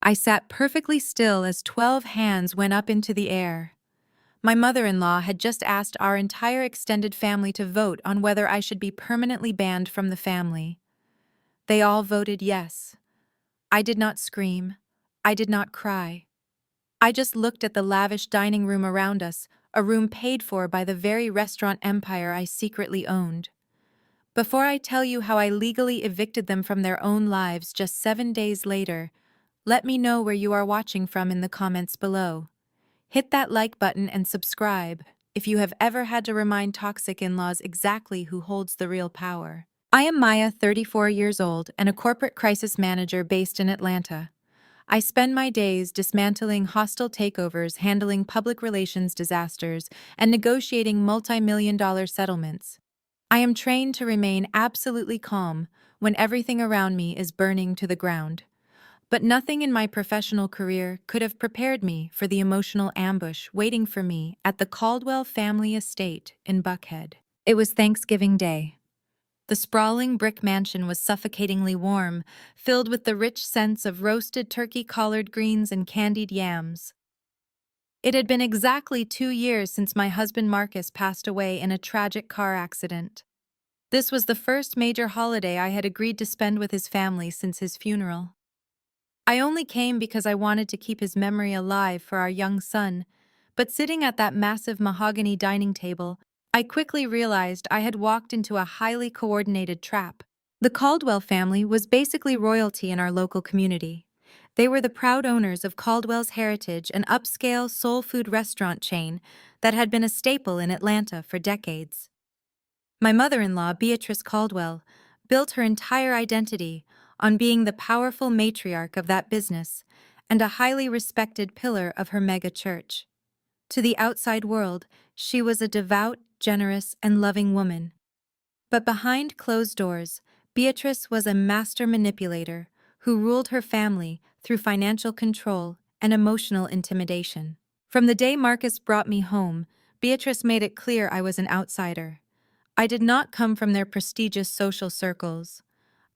I sat perfectly still as 12 hands went up into the air. My mother-in-law had just asked our entire extended family to vote on whether I should be permanently banned from the family. They all voted yes. I did not scream. I did not cry. I just looked at the lavish dining room around us, a room paid for by the very restaurant empire I secretly owned. Before I tell you how I legally evicted them from their own lives just 7 days later, let me know where you are watching from in the comments below. Hit that like button and subscribe if you have ever had to remind toxic in-laws exactly who holds the real power. I am Maya, 34 years old, and a corporate crisis manager based in Atlanta. I spend my days dismantling hostile takeovers, handling public relations disasters, and negotiating multi-million-dollar settlements. I am trained to remain absolutely calm when everything around me is burning to the ground. But nothing in my professional career could have prepared me for the emotional ambush waiting for me at the Caldwell family estate in Buckhead. It was Thanksgiving Day. The sprawling brick mansion was suffocatingly warm, filled with the rich scents of roasted turkey, collard greens, and candied yams. It had been exactly 2 years since my husband Marcus passed away in a tragic car accident. This was the first major holiday I had agreed to spend with his family since his funeral. I only came because I wanted to keep his memory alive for our young son, but sitting at that massive mahogany dining table, I quickly realized I had walked into a highly coordinated trap. The Caldwell family was basically royalty in our local community. They were the proud owners of Caldwell's Heritage, an upscale soul food restaurant chain that had been a staple in Atlanta for decades. My mother-in-law, Beatrice Caldwell, built her entire identity on being the powerful matriarch of that business and a highly respected pillar of her mega church. To the outside world, she was a devout, generous, and loving woman. But behind closed doors, Beatrice was a master manipulator who ruled her family through financial control and emotional intimidation. From the day Marcus brought me home, Beatrice made it clear I was an outsider. I did not come from their prestigious social circles.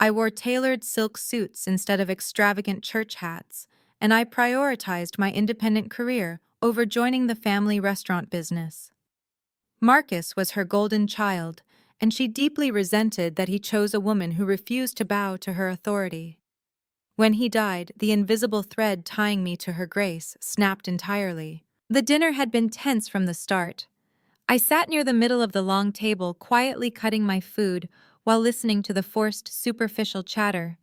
I wore tailored silk suits instead of extravagant church hats, and I prioritized my independent career over joining the family restaurant business. Marcus was her golden child, and she deeply resented that he chose a woman who refused to bow to her authority. When he died, the invisible thread tying me to her grace snapped entirely. The dinner had been tense from the start. I sat near the middle of the long table, quietly cutting my food while listening to the forced, superficial chatter.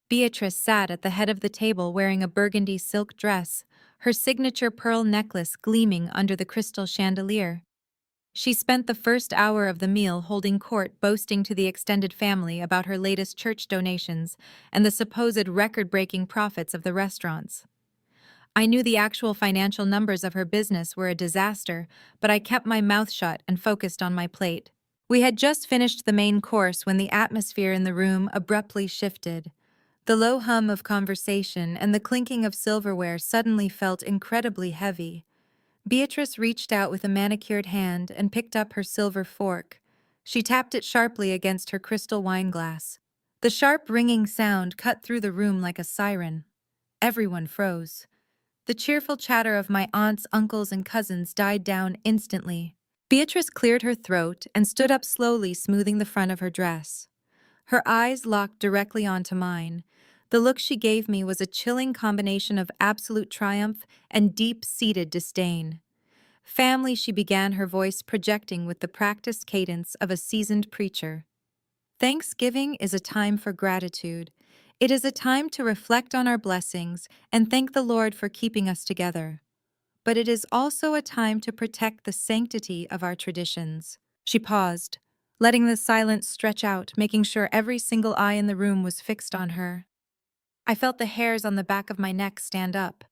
Beatrice sat at the head of the table wearing a burgundy silk dress, her signature pearl necklace gleaming under the crystal chandelier. She spent the first hour of the meal holding court, boasting to the extended family about her latest church donations and the supposed record-breaking profits of the restaurants. I knew the actual financial numbers of her business were a disaster, but I kept my mouth shut and focused on my plate. We had just finished the main course when the atmosphere in the room abruptly shifted. The low hum of conversation and the clinking of silverware suddenly felt incredibly heavy. Beatrice reached out with a manicured hand and picked up her silver fork. She tapped it sharply against her crystal wine glass. The sharp ringing sound cut through the room like a siren. Everyone froze. The cheerful chatter of my aunts, uncles, and cousins died down instantly. Beatrice cleared her throat and stood up slowly, smoothing the front of her dress. Her eyes locked directly onto mine. The look she gave me was a chilling combination of absolute triumph and deep-seated disdain. Family, she began, her voice projecting with the practiced cadence of a seasoned preacher. Thanksgiving is a time for gratitude. It is a time to reflect on our blessings and thank the Lord for keeping us together. But it is also a time to protect the sanctity of our traditions. She paused, letting the silence stretch out, making sure every single eye in the room was fixed on her. I felt the hairs on the back of my neck stand up.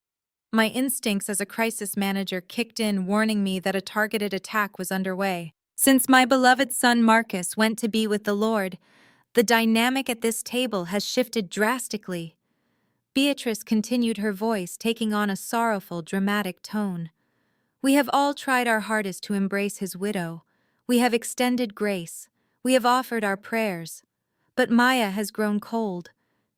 My instincts as a crisis manager kicked in, warning me that a targeted attack was underway. Since my beloved son Marcus went to be with the Lord, the dynamic at this table has shifted drastically. Beatrice continued, her voice taking on a sorrowful, dramatic tone. We have all tried our hardest to embrace his widow. We have extended grace. We have offered our prayers. But Maya has grown cold.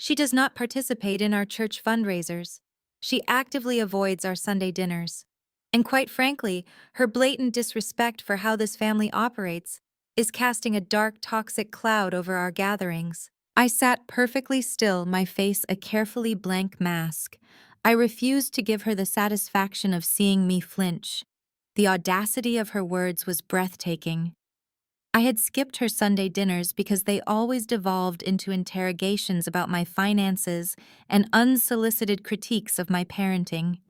She does not participate in our church fundraisers. She actively avoids our Sunday dinners. And quite frankly, her blatant disrespect for how this family operates is casting a dark, toxic cloud over our gatherings. I sat perfectly still, my face a carefully blank mask. I refused to give her the satisfaction of seeing me flinch. The audacity of her words was breathtaking. I had skipped her Sunday dinners because they always devolved into interrogations about my finances and unsolicited critiques of my parenting.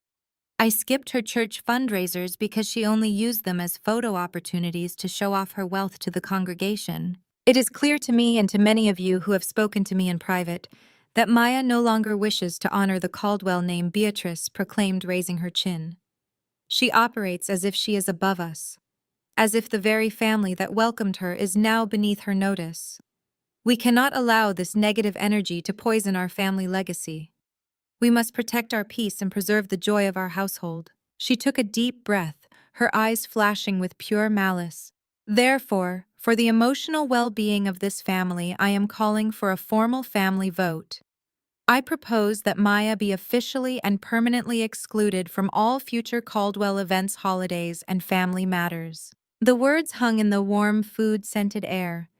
I skipped her church fundraisers because she only used them as photo opportunities to show off her wealth to the congregation. It is clear to me and to many of you who have spoken to me in private that Maya no longer wishes to honor the Caldwell name Beatrice proclaimed, raising her chin. She operates as if she is above us, as if the very family that welcomed her is now beneath her notice. We cannot allow this negative energy to poison our family legacy. We must protect our peace and preserve the joy of our household. She took a deep breath, her eyes flashing with pure malice. Therefore, for the emotional well-being of this family, I am calling for a formal family vote. I propose that Maya be officially and permanently excluded from all future Caldwell events, holidays, and family matters. The words hung in the warm, food-scented air.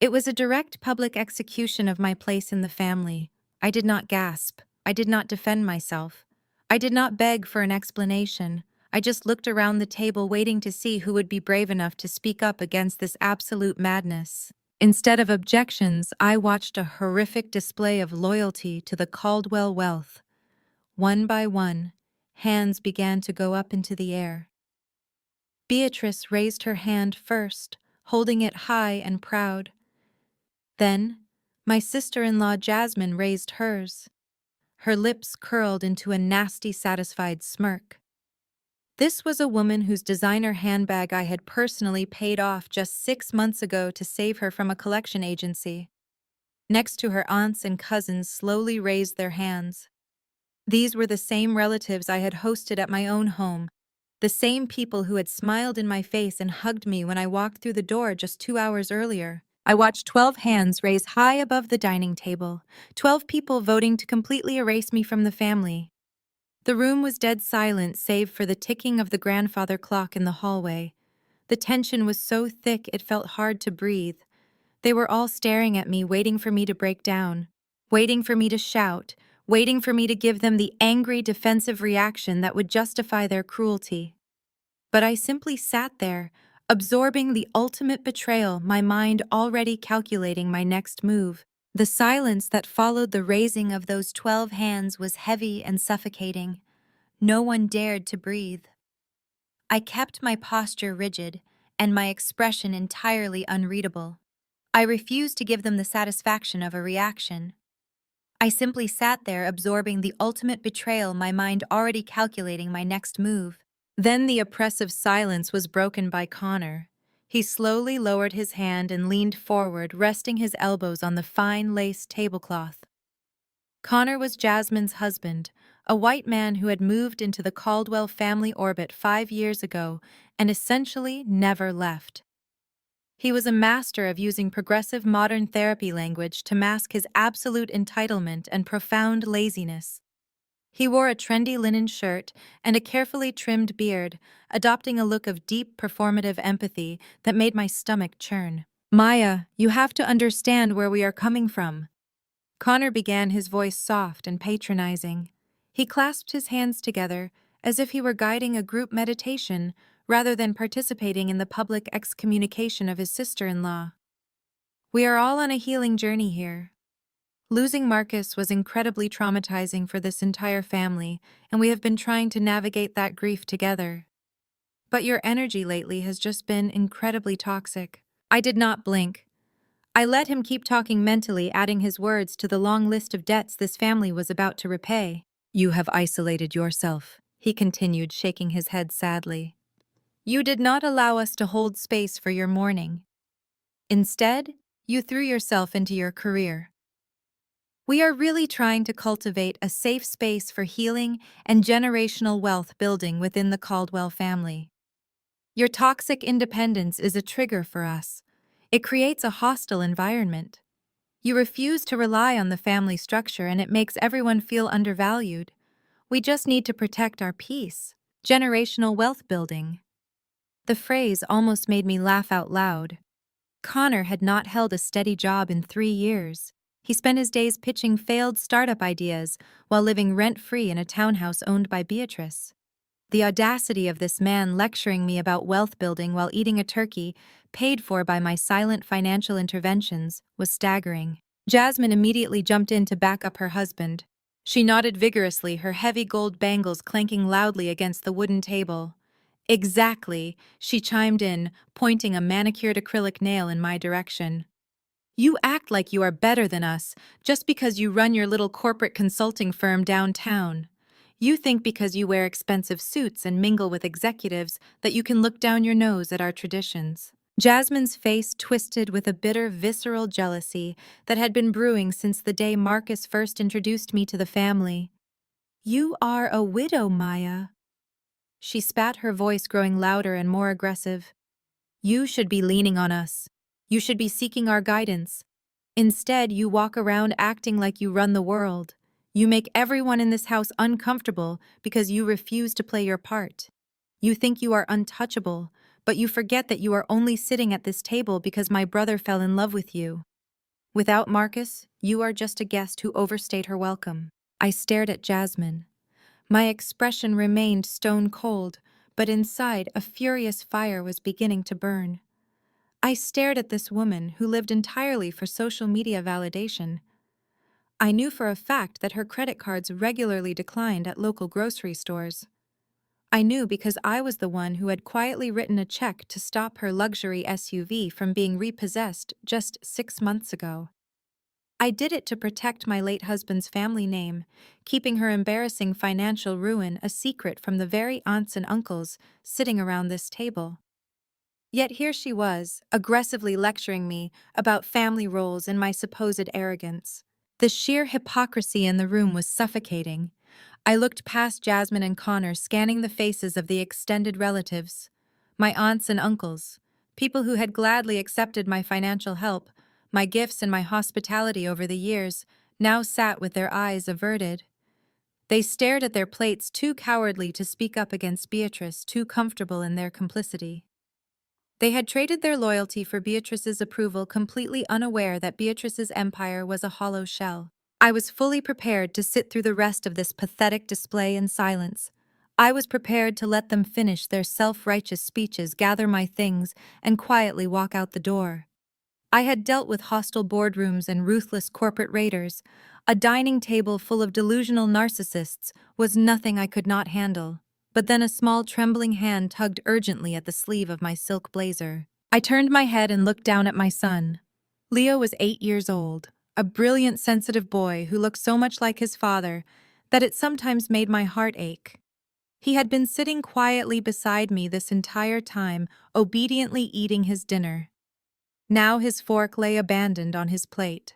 It was a direct public execution of my place in the family. I did not gasp. I did not defend myself. I did not beg for an explanation. I just looked around the table waiting to see who would be brave enough to speak up against this absolute madness. Instead of objections, I watched a horrific display of loyalty to the Caldwell wealth. One by one, hands began to go up into the air. Beatrice raised her hand first, holding it high and proud. Then, my sister-in-law Jasmine raised hers. Her lips curled into a nasty, satisfied smirk. This was a woman whose designer handbag I had personally paid off just 6 months ago to save her from a collection agency. Next to her, aunts and cousins slowly raised their hands. These were the same relatives I had hosted at my own home, the same people who had smiled in my face and hugged me when I walked through the door just 2 hours earlier. I watched 12 hands raise high above the dining table, 12 people voting to completely erase me from the family. The room was dead silent save for the ticking of the grandfather clock in the hallway. The tension was so thick it felt hard to breathe. They were all staring at me, waiting for me to break down, waiting for me to shout, waiting for me to give them the angry, defensive reaction that would justify their cruelty. But I simply sat there, absorbing the ultimate betrayal, my mind already calculating my next move. The silence that followed the raising of those 12 hands was heavy and suffocating. No one dared to breathe. I kept my posture rigid and my expression entirely unreadable. I refused to give them the satisfaction of a reaction. I simply sat there absorbing the ultimate betrayal, my mind already calculating my next move. Then the oppressive silence was broken by Connor. He slowly lowered his hand and leaned forward, resting his elbows on the fine lace tablecloth. Connor was Jasmine's husband, a white man who had moved into the Caldwell family orbit 5 years ago and essentially never left. He was a master of using progressive modern therapy language to mask his absolute entitlement and profound laziness. He wore a trendy linen shirt and a carefully trimmed beard, adopting a look of deep performative empathy that made my stomach churn. "Maya, you have to understand where we are coming from." Connor began, his voice soft and patronizing. He clasped his hands together as if he were guiding a group meditation rather than participating in the public excommunication of his sister-in-law. "We are all on a healing journey here. Losing Marcus was incredibly traumatizing for this entire family, and we have been trying to navigate that grief together. But your energy lately has just been incredibly toxic." I did not blink. I let him keep talking mentally, adding his words to the long list of debts this family was about to repay. "You have isolated yourself," he continued, shaking his head sadly. "You did not allow us to hold space for your mourning. Instead, you threw yourself into your career. We are really trying to cultivate a safe space for healing and generational wealth building within the Caldwell family. Your toxic independence is a trigger for us. It creates a hostile environment. You refuse to rely on the family structure and it makes everyone feel undervalued. We just need to protect our peace. Generational wealth building. The phrase almost made me laugh out loud. Connor had not held a steady job in 3 years. He spent his days pitching failed startup ideas while living rent-free in a townhouse owned by Beatrice. The audacity of this man lecturing me about wealth building while eating a turkey, paid for by my silent financial interventions, was staggering. Jasmine immediately jumped in to back up her husband. She nodded vigorously, her heavy gold bangles clanking loudly against the wooden table. Exactly, she chimed in, pointing a manicured acrylic nail in my direction. You act like you are better than us, just because you run your little corporate consulting firm downtown. You think because you wear expensive suits and mingle with executives that you can look down your nose at our traditions. Jasmine's face twisted with a bitter, visceral jealousy that had been brewing since the day Marcus first introduced me to the family. You are a widow, Maya. She spat, her voice growing louder and more aggressive. You should be leaning on us. You should be seeking our guidance. Instead, you walk around acting like you run the world. You make everyone in this house uncomfortable because you refuse to play your part. You think you are untouchable, but you forget that you are only sitting at this table because my brother fell in love with you. Without Marcus, you are just a guest who overstayed her welcome. I stared at Jasmine. My expression remained stone cold, but inside a furious fire was beginning to burn. I stared at this woman who lived entirely for social media validation. I knew for a fact that her credit cards regularly declined at local grocery stores. I knew because I was the one who had quietly written a check to stop her luxury SUV from being repossessed just 6 months ago. I did it to protect my late husband's family name, keeping her embarrassing financial ruin a secret from the very aunts and uncles sitting around this table. Yet here she was, aggressively lecturing me about family roles and my supposed arrogance. The sheer hypocrisy in the room was suffocating. I looked past Jasmine and Connor, scanning the faces of the extended relatives. My aunts and uncles, people who had gladly accepted my financial help, my gifts and my hospitality over the years, now sat with their eyes averted. They stared at their plates, too cowardly to speak up against Beatrice, too comfortable in their complicity. They had traded their loyalty for Beatrice's approval, completely unaware that Beatrice's empire was a hollow shell. I was fully prepared to sit through the rest of this pathetic display in silence. I was prepared to let them finish their self-righteous speeches, gather my things, and quietly walk out the door. I had dealt with hostile boardrooms and ruthless corporate raiders. A dining table full of delusional narcissists was nothing I could not handle. But then a small trembling hand tugged urgently at the sleeve of my silk blazer. I turned my head and looked down at my son. Leo was 8 years old, a brilliant, sensitive boy who looked so much like his father that it sometimes made my heart ache. He had been sitting quietly beside me this entire time, obediently eating his dinner. Now his fork lay abandoned on his plate.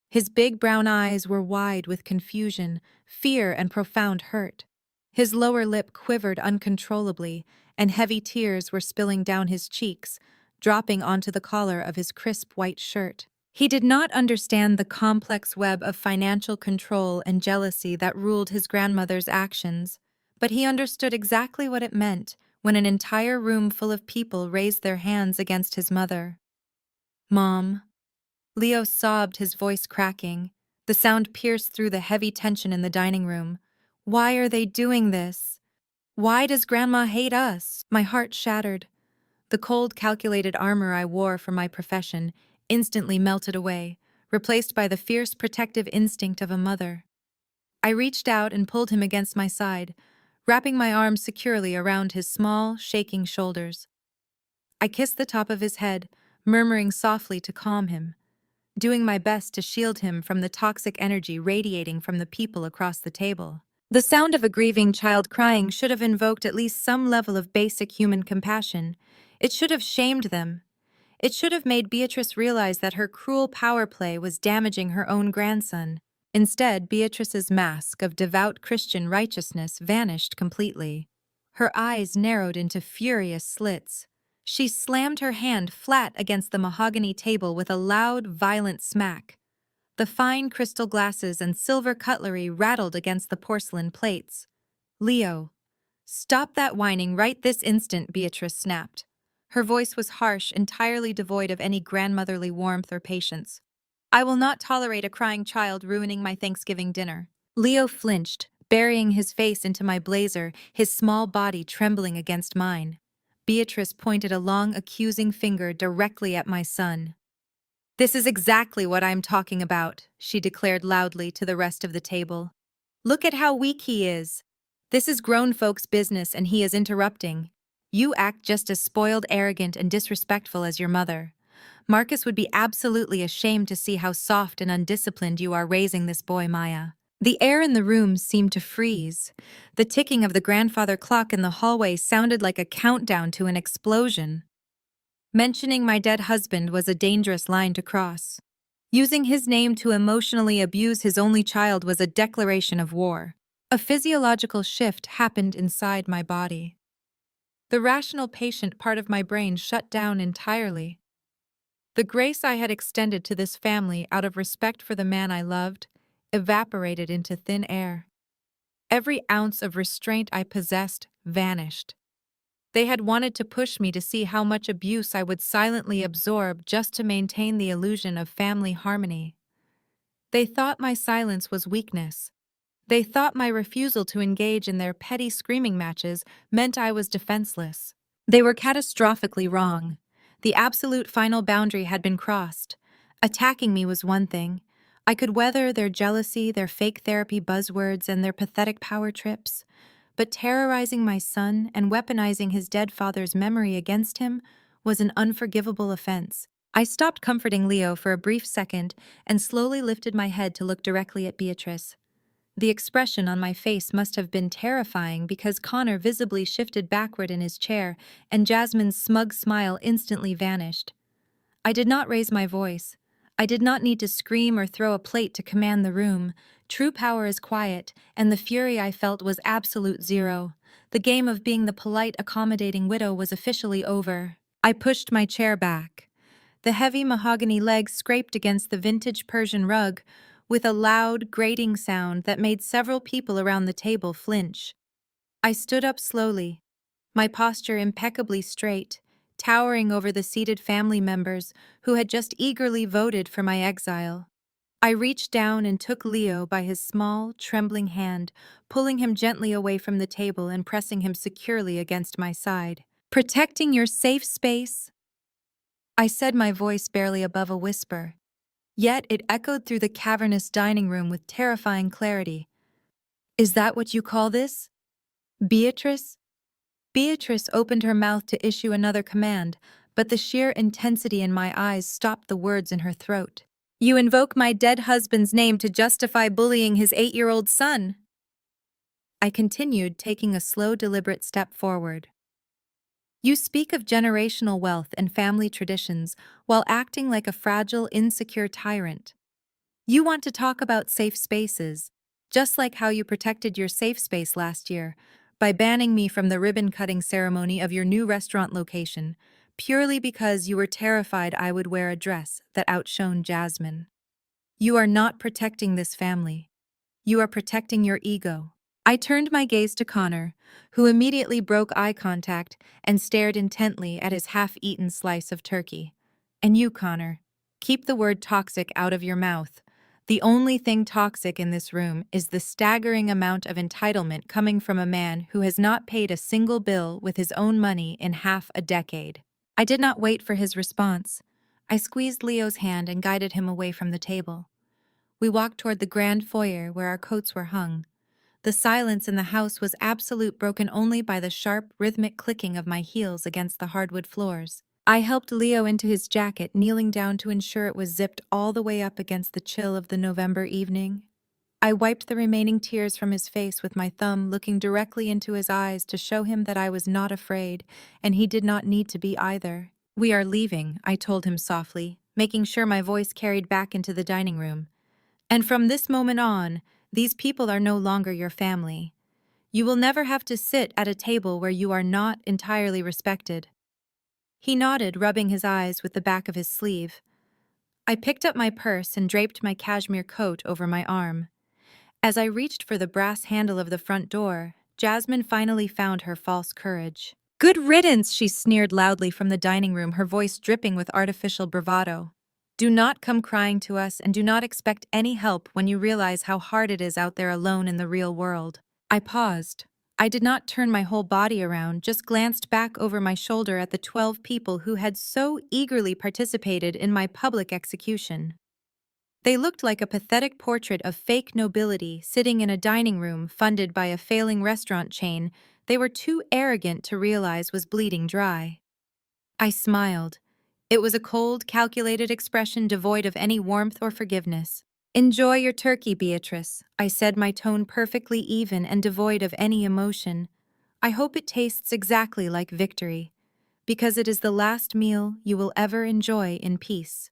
His big brown eyes were wide with confusion, fear, and profound hurt. His lower lip quivered uncontrollably, and heavy tears were spilling down his cheeks, dropping onto the collar of his crisp white shirt. He did not understand the complex web of financial control and jealousy that ruled his grandmother's actions, but he understood exactly what it meant when an entire room full of people raised their hands against his mother. "Mom." Leo sobbed, his voice cracking. The sound pierced through the heavy tension in the dining room. "Why are they doing this? Why does Grandma hate us?" My heart shattered. The cold, calculated armor I wore for my profession instantly melted away, replaced by the fierce, protective instinct of a mother. I reached out and pulled him against my side, wrapping my arms securely around his small, shaking shoulders. I kissed the top of his head, murmuring softly to calm him, doing my best to shield him from the toxic energy radiating from the people across the table. The sound of a grieving child crying should have invoked at least some level of basic human compassion. It should have shamed them. It should have made Beatrice realize that her cruel power play was damaging her own grandson. Instead, Beatrice's mask of devout Christian righteousness vanished completely. Her eyes narrowed into furious slits. She slammed her hand flat against the mahogany table with a loud, violent smack. The fine crystal glasses and silver cutlery rattled against the porcelain plates. "Leo, stop that whining right this instant," Beatrice snapped. Her voice was harsh, entirely devoid of any grandmotherly warmth or patience. "I will not tolerate a crying child ruining my Thanksgiving dinner." Leo flinched, burying his face into my blazer, his small body trembling against mine. Beatrice pointed a long, accusing finger directly at my son. "This is exactly what I'm talking about," she declared loudly to the rest of the table. "Look at how weak he is. This is grown folks' business and he is interrupting. You act just as spoiled, arrogant, and disrespectful as your mother. Marcus would be absolutely ashamed to see how soft and undisciplined you are raising this boy, Maya." The air in the room seemed to freeze. The ticking of the grandfather clock in the hallway sounded like a countdown to an explosion. Mentioning my dead husband was a dangerous line to cross. Using his name to emotionally abuse his only child was a declaration of war. A physiological shift happened inside my body. The rational patient part of my brain shut down entirely. The grace I had extended to this family out of respect for the man I loved evaporated into thin air. Every ounce of restraint I possessed vanished. They had wanted to push me to see how much abuse I would silently absorb just to maintain the illusion of family harmony. They thought my silence was weakness. They thought my refusal to engage in their petty screaming matches meant I was defenseless. They were catastrophically wrong. The absolute final boundary had been crossed. Attacking me was one thing. I could weather their jealousy, their fake therapy buzzwords, and their pathetic power trips. But terrorizing my son and weaponizing his dead father's memory against him was an unforgivable offense. I stopped comforting Leo for a brief second and slowly lifted my head to look directly at Beatrice. The expression on my face must have been terrifying because Connor visibly shifted backward in his chair and Jasmine's smug smile instantly vanished. I did not raise my voice. I did not need to scream or throw a plate to command the room. True power is quiet, and the fury I felt was absolute zero. The game of being the polite, accommodating widow was officially over. I pushed my chair back. The heavy mahogany legs scraped against the vintage Persian rug with a loud, grating sound that made several people around the table flinch. I stood up slowly, my posture impeccably straight, towering over the seated family members who had just eagerly voted for my exile. I reached down and took Leo by his small, trembling hand, pulling him gently away from the table and pressing him securely against my side. "Protecting your safe space?" I said, my voice barely above a whisper. Yet it echoed through the cavernous dining room with terrifying clarity. "Is that what you call this? Beatrice?" Beatrice opened her mouth to issue another command, but the sheer intensity in my eyes stopped the words in her throat. "You invoke my dead husband's name to justify bullying his 8-year-old son." I continued, taking a slow, deliberate step forward. "You speak of generational wealth and family traditions while acting like a fragile, insecure tyrant. You want to talk about safe spaces, just like how you protected your safe space last year by banning me from the ribbon-cutting ceremony of your new restaurant location, purely because you were terrified I would wear a dress that outshone Jasmine. You are not protecting this family. You are protecting your ego." I turned my gaze to Connor, who immediately broke eye contact and stared intently at his half-eaten slice of turkey. "And you, Connor, keep the word toxic out of your mouth. The only thing toxic in this room is the staggering amount of entitlement coming from a man who has not paid a single bill with his own money in half a decade." I did not wait for his response. I squeezed Leo's hand and guided him away from the table. We walked toward the grand foyer where our coats were hung. The silence in the house was absolute, broken only by the sharp, rhythmic clicking of my heels against the hardwood floors. I helped Leo into his jacket, kneeling down to ensure it was zipped all the way up against the chill of the November evening. I wiped the remaining tears from his face with my thumb, looking directly into his eyes to show him that I was not afraid, and he did not need to be either. "We are leaving," I told him softly, making sure my voice carried back into the dining room. "And from this moment on, these people are no longer your family. You will never have to sit at a table where you are not entirely respected." He nodded, rubbing his eyes with the back of his sleeve. I picked up my purse and draped my cashmere coat over my arm. As I reached for the brass handle of the front door, Jasmine finally found her false courage. "Good riddance," she sneered loudly from the dining room, her voice dripping with artificial bravado. "Do not come crying to us and do not expect any help when you realize how hard it is out there alone in the real world." I paused. I did not turn my whole body around, just glanced back over my shoulder at the 12 people who had so eagerly participated in my public execution. They looked like a pathetic portrait of fake nobility sitting in a dining room funded by a failing restaurant chain they were too arrogant to realize was bleeding dry. I smiled. It was a cold, calculated expression devoid of any warmth or forgiveness. "Enjoy your turkey, Beatrice," I said, my tone perfectly even and devoid of any emotion. "I hope it tastes exactly like victory, because it is the last meal you will ever enjoy in peace."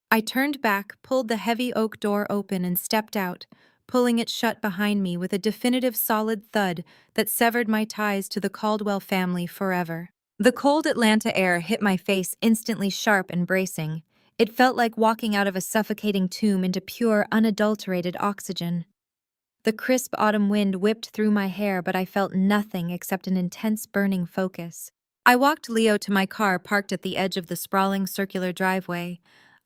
I turned back, pulled the heavy oak door open, and stepped out, pulling it shut behind me with a definitive solid thud that severed my ties to the Caldwell family forever. The cold Atlanta air hit my face, instantly sharp and bracing. It felt like walking out of a suffocating tomb into pure, unadulterated oxygen. The crisp autumn wind whipped through my hair, but I felt nothing except an intense burning focus. I walked Leo to my car parked at the edge of the sprawling circular driveway.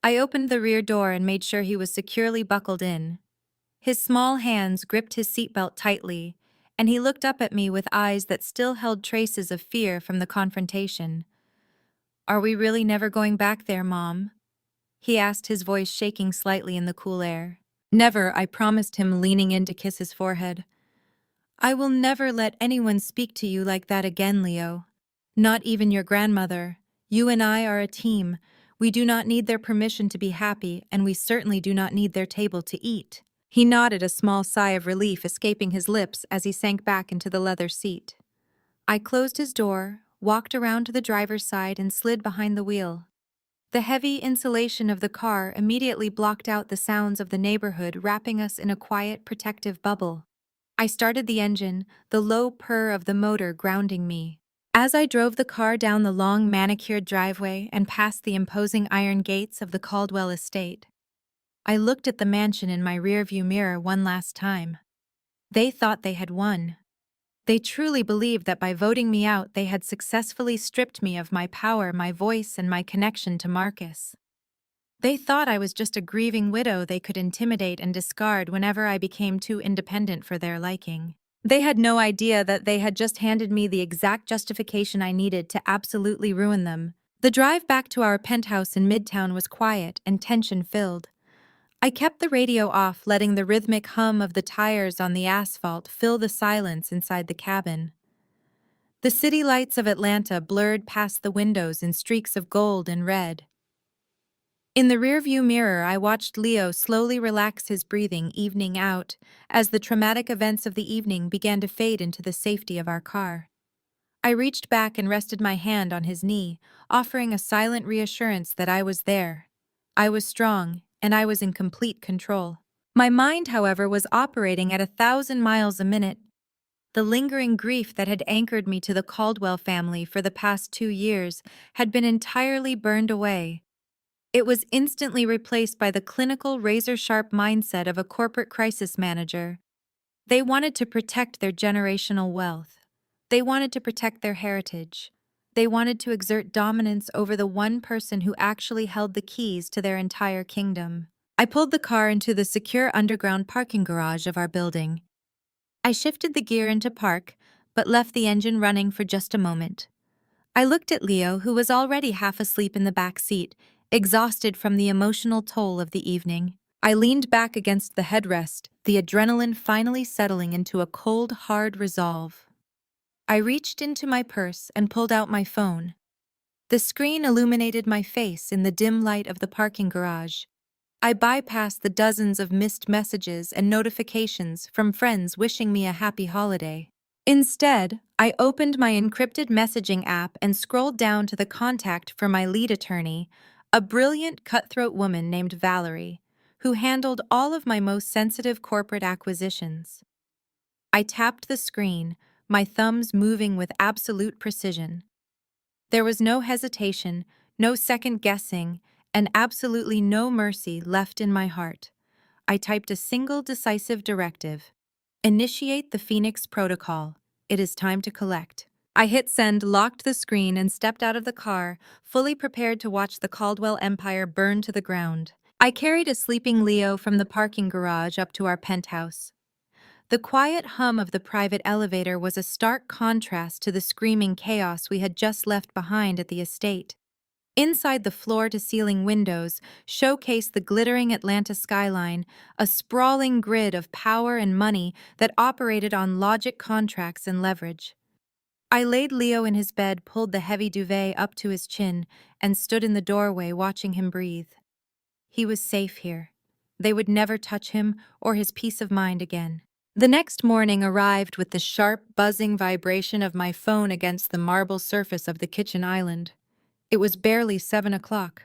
I opened the rear door and made sure he was securely buckled in. His small hands gripped his seatbelt tightly, and he looked up at me with eyes that still held traces of fear from the confrontation. "Are we really never going back there, Mom?" he asked, his voice shaking slightly in the cool air. "Never," I promised him, leaning in to kiss his forehead. "I will never let anyone speak to you like that again, Leo. Not even your grandmother. You and I are a team. We do not need their permission to be happy, and we certainly do not need their table to eat." He nodded, a small sigh of relief escaping his lips as he sank back into the leather seat. I closed his door, walked around to the driver's side, and slid behind the wheel. The heavy insulation of the car immediately blocked out the sounds of the neighborhood, wrapping us in a quiet, protective bubble. I started the engine, the low purr of the motor grounding me. As I drove the car down the long, manicured driveway and past the imposing iron gates of the Caldwell estate, I looked at the mansion in my rearview mirror one last time. They thought they had won. They truly believed that by voting me out, they had successfully stripped me of my power, my voice, and my connection to Marcus. They thought I was just a grieving widow they could intimidate and discard whenever I became too independent for their liking. They had no idea that they had just handed me the exact justification I needed to absolutely ruin them. The drive back to our penthouse in Midtown was quiet and tension-filled. I kept the radio off, letting the rhythmic hum of the tires on the asphalt fill the silence inside the cabin. The city lights of Atlanta blurred past the windows in streaks of gold and red. In the rearview mirror, I watched Leo slowly relax his breathing, evening out, as the traumatic events of the evening began to fade into the safety of our car. I reached back and rested my hand on his knee, offering a silent reassurance that I was there. I was strong, and I was in complete control. My mind, however, was operating at 1,000 miles a minute. The lingering grief that had anchored me to the Caldwell family for the past 2 years had been entirely burned away. It was instantly replaced by the clinical, razor-sharp mindset of a corporate crisis manager. They wanted to protect their generational wealth. They wanted to protect their heritage. They wanted to exert dominance over the one person who actually held the keys to their entire kingdom. I pulled the car into the secure underground parking garage of our building. I shifted the gear into park, but left the engine running for just a moment. I looked at Leo, who was already half asleep in the back seat, exhausted from the emotional toll of the evening. I leaned back against the headrest, the adrenaline finally settling into a cold, hard resolve. I reached into my purse and pulled out my phone. The screen illuminated my face in the dim light of the parking garage. I bypassed the dozens of missed messages and notifications from friends wishing me a happy holiday. Instead, I opened my encrypted messaging app and scrolled down to the contact for my lead attorney, a brilliant cutthroat woman named Valerie, who handled all of my most sensitive corporate acquisitions. I tapped the screen, my thumbs moving with absolute precision. There was no hesitation, no second guessing, and absolutely no mercy left in my heart. I typed a single decisive directive. Initiate the Phoenix Protocol. It is time to collect. I hit send, locked the screen, and stepped out of the car, fully prepared to watch the Caldwell empire burn to the ground. I carried a sleeping Leo from the parking garage up to our penthouse. The quiet hum of the private elevator was a stark contrast to the screaming chaos we had just left behind at the estate. Inside, the floor-to-ceiling windows showcased the glittering Atlanta skyline, a sprawling grid of power and money that operated on logic, contracts, and leverage. I laid Leo in his bed, pulled the heavy duvet up to his chin, and stood in the doorway watching him breathe. He was safe here. They would never touch him or his peace of mind again. The next morning arrived with the sharp, buzzing vibration of my phone against the marble surface of the kitchen island. It was barely 7 o'clock.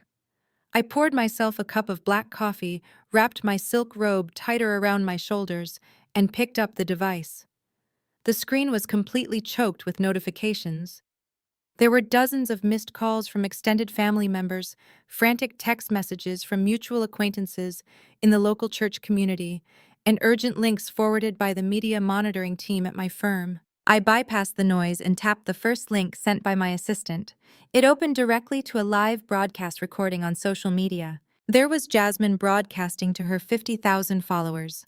I poured myself a cup of black coffee, wrapped my silk robe tighter around my shoulders, and picked up the device. The screen was completely choked with notifications. There were dozens of missed calls from extended family members, frantic text messages from mutual acquaintances in the local church community, and urgent links forwarded by the media monitoring team at my firm. I bypassed the noise and tapped the first link sent by my assistant. It opened directly to a live broadcast recording on social media. There was Jasmine broadcasting to her 50,000 followers.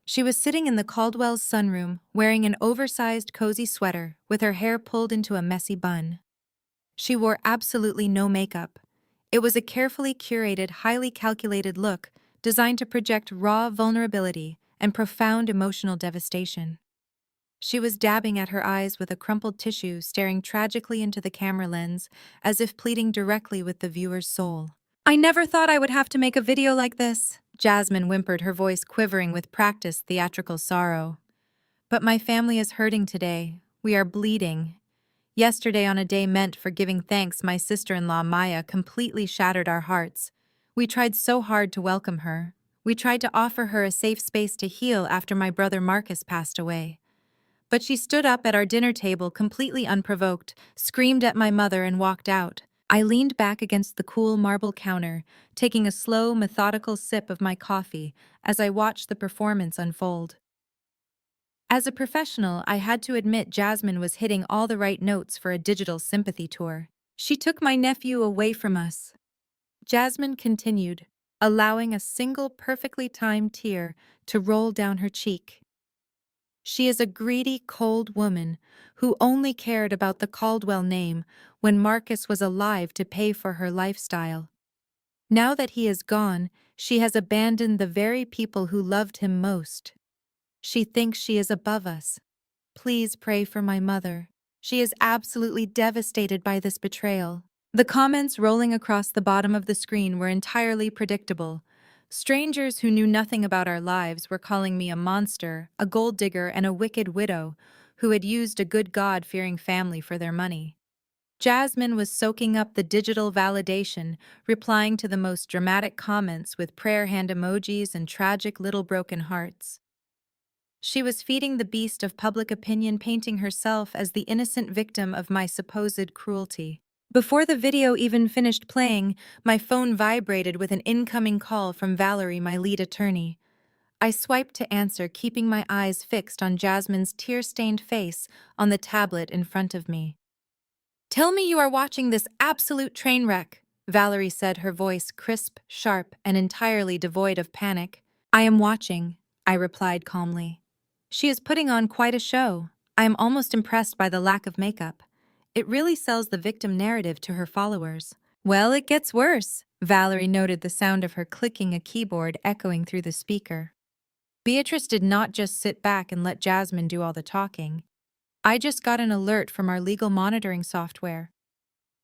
She was sitting in the Caldwell's sunroom, wearing an oversized cozy sweater with her hair pulled into a messy bun. She wore absolutely no makeup. It was a carefully curated, highly calculated look designed to project raw vulnerability and profound emotional devastation. She was dabbing at her eyes with a crumpled tissue, staring tragically into the camera lens, as if pleading directly with the viewer's soul. "I never thought I would have to make a video like this," Jasmine whimpered, her voice quivering with practiced theatrical sorrow. "But my family is hurting today. We are bleeding. Yesterday, on a day meant for giving thanks, my sister-in-law Maya completely shattered our hearts. We tried so hard to welcome her. We tried to offer her a safe space to heal after my brother Marcus passed away. But she stood up at our dinner table completely unprovoked, screamed at my mother, and walked out. I leaned back against the cool marble counter, taking a slow, methodical sip of my coffee as I watched the performance unfold. As a professional, I had to admit Jasmine was hitting all the right notes for a digital sympathy tour. "She took my nephew away from us," Jasmine continued, allowing a single perfectly timed tear to roll down her cheek. "She is a greedy, cold woman who only cared about the Caldwell name when Marcus was alive to pay for her lifestyle. Now that he is gone, she has abandoned the very people who loved him most. She thinks she is above us. Please pray for my mother. She is absolutely devastated by this betrayal." The comments rolling across the bottom of the screen were entirely predictable. Strangers who knew nothing about our lives were calling me a monster, a gold digger, and a wicked widow who had used a good God-fearing family for their money. Jasmine was soaking up the digital validation, replying to the most dramatic comments with prayer hand emojis and tragic little broken hearts. She was feeding the beast of public opinion, painting herself as the innocent victim of my supposed cruelty. Before the video even finished playing, my phone vibrated with an incoming call from Valerie, my lead attorney. I swiped to answer, keeping my eyes fixed on Jasmine's tear-stained face on the tablet in front of me. "Tell me you are watching this absolute train wreck," Valerie said, her voice crisp, sharp, and entirely devoid of panic. "I am watching," I replied calmly. "She is putting on quite a show. I am almost impressed by the lack of makeup. It really sells the victim narrative to her followers." "Well, it gets worse," Valerie noted, the sound of her clicking a keyboard echoing through the speaker. "Beatrice did not just sit back and let Jasmine do all the talking. I just got an alert from our legal monitoring software.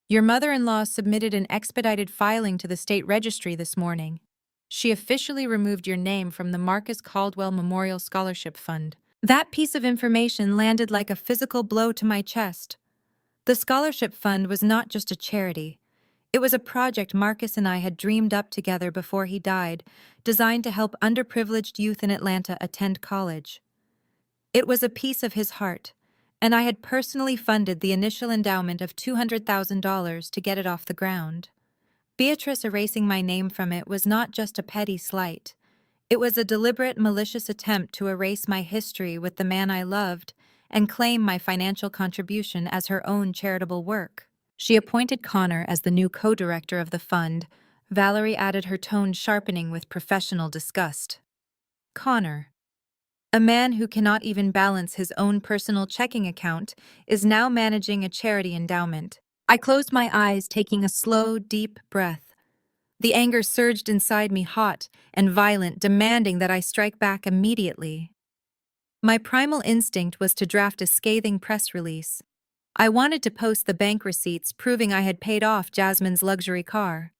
Your mother-in-law submitted an expedited filing to the state registry this morning. She officially removed your name from the Marcus Caldwell Memorial Scholarship Fund." That piece of information landed like a physical blow to my chest. The scholarship fund was not just a charity. It was a project Marcus and I had dreamed up together before he died, designed to help underprivileged youth in Atlanta attend college. It was a piece of his heart, and I had personally funded the initial endowment of $200,000 to get it off the ground. Beatrice erasing my name from it was not just a petty slight. It was a deliberate, malicious attempt to erase my history with the man I loved and claim my financial contribution as her own charitable work. She appointed Connor as the new co-director of the fund. Valerie added her tone sharpening with professional disgust. Connor, a man who cannot even balance his own personal checking account, is now managing a charity endowment. I closed my eyes, taking a slow, deep breath. The anger surged inside me, hot and violent, demanding that I strike back immediately. My primal instinct was to draft a scathing press release. I wanted to post the bank receipts proving I had paid off Jasmine's luxury car.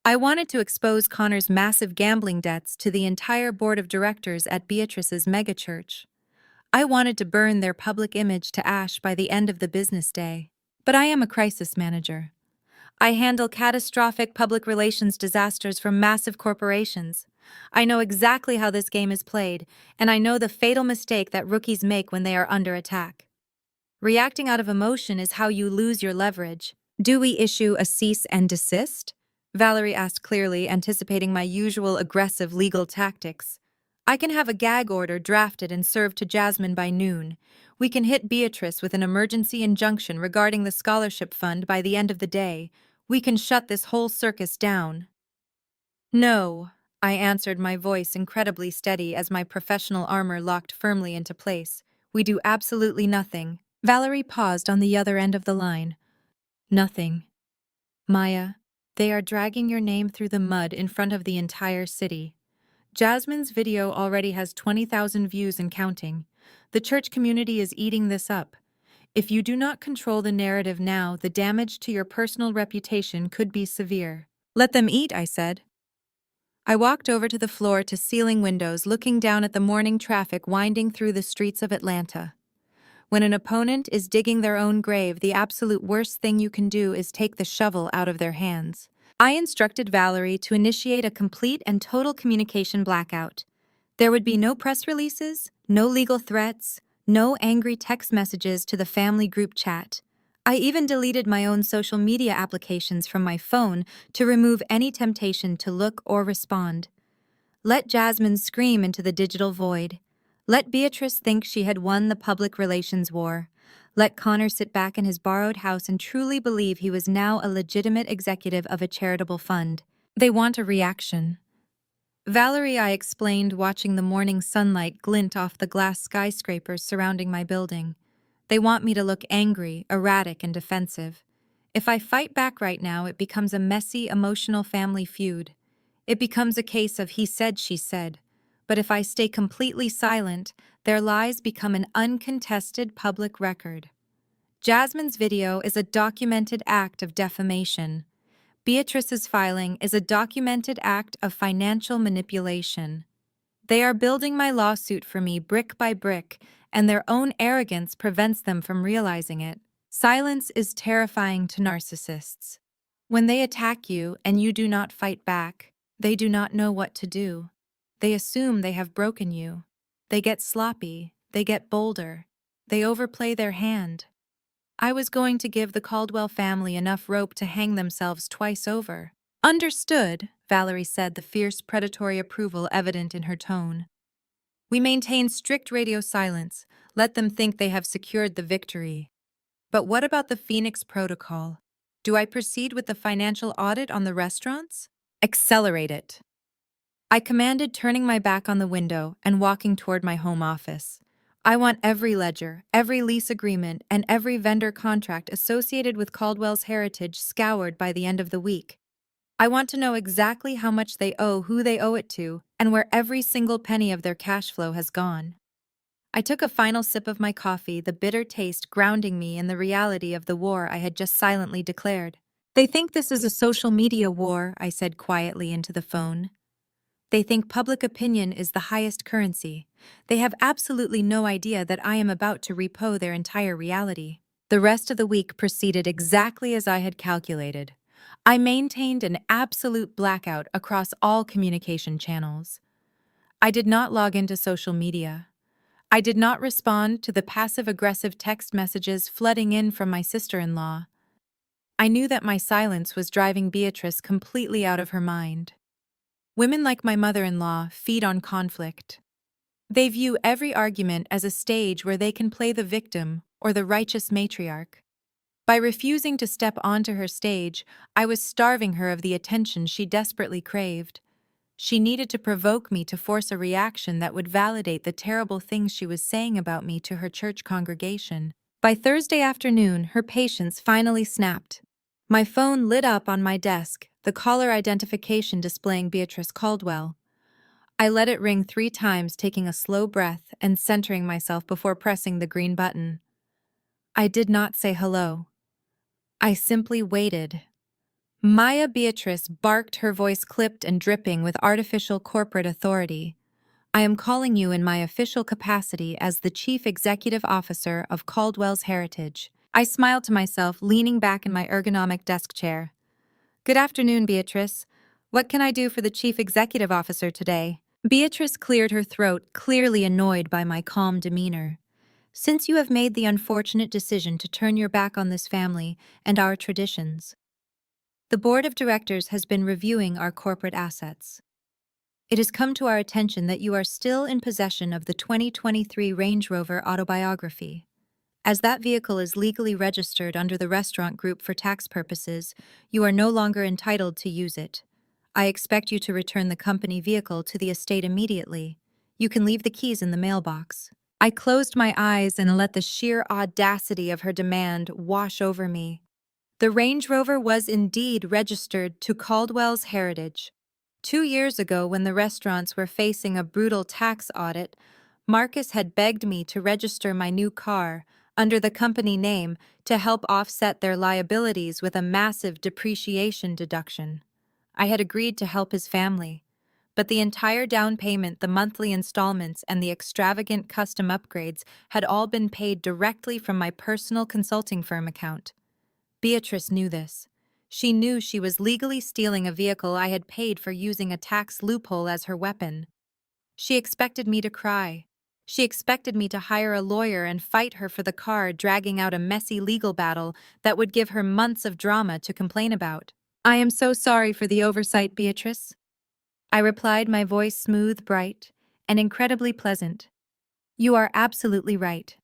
I wanted to expose Connor's massive gambling debts to the entire board of directors at Beatrice's megachurch. I wanted to burn their public image to ash by the end of the business day. But I am a crisis manager. I handle catastrophic public relations disasters from massive corporations. I know exactly how this game is played, and I know the fatal mistake that rookies make when they are under attack. Reacting out of emotion is how you lose your leverage. Do we issue a cease and desist? Valerie asked clearly, anticipating my usual aggressive legal tactics. I can have a gag order drafted and served to Jasmine by noon. We can hit Beatrice with an emergency injunction regarding the scholarship fund by the end of the day. We can shut this whole circus down. No, I answered, my voice incredibly steady as my professional armor locked firmly into place. We do absolutely nothing. Valerie paused on the other end of the line. Nothing. Maya, they are dragging your name through the mud in front of the entire city. Jasmine's video already has 20,000 views and counting. The church community is eating this up. If you do not control the narrative now, the damage to your personal reputation could be severe. Let them eat, I said. I walked over to the floor-to-ceiling windows, looking down at the morning traffic winding through the streets of Atlanta. When an opponent is digging their own grave, the absolute worst thing you can do is take the shovel out of their hands. I instructed Valerie to initiate a complete and total communication blackout. There would be no press releases, no legal threats, no angry text messages to the family group chat. I even deleted my own social media applications from my phone to remove any temptation to look or respond. Let Jasmine scream into the digital void. Let Beatrice think she had won the public relations war. Let Connor sit back in his borrowed house and truly believe he was now a legitimate executive of a charitable fund. They want a reaction. Valerie, I explained, watching the morning sunlight glint off the glass skyscrapers surrounding my building. They want me to look angry, erratic, and defensive. If I fight back right now, it becomes a messy, emotional family feud. It becomes a case of he said, she said. But if I stay completely silent, their lies become an uncontested public record. Jasmine's video is a documented act of defamation. Beatrice's filing is a documented act of financial manipulation. They are building my lawsuit for me brick by brick, and their own arrogance prevents them from realizing it. Silence is terrifying to narcissists. When they attack you and you do not fight back, they do not know what to do. They assume they have broken you. They get sloppy. They get bolder. They overplay their hand. I was going to give the Caldwell family enough rope to hang themselves twice over. Understood, Valerie said, the fierce predatory approval evident in her tone. We maintain strict radio silence. Let them think they have secured the victory. But what about the Phoenix Protocol? Do I proceed with the financial audit on the restaurants? Accelerate it. I commanded, turning my back on the window and walking toward my home office. I want every ledger, every lease agreement, and every vendor contract associated with Caldwell's heritage scoured by the end of the week. I want to know exactly how much they owe, who they owe it to, and where every single penny of their cash flow has gone. I took a final sip of my coffee, the bitter taste grounding me in the reality of the war I had just silently declared. They think this is a social media war, I said quietly into the phone. They think public opinion is the highest currency. They have absolutely no idea that I am about to repo their entire reality. The rest of the week proceeded exactly as I had calculated. I maintained an absolute blackout across all communication channels. I did not log into social media. I did not respond to the passive-aggressive text messages flooding in from my sister-in-law. I knew that my silence was driving Beatrice completely out of her mind. Women like my mother-in-law feed on conflict. They view every argument as a stage where they can play the victim or the righteous matriarch. By refusing to step onto her stage, I was starving her of the attention she desperately craved. She needed to provoke me to force a reaction that would validate the terrible things she was saying about me to her church congregation. By Thursday afternoon, her patience finally snapped. My phone lit up on my desk, the caller identification displaying Beatrice Caldwell. I let it ring 3 times, taking a slow breath and centering myself before pressing the green button. I did not say hello. I simply waited. Maya Beatrice barked, her voice clipped and dripping with artificial corporate authority. I am calling you in my official capacity as the Chief Executive Officer of Caldwell's Heritage. I smiled to myself, leaning back in my ergonomic desk chair. Good afternoon, Beatrice. What can I do for the Chief Executive Officer today? Beatrice cleared her throat, clearly annoyed by my calm demeanor. Since you have made the unfortunate decision to turn your back on this family and our traditions, the Board of Directors has been reviewing our corporate assets. It has come to our attention that you are still in possession of the 2023 Range Rover Autobiography. As that vehicle is legally registered under the restaurant group for tax purposes, you are no longer entitled to use it. I expect you to return the company vehicle to the estate immediately. You can leave the keys in the mailbox. I closed my eyes and let the sheer audacity of her demand wash over me. The Range Rover was indeed registered to Caldwell's Heritage. 2 years ago, when the restaurants were facing a brutal tax audit, Marcus had begged me to register my new car under the company name to help offset their liabilities with a massive depreciation deduction. I had agreed to help his family, but the entire down payment, the monthly installments, and the extravagant custom upgrades had all been paid directly from my personal consulting firm account. Beatrice knew this. She knew she was legally stealing a vehicle I had paid for, using a tax loophole as her weapon. She expected me to cry. She expected me to hire a lawyer and fight her for the car, dragging out a messy legal battle that would give her months of drama to complain about. I am so sorry for the oversight, Beatrice, I replied, my voice smooth, bright, and incredibly pleasant. You are absolutely right.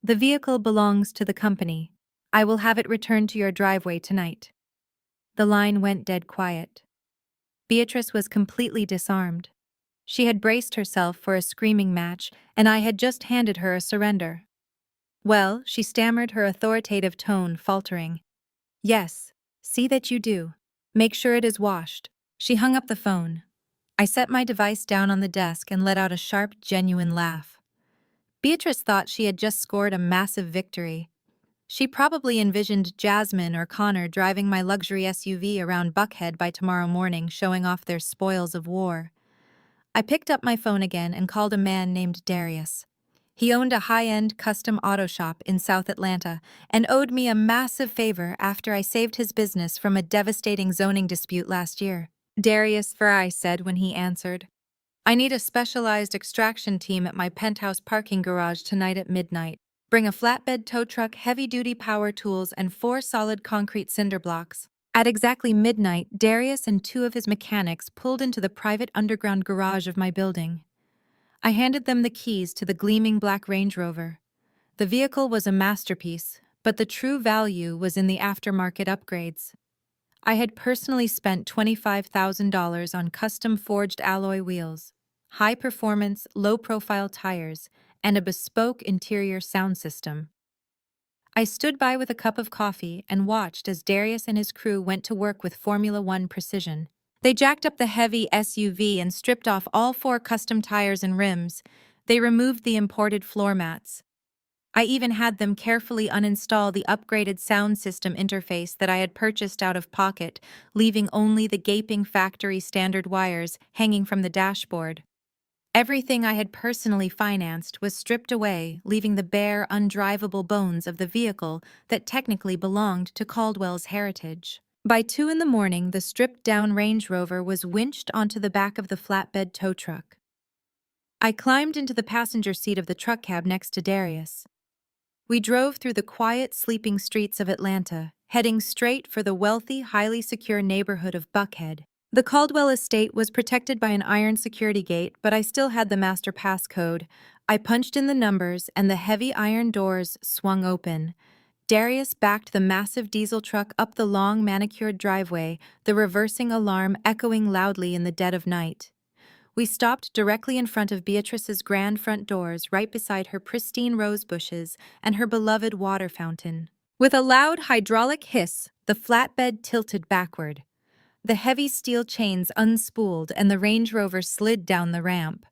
The vehicle belongs to the company. I will have it returned to your driveway tonight. The line went dead quiet. Beatrice was completely disarmed. She had braced herself for a screaming match, and I had just handed her a surrender. Well, she stammered, her authoritative tone faltering. Yes, see that you do. Make sure it is washed. She hung up the phone. I set my device down on the desk and let out a sharp, genuine laugh. Beatrice thought she had just scored a massive victory. She probably envisioned Jasmine or Connor driving my luxury SUV around Buckhead by tomorrow morning, showing off their spoils of war. I picked up my phone again and called a man named Darius. He owned a high-end custom auto shop in South Atlanta and owed me a massive favor after I saved his business from a devastating zoning dispute last year. Darius, I said when he answered. I need a specialized extraction team at my penthouse parking garage tonight at midnight. Bring a flatbed tow truck, heavy-duty power tools, and 4 solid concrete cinder blocks. At exactly midnight, Darius and 2 of his mechanics pulled into the private underground garage of my building. I handed them the keys to the gleaming black Range Rover. The vehicle was a masterpiece, but the true value was in the aftermarket upgrades. I had personally spent $25,000 on custom-forged alloy wheels, high-performance, low-profile tires, and a bespoke interior sound system. I stood by with a cup of coffee and watched as Darius and his crew went to work with Formula One precision. They jacked up the heavy SUV and stripped off all 4 custom tires and rims. They removed the imported floor mats. I even had them carefully uninstall the upgraded sound system interface that I had purchased out of pocket, leaving only the gaping factory standard wires hanging from the dashboard. Everything I had personally financed was stripped away, leaving the bare, undrivable bones of the vehicle that technically belonged to Caldwell's Heritage. By 2 in the morning, the stripped-down Range Rover was winched onto the back of the flatbed tow truck. I climbed into the passenger seat of the truck cab next to Darius. We drove through the quiet, sleeping streets of Atlanta, heading straight for the wealthy, highly secure neighborhood of Buckhead. The Caldwell estate was protected by an iron security gate, but I still had the master passcode. I punched in the numbers, and the heavy iron doors swung open. Darius backed the massive diesel truck up the long, manicured driveway, the reversing alarm echoing loudly in the dead of night. We stopped directly in front of Beatrice's grand front doors, right beside her pristine rose bushes and her beloved water fountain. With a loud hydraulic hiss, the flatbed tilted backward. The heavy steel chains unspooled and the Range Rover slid down the ramp.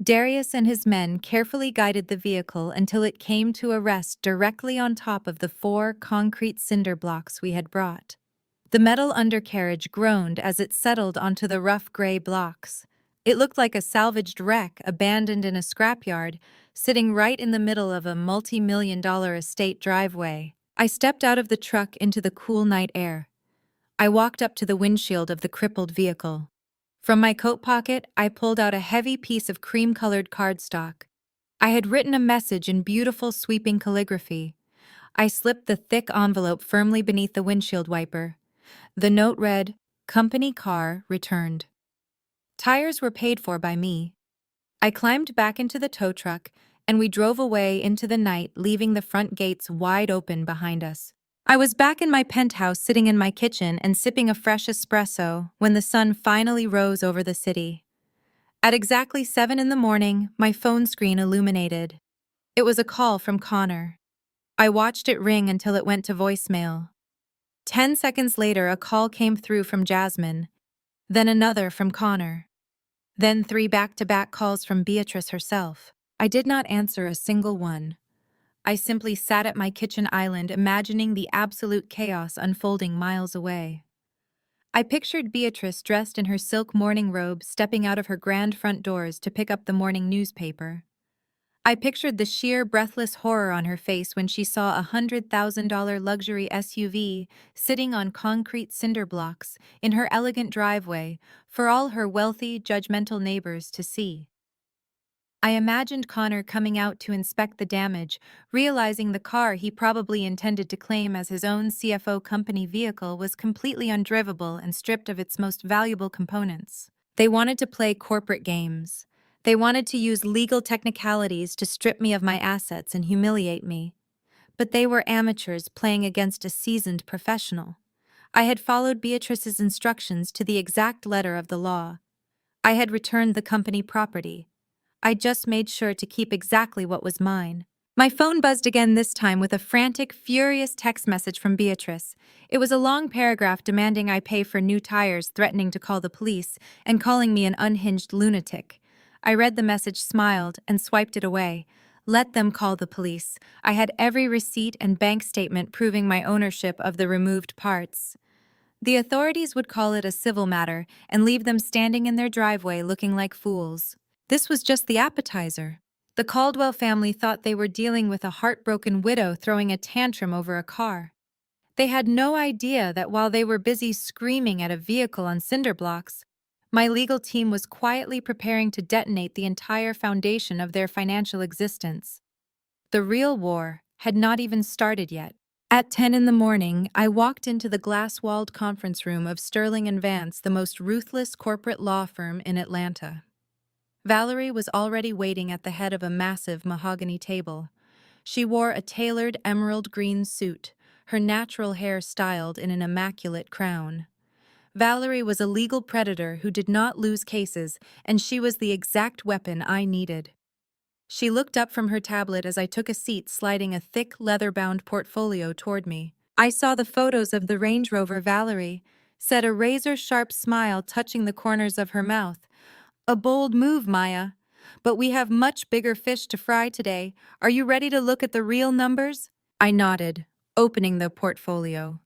Darius and his men carefully guided the vehicle until it came to a rest directly on top of the 4 concrete cinder blocks we had brought. The metal undercarriage groaned as it settled onto the rough gray blocks. It looked like a salvaged wreck abandoned in a scrapyard, sitting right in the middle of a multi-million-dollar estate driveway. I stepped out of the truck into the cool night air. I walked up to the windshield of the crippled vehicle. From my coat pocket, I pulled out a heavy piece of cream-colored cardstock. I had written a message in beautiful, sweeping calligraphy. I slipped the thick envelope firmly beneath the windshield wiper. The note read, "Company car returned." Tires were paid for by me. I climbed back into the tow truck, and we drove away into the night, leaving the front gates wide open behind us. I was back in my penthouse sitting in my kitchen and sipping a fresh espresso when the sun finally rose over the city. At exactly 7 in the morning, my phone screen illuminated. It was a call from Connor. I watched it ring until it went to voicemail. 10 seconds later, a call came through from Jasmine, then another from Connor. Then 3 back-to-back calls from Beatrice herself. I did not answer a single one. I simply sat at my kitchen island imagining the absolute chaos unfolding miles away. I pictured Beatrice dressed in her silk morning robe stepping out of her grand front doors to pick up the morning newspaper. I pictured the sheer, breathless horror on her face when she saw a $100,000 luxury SUV sitting on concrete cinder blocks in her elegant driveway for all her wealthy, judgmental neighbors to see. I imagined Connor coming out to inspect the damage, realizing the car he probably intended to claim as his own CFO company vehicle was completely undrivable and stripped of its most valuable components. They wanted to play corporate games. They wanted to use legal technicalities to strip me of my assets and humiliate me. But they were amateurs playing against a seasoned professional. I had followed Beatrice's instructions to the exact letter of the law. I had returned the company property. I just made sure to keep exactly what was mine. My phone buzzed again, this time with a frantic, furious text message from Beatrice. It was a long paragraph demanding I pay for new tires, threatening to call the police, and calling me an unhinged lunatic. I read the message, smiled, and swiped it away. Let them call the police. I had every receipt and bank statement proving my ownership of the removed parts. The authorities would call it a civil matter and leave them standing in their driveway looking like fools. This was just the appetizer. The Caldwell family thought they were dealing with a heartbroken widow throwing a tantrum over a car. They had no idea that while they were busy screaming at a vehicle on cinder blocks, my legal team was quietly preparing to detonate the entire foundation of their financial existence. The real war had not even started yet. At 10 in the morning, I walked into the glass-walled conference room of Sterling and Vance, the most ruthless corporate law firm in Atlanta. Valerie was already waiting at the head of a massive mahogany table. She wore a tailored emerald green suit, her natural hair styled in an immaculate crown. Valerie was a legal predator who did not lose cases, and she was the exact weapon I needed. She looked up from her tablet as I took a seat, sliding a thick, leather-bound portfolio toward me. I saw the photos of the Range Rover. Valerie said, a razor-sharp smile touching the corners of her mouth. "A bold move, Maya. But we have much bigger fish to fry today. Are you ready to look at the real numbers?" I nodded, opening the portfolio.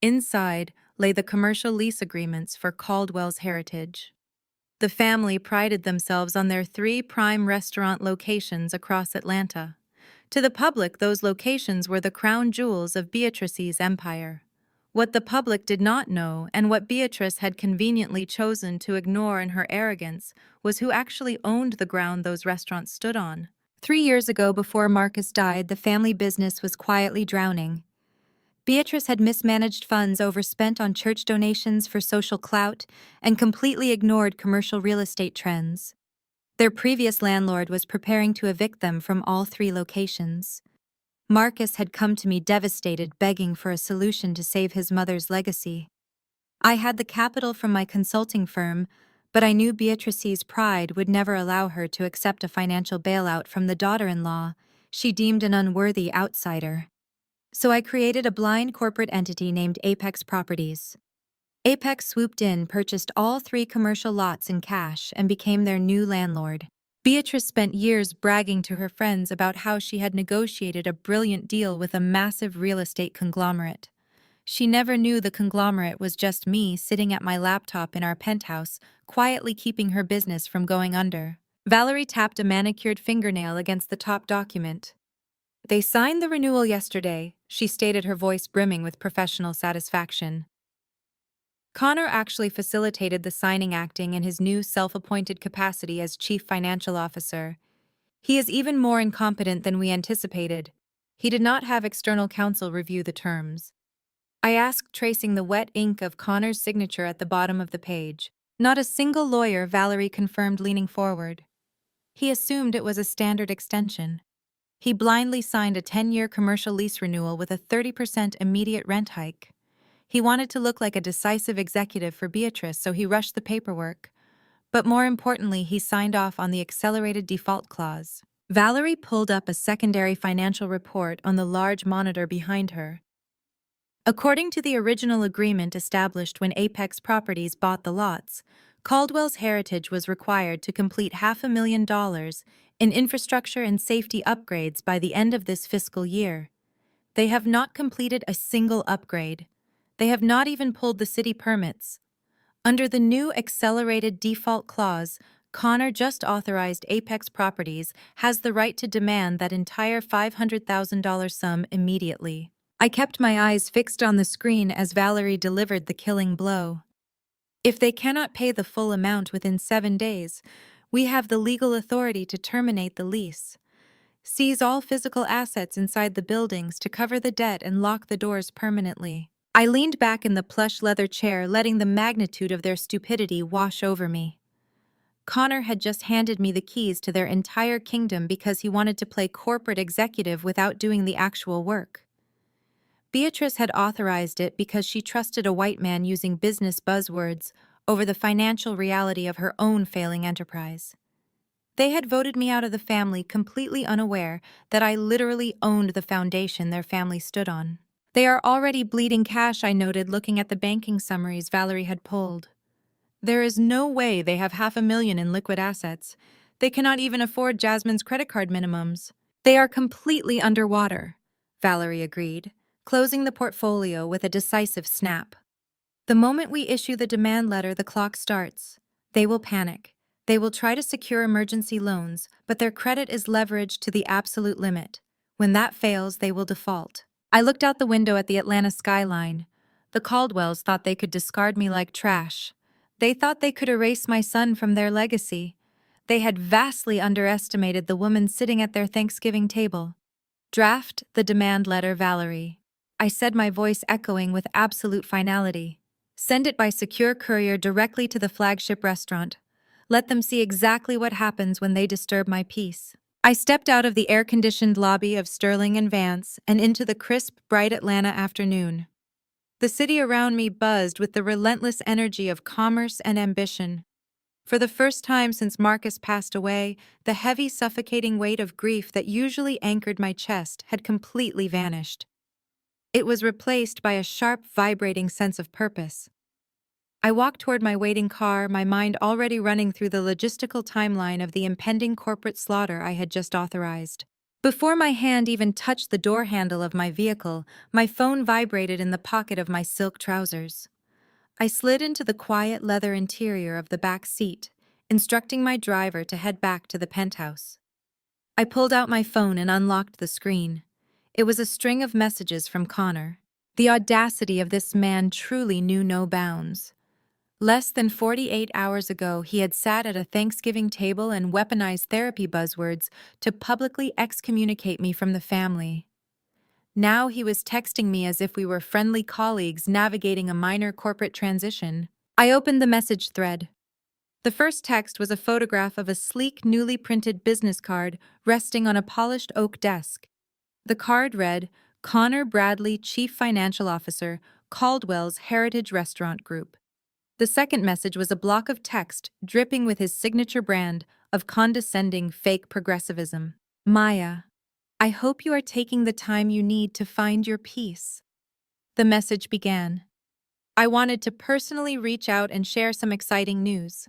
Inside lay the commercial lease agreements for Caldwell's Heritage. The family prided themselves on their 3 prime restaurant locations across Atlanta. To the public, those locations were the crown jewels of Beatrice's empire. What the public did not know, and what Beatrice had conveniently chosen to ignore in her arrogance, was who actually owned the ground those restaurants stood on. 3 years ago, before Marcus died, the family business was quietly drowning. Beatrice had mismanaged funds overspent on church donations for social clout and completely ignored commercial real estate trends. Their previous landlord was preparing to evict them from all three locations. Marcus had come to me devastated, begging for a solution to save his mother's legacy. I had the capital from my consulting firm, but I knew Beatrice's pride would never allow her to accept a financial bailout from the daughter-in-law she deemed an unworthy outsider. So I created a blind corporate entity named Apex Properties. Apex swooped in, purchased all three commercial lots in cash, and became their new landlord. Beatrice spent years bragging to her friends about how she had negotiated a brilliant deal with a massive real estate conglomerate. She never knew the conglomerate was just me sitting at my laptop in our penthouse, quietly keeping her business from going under. Valerie tapped a manicured fingernail against the top document. "They signed the renewal yesterday," she stated, her voice brimming with professional satisfaction. Connor actually facilitated the signing, acting in his new self-appointed capacity as Chief Financial Officer. He is even more incompetent than we anticipated. He did not have external counsel review the terms. I asked, tracing the wet ink of Connor's signature at the bottom of the page. "Not a single lawyer," Valerie confirmed, leaning forward. "He assumed it was a standard extension. He blindly signed a 10-year commercial lease renewal with a 30% immediate rent hike. He wanted to look like a decisive executive for Beatrice, so he rushed the paperwork. But more importantly, he signed off on the accelerated default clause." Valerie pulled up a secondary financial report on the large monitor behind her. According to the original agreement established when Apex Properties bought the lots, Caldwell's Heritage was required to complete $500,000 in infrastructure and safety upgrades by the end of this fiscal year. They have not completed a single upgrade. They have not even pulled the city permits. Under the new accelerated default clause, Connor just authorized Apex Properties has the right to demand that entire $500,000 sum immediately. I kept my eyes fixed on the screen as Valerie delivered the killing blow. "If they cannot pay the full amount within 7 days, we have the legal authority to terminate the lease, seize all physical assets inside the buildings to cover the debt, and lock the doors permanently." I leaned back in the plush leather chair, letting the magnitude of their stupidity wash over me. Connor had just handed me the keys to their entire kingdom because he wanted to play corporate executive without doing the actual work. Beatrice had authorized it because she trusted a white man using business buzzwords over the financial reality of her own failing enterprise. They had voted me out of the family, completely unaware that I literally owned the foundation their family stood on. "They are already bleeding cash," I noted, looking at the banking summaries Valerie had pulled. "There is no way they have $500,000 in liquid assets. They cannot even afford Jasmine's credit card minimums." "They are completely underwater," Valerie agreed, closing the portfolio with a decisive snap. "The moment we issue the demand letter, the clock starts. They will panic. They will try to secure emergency loans, but their credit is leveraged to the absolute limit. When that fails, they will default." I looked out the window at the Atlanta skyline. The Caldwells thought they could discard me like trash. They thought they could erase my son from their legacy. They had vastly underestimated the woman sitting at their Thanksgiving table. "Draft the demand letter, Valerie," I said, my voice echoing with absolute finality. "Send it by secure courier directly to the flagship restaurant. Let them see exactly what happens when they disturb my peace." I stepped out of the air-conditioned lobby of Sterling and Vance and into the crisp, bright Atlanta afternoon. The city around me buzzed with the relentless energy of commerce and ambition. For the first time since Marcus passed away, the heavy, suffocating weight of grief that usually anchored my chest had completely vanished. It was replaced by a sharp, vibrating sense of purpose. I walked toward my waiting car, my mind already running through the logistical timeline of the impending corporate slaughter I had just authorized. Before my hand even touched the door handle of my vehicle, my phone vibrated in the pocket of my silk trousers. I slid into the quiet leather interior of the back seat, instructing my driver to head back to the penthouse. I pulled out my phone and unlocked the screen. It was a string of messages from Connor. The audacity of this man truly knew no bounds. Less than 48 hours ago, he had sat at a Thanksgiving table and weaponized therapy buzzwords to publicly excommunicate me from the family. Now he was texting me as if we were friendly colleagues navigating a minor corporate transition. I opened the message thread. The first text was a photograph of a sleek, newly printed business card resting on a polished oak desk. The card read, Connor Bradley, Chief Financial Officer, Caldwell's Heritage Restaurant Group. The second message was a block of text dripping with his signature brand of condescending fake progressivism. Maya, I hope you are taking the time you need to find your peace. The message began. I wanted to personally reach out and share some exciting news.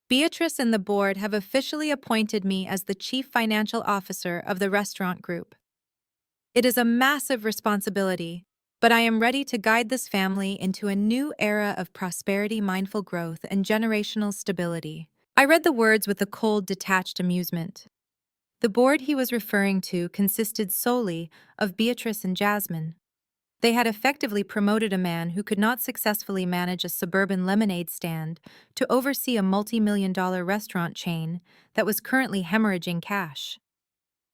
Beatrice and the board have officially appointed me as the Chief Financial Officer of the restaurant group. It is a massive responsibility, but I am ready to guide this family into a new era of prosperity, mindful growth, and generational stability. I read the words with a cold, detached amusement. The board he was referring to consisted solely of Beatrice and Jasmine. They had effectively promoted a man who could not successfully manage a suburban lemonade stand to oversee a multi-million-dollar restaurant chain that was currently hemorrhaging cash.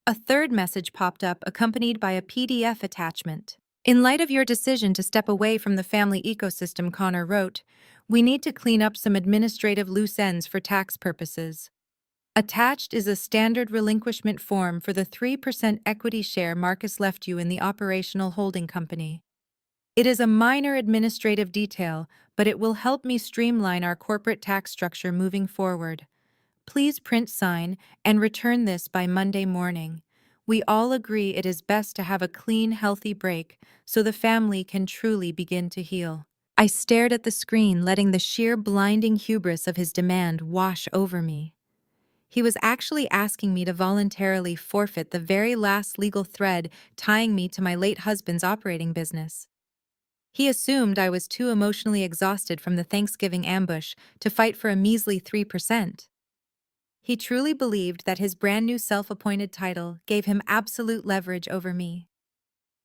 A third message popped up accompanied by a PDF attachment. In light of your decision to step away from the family ecosystem, Connor wrote, we need to clean up some administrative loose ends for tax purposes. Attached is a standard relinquishment form for the 3% equity share Marcus left you in the operational holding company. It is a minor administrative detail, but it will help me streamline our corporate tax structure moving forward. Please print, sign, and return this by Monday morning. We all agree it is best to have a clean, healthy break so the family can truly begin to heal. I stared at the screen, letting the sheer blinding hubris of his demand wash over me. He was actually asking me to voluntarily forfeit the very last legal thread tying me to my late husband's operating business. He assumed I was too emotionally exhausted from the Thanksgiving ambush to fight for a measly 3%. He truly believed that his brand new self-appointed title gave him absolute leverage over me.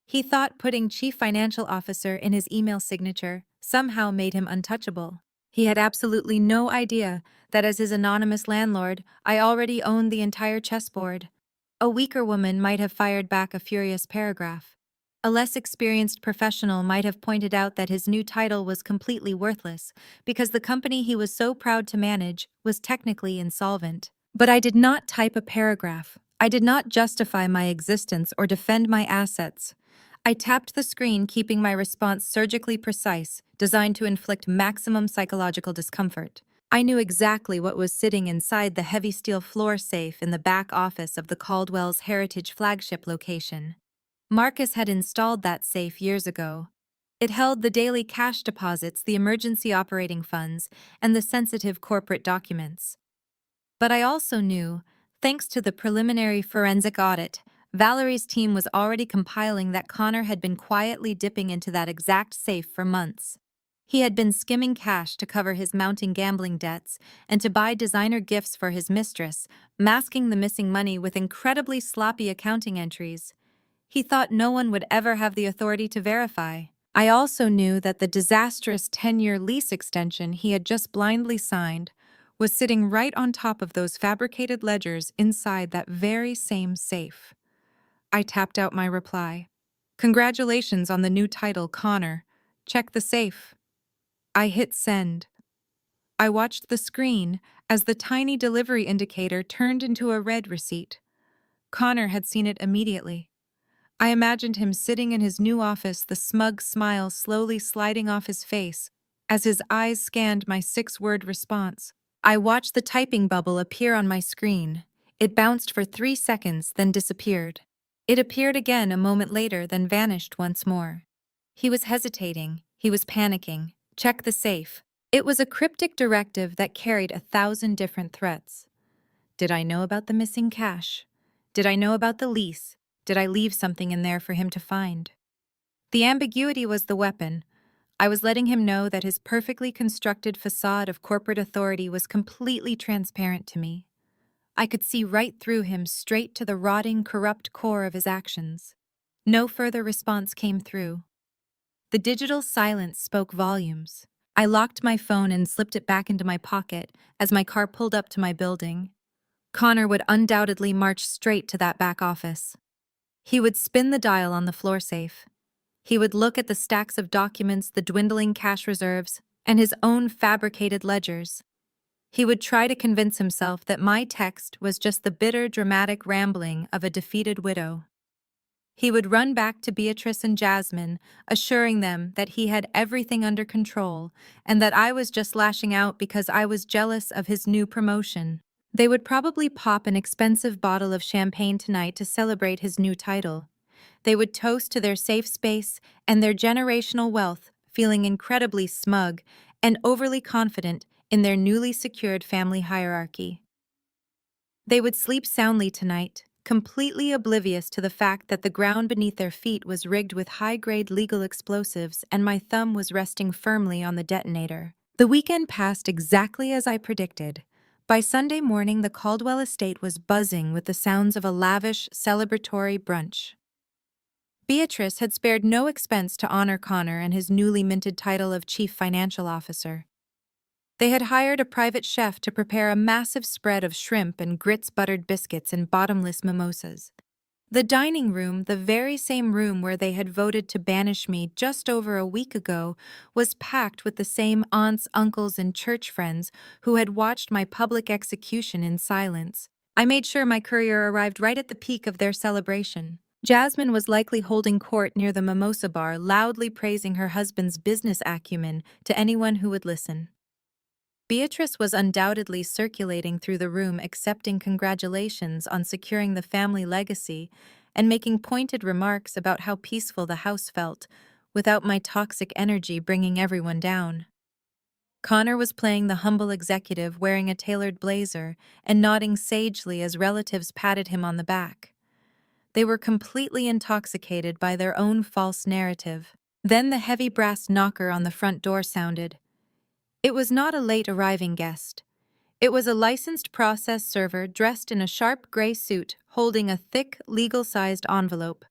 He thought putting Chief Financial Officer in his email signature somehow made him untouchable. He had absolutely no idea that as his anonymous landlord, I already owned the entire chessboard. A weaker woman might have fired back a furious paragraph. A less experienced professional might have pointed out that his new title was completely worthless because the company he was so proud to manage was technically insolvent. But I did not type a paragraph. I did not justify my existence or defend my assets. I tapped the screen, keeping my response surgically precise, designed to inflict maximum psychological discomfort. I knew exactly what was sitting inside the heavy steel floor safe in the back office of the Caldwell's Heritage flagship location. Marcus had installed that safe years ago. It held the daily cash deposits, the emergency operating funds, and the sensitive corporate documents. But I also knew, thanks to the preliminary forensic audit, Valerie's team was already compiling that Connor had been quietly dipping into that exact safe for months. He had been skimming cash to cover his mounting gambling debts and to buy designer gifts for his mistress, masking the missing money with incredibly sloppy accounting entries. He thought no one would ever have the authority to verify. I also knew that the disastrous 10-year lease extension he had just blindly signed was sitting right on top of those fabricated ledgers inside that very same safe. I tapped out my reply. Congratulations on the new title, Connor. Check the safe. I hit send. I watched the screen as the tiny delivery indicator turned into a red receipt. Connor had seen it immediately. I imagined him sitting in his new office, the smug smile slowly sliding off his face as his eyes scanned my 6-word response. I watched the typing bubble appear on my screen. It bounced for 3 seconds, then disappeared. It appeared again a moment later, then vanished once more. He was hesitating. He was panicking. Check the safe. It was a cryptic directive that carried 1,000 different threats. Did I know about the missing cash? Did I know about the lease? Did I leave something in there for him to find? The ambiguity was the weapon. I was letting him know that his perfectly constructed facade of corporate authority was completely transparent to me. I could see right through him, straight to the rotting, corrupt core of his actions. No further response came through. The digital silence spoke volumes. I locked my phone and slipped it back into my pocket as my car pulled up to my building. Connor would undoubtedly march straight to that back office. He would spin the dial on the floor safe. He would look at the stacks of documents, the dwindling cash reserves, and his own fabricated ledgers. He would try to convince himself that my text was just the bitter, dramatic rambling of a defeated widow. He would run back to Beatrice and Jasmine, assuring them that he had everything under control and that I was just lashing out because I was jealous of his new promotion. They would probably pop an expensive bottle of champagne tonight to celebrate his new title. They would toast to their safe space and their generational wealth, feeling incredibly smug and overly confident in their newly secured family hierarchy. They would sleep soundly tonight, completely oblivious to the fact that the ground beneath their feet was rigged with high-grade legal explosives and my thumb was resting firmly on the detonator. The weekend passed exactly as I predicted. By Sunday morning, the Caldwell estate was buzzing with the sounds of a lavish, celebratory brunch. Beatrice had spared no expense to honor Connor and his newly minted title of Chief Financial Officer. They had hired a private chef to prepare a massive spread of shrimp and grits-buttered biscuits and bottomless mimosas. The dining room, the very same room where they had voted to banish me just over a week ago, was packed with the same aunts, uncles, and church friends who had watched my public execution in silence. I made sure my courier arrived right at the peak of their celebration. Jasmine was likely holding court near the mimosa bar, loudly praising her husband's business acumen to anyone who would listen. Beatrice was undoubtedly circulating through the room accepting congratulations on securing the family legacy and making pointed remarks about how peaceful the house felt, without my toxic energy bringing everyone down. Connor was playing the humble executive wearing a tailored blazer and nodding sagely as relatives patted him on the back. They were completely intoxicated by their own false narrative. Then the heavy brass knocker on the front door sounded. It was not a late arriving guest. It was a licensed process server dressed in a sharp gray suit, holding a thick, legal-sized envelope.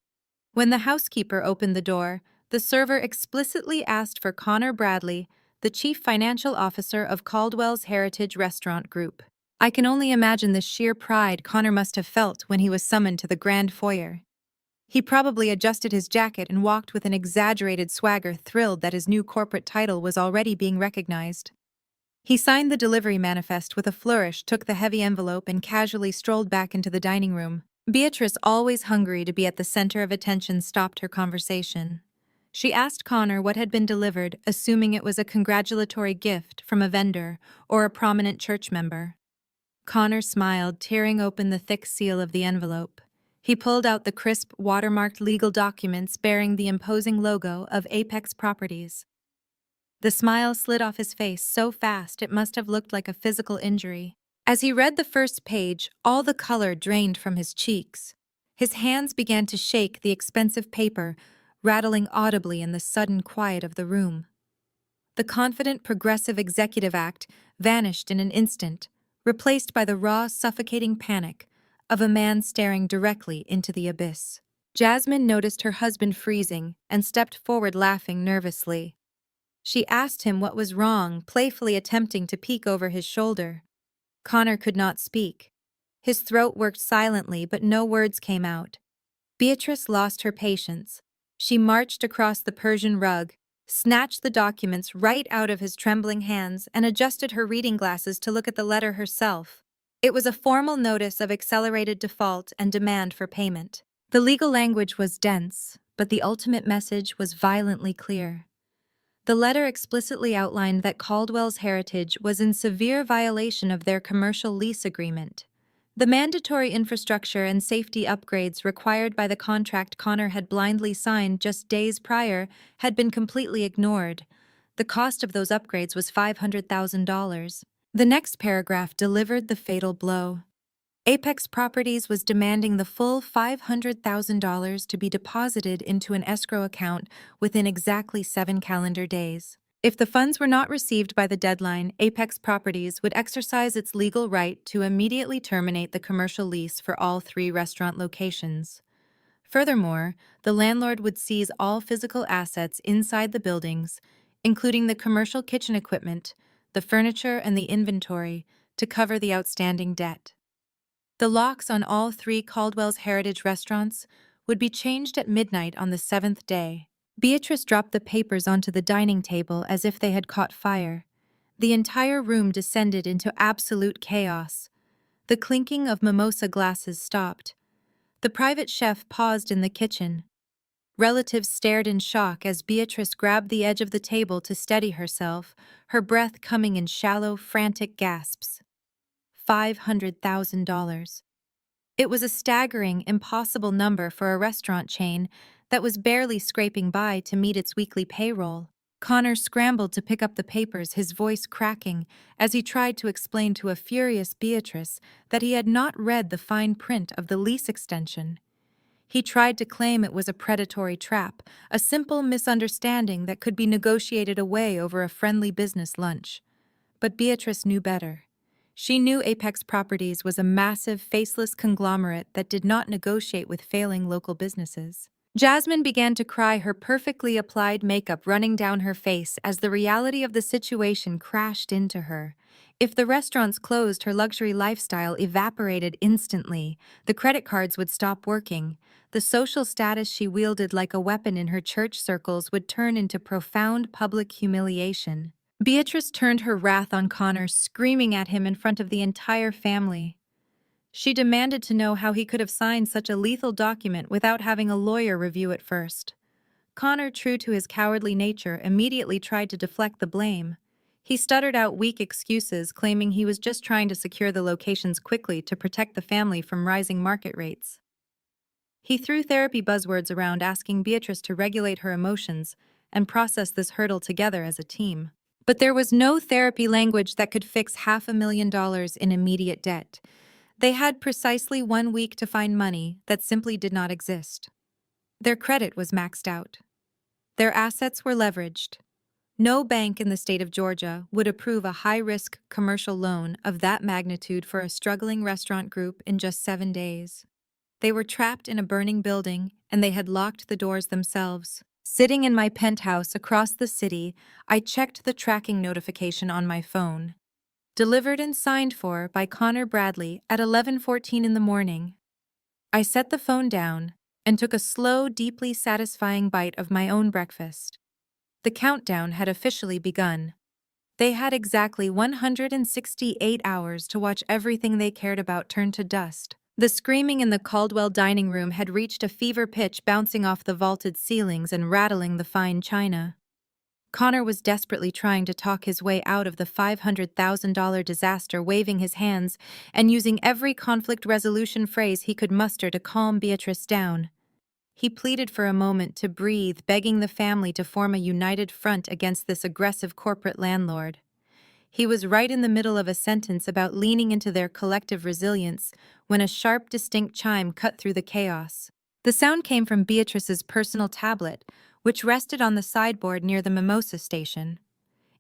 When the housekeeper opened the door, the server explicitly asked for Connor Bradley, the chief financial officer of Caldwell's Heritage Restaurant Group. I can only imagine the sheer pride Connor must have felt when he was summoned to the grand foyer. He probably adjusted his jacket and walked with an exaggerated swagger, thrilled that his new corporate title was already being recognized. He signed the delivery manifest with a flourish, took the heavy envelope, and casually strolled back into the dining room. Beatrice, always hungry to be at the center of attention, stopped her conversation. She asked Connor what had been delivered, assuming it was a congratulatory gift from a vendor or a prominent church member. Connor smiled, tearing open the thick seal of the envelope. He pulled out the crisp, watermarked legal documents bearing the imposing logo of Apex Properties. The smile slid off his face so fast it must have looked like a physical injury. As he read the first page, all the color drained from his cheeks. His hands began to shake the expensive paper, rattling audibly in the sudden quiet of the room. The confident Progressive Executive Act vanished in an instant, replaced by the raw, suffocating panic of a man staring directly into the abyss. Jasmine noticed her husband freezing and stepped forward, laughing nervously. She asked him what was wrong, playfully attempting to peek over his shoulder. Connor could not speak. His throat worked silently, but no words came out. Beatrice lost her patience. She marched across the Persian rug, snatched the documents right out of his trembling hands, and adjusted her reading glasses to look at the letter herself. It was a formal notice of accelerated default and demand for payment. The legal language was dense, but the ultimate message was violently clear. The letter explicitly outlined that Caldwell's Heritage was in severe violation of their commercial lease agreement. The mandatory infrastructure and safety upgrades required by the contract Connor had blindly signed just days prior had been completely ignored. The cost of those upgrades was $500,000. The next paragraph delivered the fatal blow. Apex Properties was demanding the full $500,000 to be deposited into an escrow account within exactly 7 calendar days. If the funds were not received by the deadline, Apex Properties would exercise its legal right to immediately terminate the commercial lease for all 3 restaurant locations. Furthermore, the landlord would seize all physical assets inside the buildings, including the commercial kitchen equipment, the furniture, and the inventory, to cover the outstanding debt. The locks on all 3 Caldwell's Heritage restaurants would be changed at midnight on the seventh day. Beatrice dropped the papers onto the dining table as if they had caught fire. The entire room descended into absolute chaos. The clinking of mimosa glasses stopped. The private chef paused in the kitchen. Relatives stared in shock as Beatrice grabbed the edge of the table to steady herself, her breath coming in shallow, frantic gasps. $500,000. It was a staggering, impossible number for a restaurant chain that was barely scraping by to meet its weekly payroll. Connor scrambled to pick up the papers, his voice cracking, as he tried to explain to a furious Beatrice that he had not read the fine print of the lease extension. He tried to claim it was a predatory trap, a simple misunderstanding that could be negotiated away over a friendly business lunch. But Beatrice knew better. She knew Apex Properties was a massive, faceless conglomerate that did not negotiate with failing local businesses. Jasmine began to cry, her perfectly applied makeup running down her face as the reality of the situation crashed into her. If the restaurants closed, her luxury lifestyle evaporated instantly. The credit cards would stop working. The social status she wielded like a weapon in her church circles would turn into profound public humiliation. Beatrice turned her wrath on Connor, screaming at him in front of the entire family. She demanded to know how he could have signed such a lethal document without having a lawyer review it first. Connor, true to his cowardly nature, immediately tried to deflect the blame. He stuttered out weak excuses, claiming he was just trying to secure the locations quickly to protect the family from rising market rates. He threw therapy buzzwords around, asking Beatrice to regulate her emotions and process this hurdle together as a team. But there was no therapy language that could fix $500,000 in immediate debt. They had precisely 1 week to find money that simply did not exist. Their credit was maxed out. Their assets were leveraged. No bank in the state of Georgia would approve a high-risk commercial loan of that magnitude for a struggling restaurant group in just 7 days. They were trapped in a burning building, and they had locked the doors themselves. Sitting in my penthouse across the city, I checked the tracking notification on my phone. Delivered and signed for by Connor Bradley at 11:14 in the morning. I set the phone down and took a slow, deeply satisfying bite of my own breakfast. The countdown had officially begun. They had exactly 168 hours to watch everything they cared about turn to dust. The screaming in the Caldwell dining room had reached a fever pitch, bouncing off the vaulted ceilings and rattling the fine china. Connor was desperately trying to talk his way out of the $500,000 disaster, waving his hands and using every conflict resolution phrase he could muster to calm Beatrice down. He pleaded for a moment to breathe, begging the family to form a united front against this aggressive corporate landlord. He was right in the middle of a sentence about leaning into their collective resilience when a sharp, distinct chime cut through the chaos. The sound came from Beatrice's personal tablet, which rested on the sideboard near the mimosa station.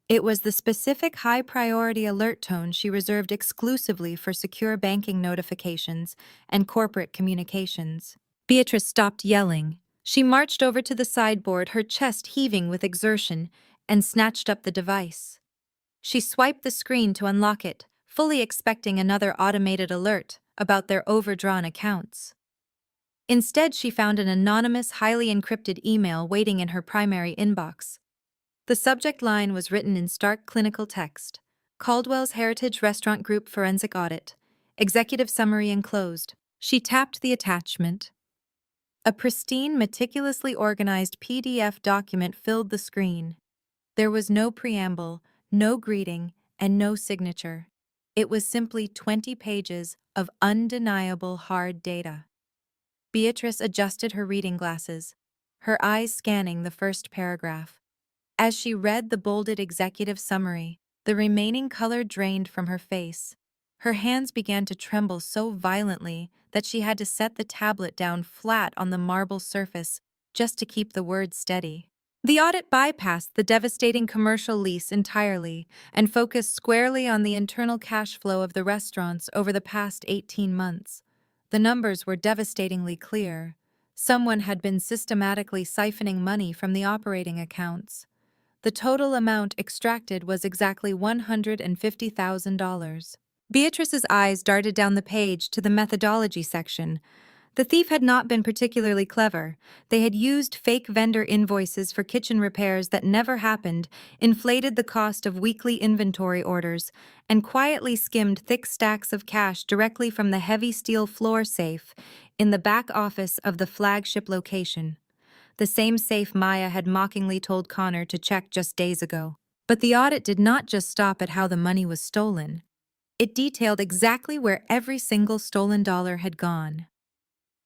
It was the specific high-priority alert tone she reserved exclusively for secure banking notifications and corporate communications. Beatrice stopped yelling. She marched over to the sideboard, her chest heaving with exertion, and snatched up the device. She swiped the screen to unlock it, fully expecting another automated alert about their overdrawn accounts. Instead, she found an anonymous, highly encrypted email waiting in her primary inbox. The subject line was written in stark clinical text: Caldwell's Heritage Restaurant Group Forensic Audit. Executive Summary enclosed. She tapped the attachment. A pristine, meticulously organized PDF document filled the screen. There was no preamble, no greeting, and no signature. It was simply 20 pages of undeniable hard data. Beatrice adjusted her reading glasses, her eyes scanning the first paragraph. As she read the bolded executive summary, the remaining color drained from her face. Her hands began to tremble so violently that she had to set the tablet down flat on the marble surface just to keep the words steady. The audit bypassed the devastating commercial lease entirely and focused squarely on the internal cash flow of the restaurants over the past 18 months. The numbers were devastatingly clear. Someone had been systematically siphoning money from the operating accounts. The total amount extracted was exactly $150,000. Beatrice's eyes darted down the page to the methodology section. The thief had not been particularly clever. They had used fake vendor invoices for kitchen repairs that never happened, inflated the cost of weekly inventory orders, and quietly skimmed thick stacks of cash directly from the heavy steel floor safe in the back office of the flagship location. The same safe Maya had mockingly told Connor to check just days ago. But the audit did not just stop at how the money was stolen. It detailed exactly where every single stolen dollar had gone.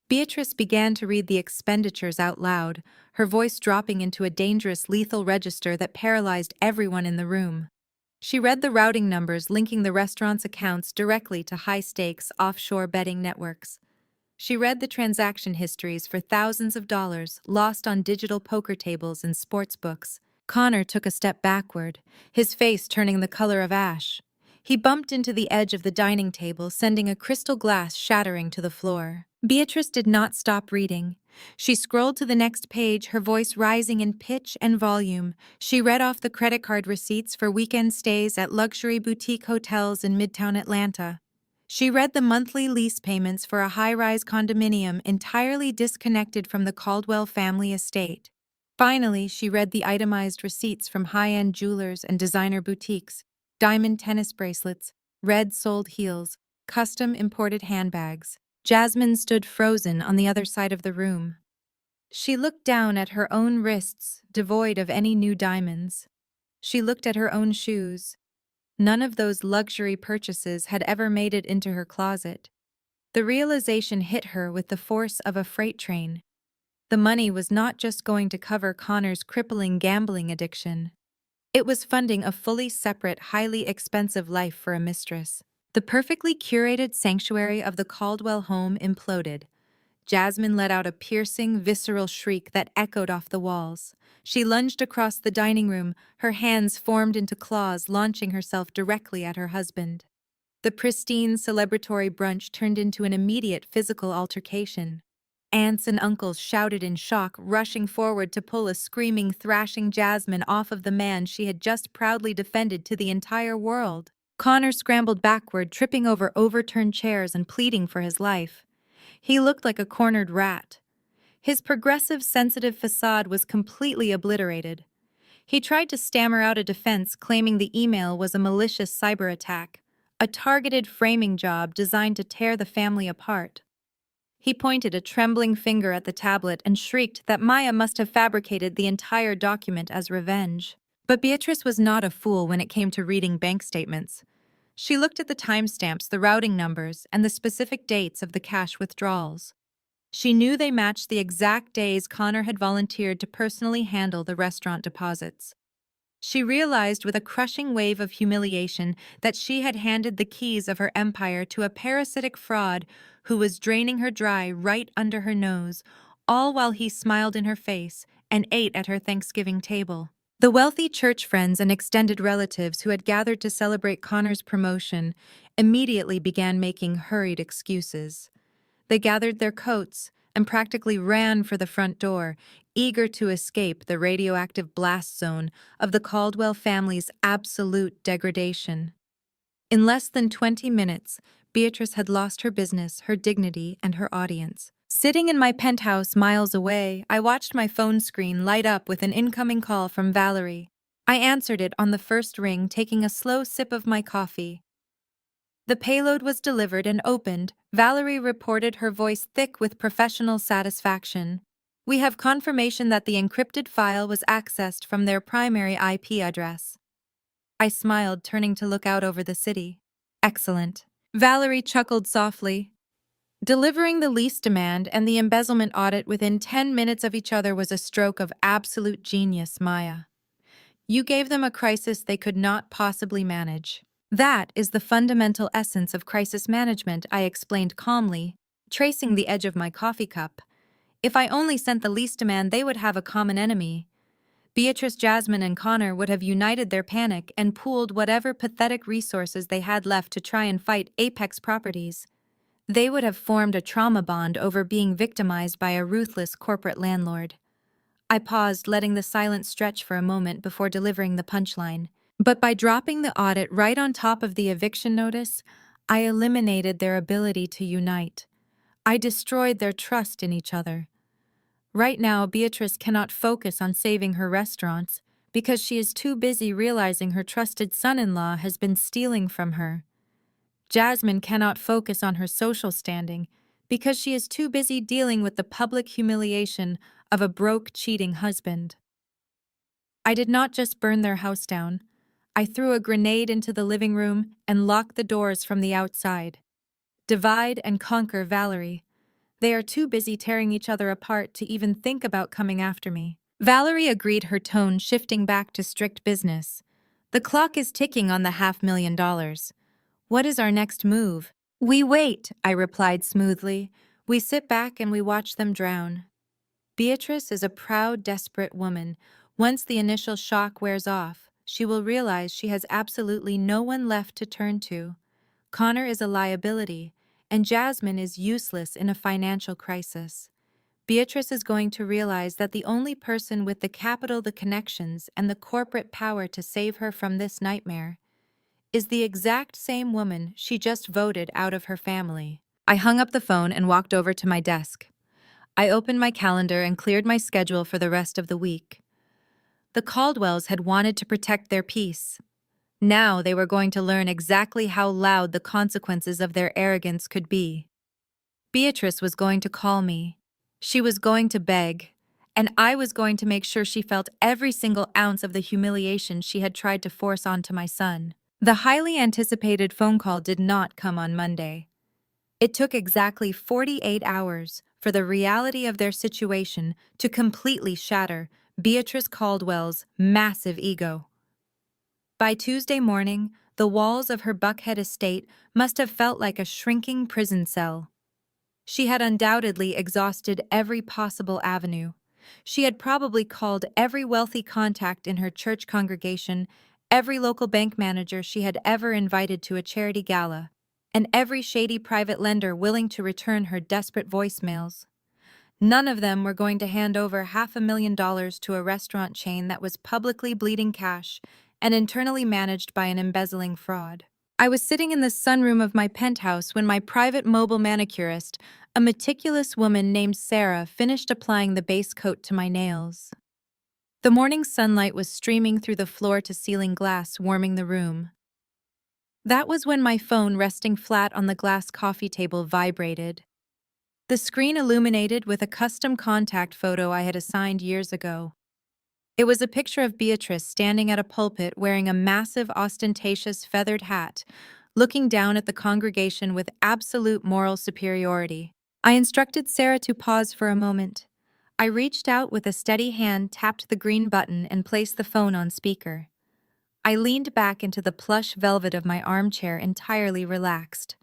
Beatrice began to read the expenditures out loud, her voice dropping into a dangerous, lethal register that paralyzed everyone in the room. She read the routing numbers linking the restaurant's accounts directly to high-stakes offshore betting networks. She read the transaction histories for thousands of dollars lost on digital poker tables and sports books. Connor took a step backward, his face turning the color of ash. He bumped into the edge of the dining table, sending a crystal glass shattering to the floor. Beatrice did not stop reading. She scrolled to the next page, her voice rising in pitch and volume. She read off the credit card receipts for weekend stays at luxury boutique hotels in Midtown Atlanta. She read the monthly lease payments for a high-rise condominium entirely disconnected from the Caldwell family estate. Finally, she read the itemized receipts from high-end jewelers and designer boutiques, diamond tennis bracelets, red-soled heels, custom imported handbags. Jasmine stood frozen on the other side of the room. She looked down at her own wrists, devoid of any new diamonds. She looked at her own shoes. None of those luxury purchases had ever made it into her closet. The realization hit her with the force of a freight train. The money was not just going to cover Connor's crippling gambling addiction. It was funding a fully separate, highly expensive life for a mistress. The perfectly curated sanctuary of the Caldwell home imploded. Jasmine let out a piercing, visceral shriek that echoed off the walls. She lunged across the dining room, her hands formed into claws, launching herself directly at her husband. The pristine, celebratory brunch turned into an immediate physical altercation. Aunts and uncles shouted in shock, rushing forward to pull a screaming, thrashing Jasmine off of the man she had just proudly defended to the entire world. Connor scrambled backward, tripping over overturned chairs and pleading for his life. He looked like a cornered rat. His progressive, sensitive facade was completely obliterated. He tried to stammer out a defense, claiming the email was a malicious cyber attack, a targeted framing job designed to tear the family apart. He pointed a trembling finger at the tablet and shrieked that Maya must have fabricated the entire document as revenge. But Beatrice was not a fool when it came to reading bank statements. She looked at the timestamps, the routing numbers, and the specific dates of the cash withdrawals. She knew they matched the exact days Connor had volunteered to personally handle the restaurant deposits. She realized with a crushing wave of humiliation that she had handed the keys of her empire to a parasitic fraud who was draining her dry right under her nose, all while he smiled in her face and ate at her Thanksgiving table. The wealthy church friends and extended relatives who had gathered to celebrate Connor's promotion immediately began making hurried excuses. They gathered their coats and practically ran for the front door, eager to escape the radioactive blast zone of the Caldwell family's absolute degradation. In less than 20 minutes, Beatrice had lost her business, her dignity, and her audience. Sitting in my penthouse miles away, I watched my phone screen light up with an incoming call from Valerie. I answered it on the first ring, taking a slow sip of my coffee. The payload was delivered and opened. Valerie reported, her voice thick with professional satisfaction. We have confirmation that the encrypted file was accessed from their primary IP address. I smiled, turning to look out over the city. Excellent. Valerie chuckled softly. Delivering the lease demand and the embezzlement audit within 10 minutes of each other was a stroke of absolute genius, Maya. You gave them a crisis they could not possibly manage. That is the fundamental essence of crisis management, I explained calmly, tracing the edge of my coffee cup. If I only sent the lease demand, they would have a common enemy. Beatrice, Jasmine, and Connor would have united their panic and pooled whatever pathetic resources they had left to try and fight Apex Properties. They would have formed a trauma bond over being victimized by a ruthless corporate landlord. I paused, letting the silence stretch for a moment before delivering the punchline. But by dropping the audit right on top of the eviction notice, I eliminated their ability to unite. I destroyed their trust in each other. Right now, Beatrice cannot focus on saving her restaurants because she is too busy realizing her trusted son-in-law has been stealing from her. Jasmine cannot focus on her social standing because she is too busy dealing with the public humiliation of a broke, cheating husband. I did not just burn their house down. I threw a grenade into the living room and locked the doors from the outside. Divide and conquer Valerie. They are too busy tearing each other apart to even think about coming after me. Valerie agreed, her tone shifting back to strict business. The clock is ticking on the $500,000. What is our next move? We wait, I replied smoothly. We sit back and we watch them drown. Beatrice is a proud, desperate woman. Once the initial shock wears off, she will realize she has absolutely no one left to turn to. Connor is a liability, and Jasmine is useless in a financial crisis. Beatrice is going to realize that the only person with the capital, the connections, and the corporate power to save her from this nightmare is the exact same woman she just voted out of her family. I hung up the phone and walked over to my desk. I opened my calendar and cleared my schedule for the rest of the week. The Caldwells had wanted to protect their peace. Now they were going to learn exactly how loud the consequences of their arrogance could be. Beatrice was going to call me. She was going to beg, and I was going to make sure she felt every single ounce of the humiliation she had tried to force onto my son. The highly anticipated phone call did not come on Monday. It took exactly 48 hours for the reality of their situation to completely shatter Beatrice Caldwell's massive ego. By Tuesday morning, the walls of her Buckhead estate must have felt like a shrinking prison cell. She had undoubtedly exhausted every possible avenue. She had probably called every wealthy contact in her church congregation, every local bank manager she had ever invited to a charity gala, and every shady private lender willing to return her desperate voicemails. None of them were going to hand over $500,000 to a restaurant chain that was publicly bleeding cash and internally managed by an embezzling fraud. I was sitting in the sunroom of my penthouse when my private mobile manicurist, a meticulous woman named Sarah, finished applying the base coat to my nails. The morning sunlight was streaming through the floor-to-ceiling glass, warming the room. That was when my phone, resting flat on the glass coffee table, vibrated. The screen illuminated with a custom contact photo I had assigned years ago. It was a picture of Beatrice standing at a pulpit wearing a massive, ostentatious feathered hat, looking down at the congregation with absolute moral superiority. I instructed Sarah to pause for a moment. I reached out with a steady hand, tapped the green button, and placed the phone on speaker. I leaned back into the plush velvet of my armchair, entirely relaxed.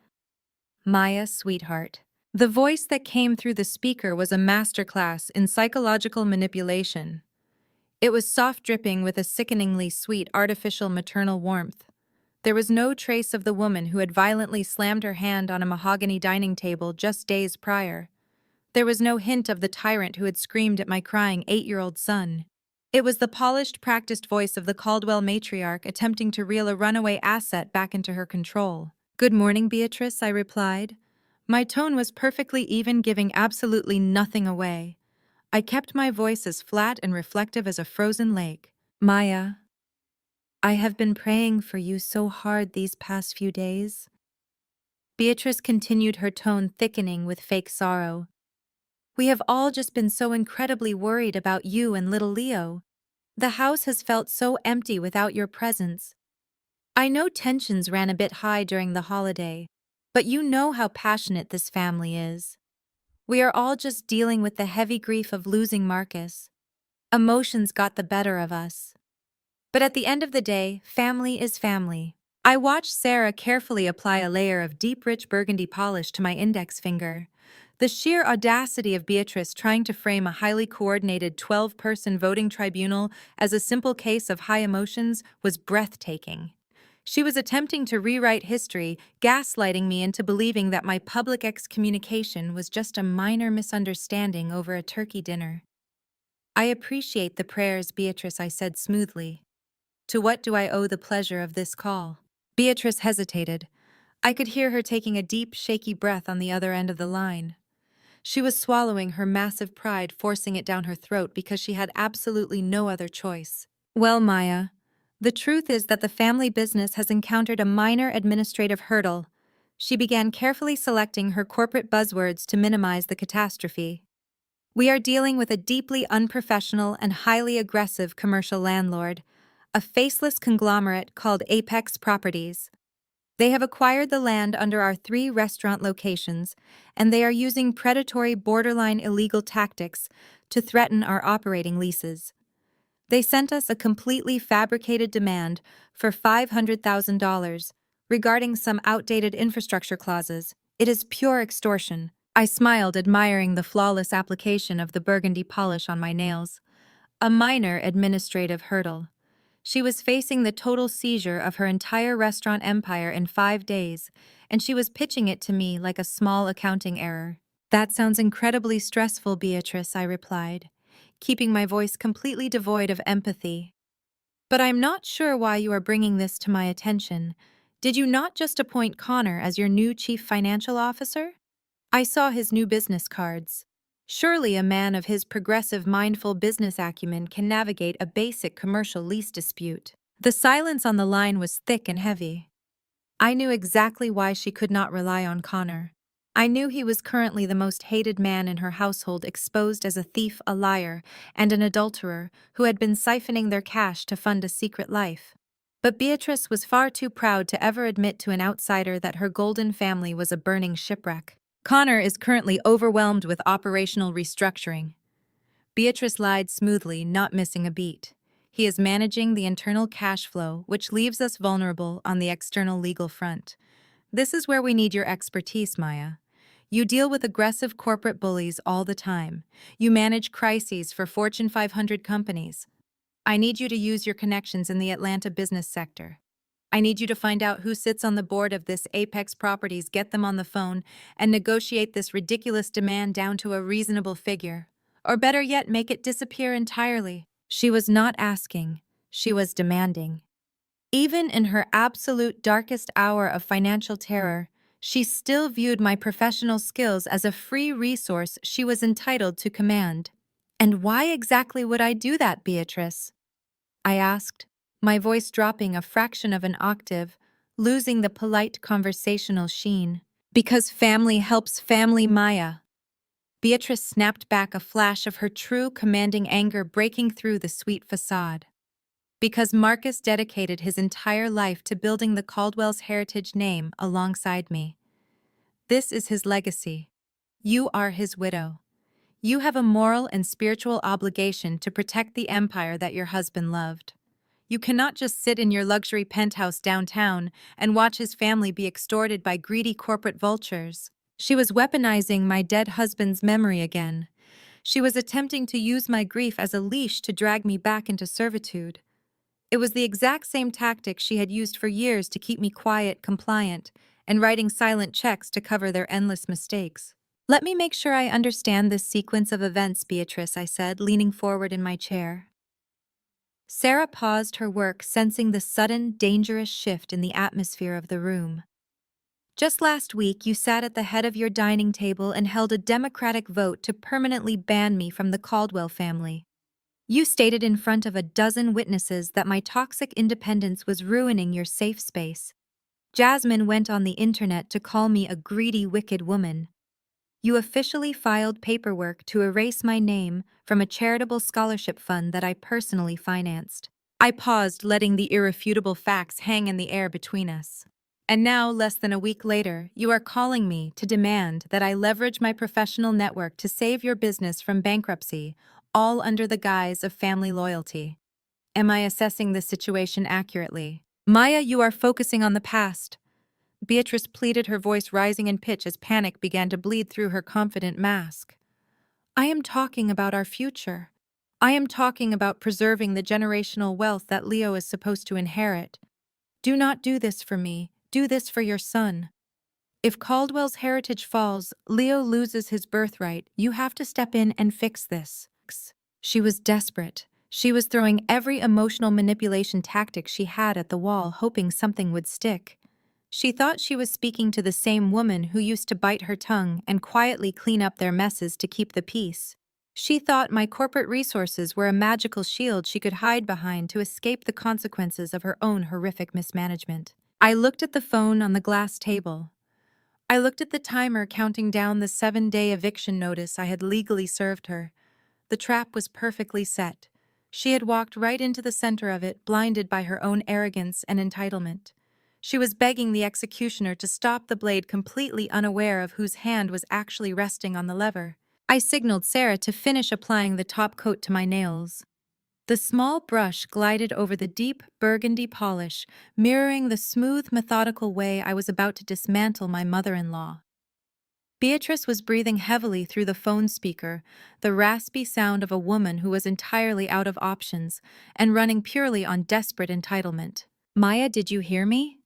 Maya, sweetheart. The voice that came through the speaker was a masterclass in psychological manipulation. It was soft, dripping with a sickeningly sweet, artificial maternal warmth. There was no trace of the woman who had violently slammed her hand on a mahogany dining table just days prior. There was no hint of the tyrant who had screamed at my crying 8-year-old son. It was the polished, practiced voice of the Caldwell matriarch attempting to reel a runaway asset back into her control. "Good morning, Beatrice," I replied. My tone was perfectly even, giving absolutely nothing away. I kept my voice as flat and reflective as a frozen lake. "Maya, I have been praying for you so hard these past few days." Beatrice continued, her tone thickening with fake sorrow. "We have all just been so incredibly worried about you and little Leo. The house has felt so empty without your presence. I know tensions ran a bit high during the holiday, but you know how passionate this family is. We are all just dealing with the heavy grief of losing Marcus. Emotions got the better of us. But at the end of the day, family is family." I watched Sarah carefully apply a layer of deep, rich burgundy polish to my index finger. The sheer audacity of Beatrice trying to frame a highly coordinated 12-person voting tribunal as a simple case of high emotions was breathtaking. She was attempting to rewrite history, gaslighting me into believing that my public excommunication was just a minor misunderstanding over a turkey dinner. "I appreciate the prayers, Beatrice," I said smoothly. "To what do I owe the pleasure of this call?" Beatrice hesitated. I could hear her taking a deep, shaky breath on the other end of the line. She was swallowing her massive pride, forcing it down her throat because she had absolutely no other choice. Well, Maya, the truth is that the family business has encountered a minor administrative hurdle. She began carefully selecting her corporate buzzwords to minimize the catastrophe. We are dealing with a deeply unprofessional and highly aggressive commercial landlord, a faceless conglomerate called Apex Properties. They have acquired the land under our 3 restaurant locations, and they are using predatory, borderline illegal tactics to threaten our operating leases. They sent us a completely fabricated demand for $500,000 regarding some outdated infrastructure clauses. It is pure extortion. I smiled, admiring the flawless application of the burgundy polish on my nails. A minor administrative hurdle. She was facing the total seizure of her entire restaurant empire in 5 days, and she was pitching it to me like a small accounting error. That sounds incredibly stressful, Beatrice, I replied, keeping my voice completely devoid of empathy. But I'm not sure why you are bringing this to my attention. Did you not just appoint Connor as your new chief financial officer? I saw his new business cards. Surely a man of his progressive, mindful business acumen can navigate a basic commercial lease dispute. The silence on the line was thick and heavy. I knew exactly why she could not rely on Connor. I knew he was currently the most hated man in her household, exposed as a thief, a liar, and an adulterer who had been siphoning their cash to fund a secret life. But Beatrice was far too proud to ever admit to an outsider that her golden family was a burning shipwreck. Connor is currently overwhelmed with operational restructuring. Beatrice lied smoothly, not missing a beat. He is managing the internal cash flow, which leaves us vulnerable on the external legal front. This is where we need your expertise, Maya. You deal with aggressive corporate bullies all the time. You manage crises for Fortune 500 companies. I need you to use your connections in the Atlanta business sector. I need you to find out who sits on the board of this Apex Properties, get them on the phone, and negotiate this ridiculous demand down to a reasonable figure. Or better yet, make it disappear entirely. She was not asking, she was demanding. Even in her absolute darkest hour of financial terror, she still viewed my professional skills as a free resource she was entitled to command. And why exactly would I do that, Beatrice? I asked, my voice dropping a fraction of an octave, losing the polite conversational sheen. Because family helps family, Maya. Beatrice snapped back, a flash of her true commanding anger breaking through the sweet facade. Because Marcus dedicated his entire life to building the Caldwell's heritage name alongside me. This is his legacy. You are his widow. You have a moral and spiritual obligation to protect the empire that your husband loved. You cannot just sit in your luxury penthouse downtown and watch his family be extorted by greedy corporate vultures. She was weaponizing my dead husband's memory again. She was attempting to use my grief as a leash to drag me back into servitude. It was the exact same tactic she had used for years to keep me quiet, compliant, and writing silent checks to cover their endless mistakes. Let me make sure I understand this sequence of events, Beatrice, I said, leaning forward in my chair. Sarah paused her work, sensing the sudden, dangerous shift in the atmosphere of the room. Just last week, you sat at the head of your dining table and held a democratic vote to permanently ban me from the Caldwell family. You stated in front of a dozen witnesses that my toxic independence was ruining your safe space. Jasmine went on the internet to call me a greedy, wicked woman. You officially filed paperwork to erase my name from a charitable scholarship fund that I personally financed. I paused, letting the irrefutable facts hang in the air between us. And now, less than a week later, you are calling me to demand that I leverage my professional network to save your business from bankruptcy, all under the guise of family loyalty. Am I assessing this situation accurately? Maya, you are focusing on the past. Beatrice pleaded, her voice rising in pitch as panic began to bleed through her confident mask. I am talking about our future. I am talking about preserving the generational wealth that Leo is supposed to inherit. Do not do this for me. Do this for your son. If Caldwell's heritage falls, Leo loses his birthright. You have to step in and fix this. She was desperate. She was throwing every emotional manipulation tactic she had at the wall, hoping something would stick. She thought she was speaking to the same woman who used to bite her tongue and quietly clean up their messes to keep the peace. She thought my corporate resources were a magical shield she could hide behind to escape the consequences of her own horrific mismanagement. I looked at the phone on the glass table. I looked at the timer counting down the 7-day eviction notice I had legally served her. The trap was perfectly set. She had walked right into the center of it, blinded by her own arrogance and entitlement. She was begging the executioner to stop the blade, completely unaware of whose hand was actually resting on the lever. I signaled Sarah to finish applying the top coat to my nails. The small brush glided over the deep burgundy polish, mirroring the smooth, methodical way I was about to dismantle my mother-in-law. Beatrice was breathing heavily through the phone speaker, the raspy sound of a woman who was entirely out of options and running purely on desperate entitlement. "Maya, did you hear me?"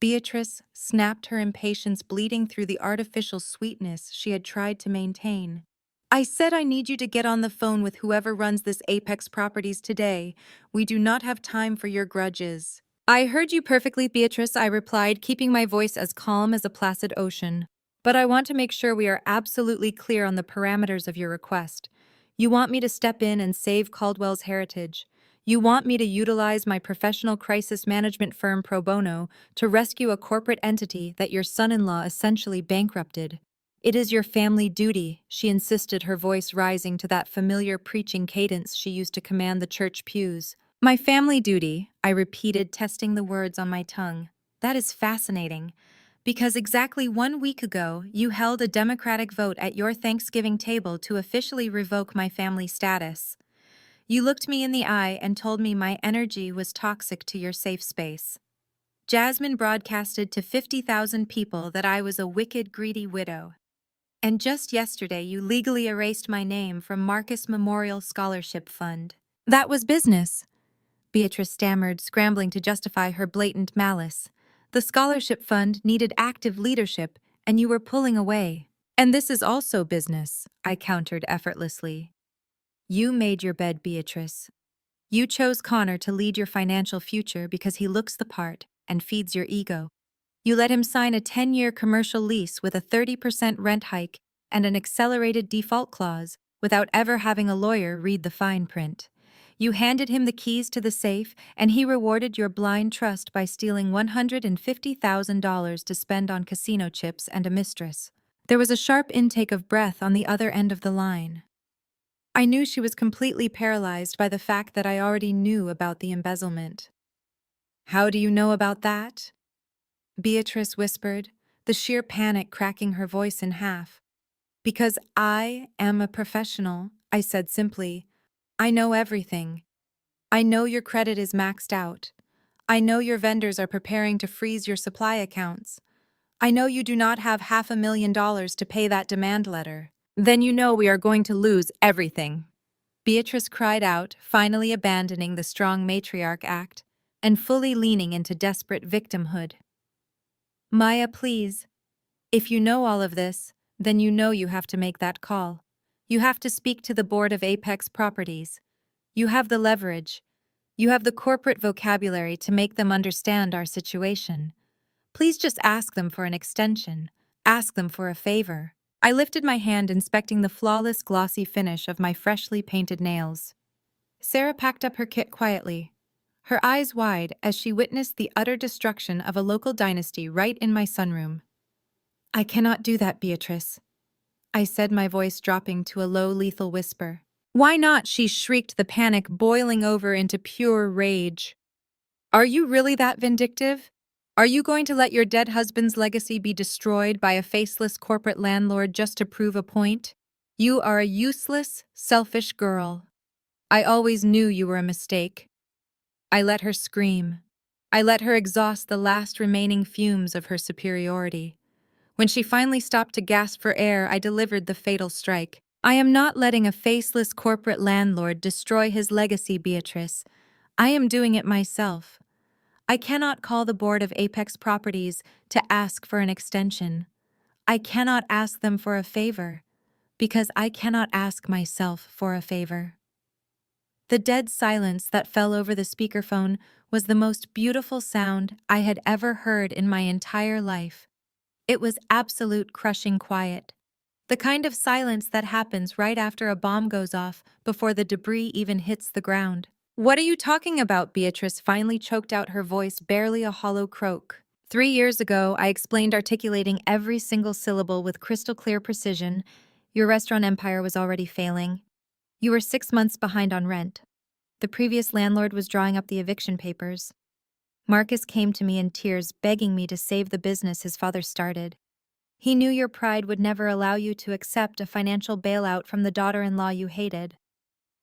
Beatrice snapped, her impatience bleeding through the artificial sweetness she had tried to maintain. "I said I need you to get on the phone with whoever runs this Apex Properties today. We do not have time for your grudges." "I heard you perfectly, Beatrice," I replied, keeping my voice as calm as a placid ocean. "But I want to make sure we are absolutely clear on the parameters of your request. You want me to step in and save Caldwell's heritage. You want me to utilize my professional crisis management firm pro bono to rescue a corporate entity that your son-in-law essentially bankrupted. It is your family duty," she insisted, her voice rising to that familiar preaching cadence she used to command the church pews. "My family duty," I repeated, testing the words on my tongue. "That is fascinating. Because exactly 1 week ago, you held a democratic vote at your Thanksgiving table to officially revoke my family status. You looked me in the eye and told me my energy was toxic to your safe space. Jasmine broadcasted to 50,000 people that I was a wicked, greedy widow. And just yesterday, you legally erased my name from Marcus Memorial Scholarship Fund." "That was business," Beatrice stammered, scrambling to justify her blatant malice. "The scholarship fund needed active leadership, and you were pulling away." "And this is also business," I countered effortlessly. "You made your bed, Beatrice. You chose Connor to lead your financial future because he looks the part and feeds your ego. You let him sign a 10-year commercial lease with a 30% rent hike and an accelerated default clause without ever having a lawyer read the fine print. You handed him the keys to the safe, and he rewarded your blind trust by stealing $150,000 to spend on casino chips and a mistress." There was a sharp intake of breath on the other end of the line. I knew she was completely paralyzed by the fact that I already knew about the embezzlement. "How do you know about that?" Beatrice whispered, the sheer panic cracking her voice in half. "Because I am a professional," I said simply. "I know everything. I know your credit is maxed out. I know your vendors are preparing to freeze your supply accounts. I know you do not have $500,000 to pay that demand letter." "Then you know we are going to lose everything," Beatrice cried out, finally abandoning the strong matriarch act and fully leaning into desperate victimhood. "Maya, please. If you know all of this, then you know you have to make that call. You have to speak to the board of Apex Properties. You have the leverage. You have the corporate vocabulary to make them understand our situation. Please just ask them for an extension. Ask them for a favor." I lifted my hand, inspecting the flawless, glossy finish of my freshly painted nails. Sarah packed up her kit quietly, her eyes wide as she witnessed the utter destruction of a local dynasty right in my sunroom. "I cannot do that, Beatrice," I said, my voice dropping to a low, lethal whisper. "Why not?" she shrieked, the panic boiling over into pure rage. "Are you really that vindictive? Are you going to let your dead husband's legacy be destroyed by a faceless corporate landlord just to prove a point? You are a useless, selfish girl. I always knew you were a mistake." I let her scream. I let her exhaust the last remaining fumes of her superiority. When she finally stopped to gasp for air, I delivered the fatal strike. "I am not letting a faceless corporate landlord destroy his legacy, Beatrice. I am doing it myself. I cannot call the board of Apex Properties to ask for an extension. I cannot ask them for a favor, because I cannot ask myself for a favor." The dead silence that fell over the speakerphone was the most beautiful sound I had ever heard in my entire life. It was absolute crushing quiet. The kind of silence that happens right after a bomb goes off before the debris even hits the ground. "What are you talking about?" Beatrice finally choked out, her voice barely a hollow croak. 3 years ago, I explained, articulating every single syllable with crystal clear precision. Your restaurant empire was already failing. You were 6 months behind on rent. The previous landlord was drawing up the eviction papers. Marcus came to me in tears, begging me to save the business his father started. He knew your pride would never allow you to accept a financial bailout from the daughter-in-law you hated.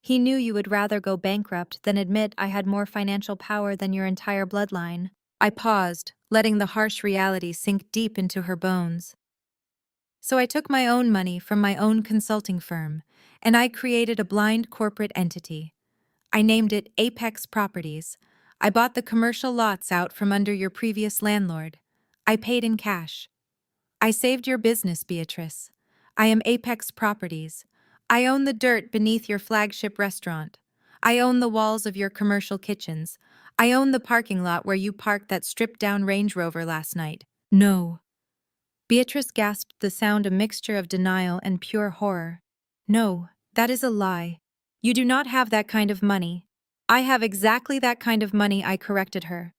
He knew you would rather go bankrupt than admit I had more financial power than your entire bloodline. I paused, letting the harsh reality sink deep into her bones. So I took my own money from my own consulting firm, and I created a blind corporate entity. I named it Apex Properties. I bought the commercial lots out from under your previous landlord. I paid in cash. I saved your business, Beatrice. I am Apex Properties. I own the dirt beneath your flagship restaurant. I own the walls of your commercial kitchens. I own the parking lot where you parked that stripped-down Range Rover last night. No. Beatrice gasped, the sound a mixture of denial and pure horror. No, that is a lie. You do not have that kind of money. I have exactly that kind of money, I corrected her.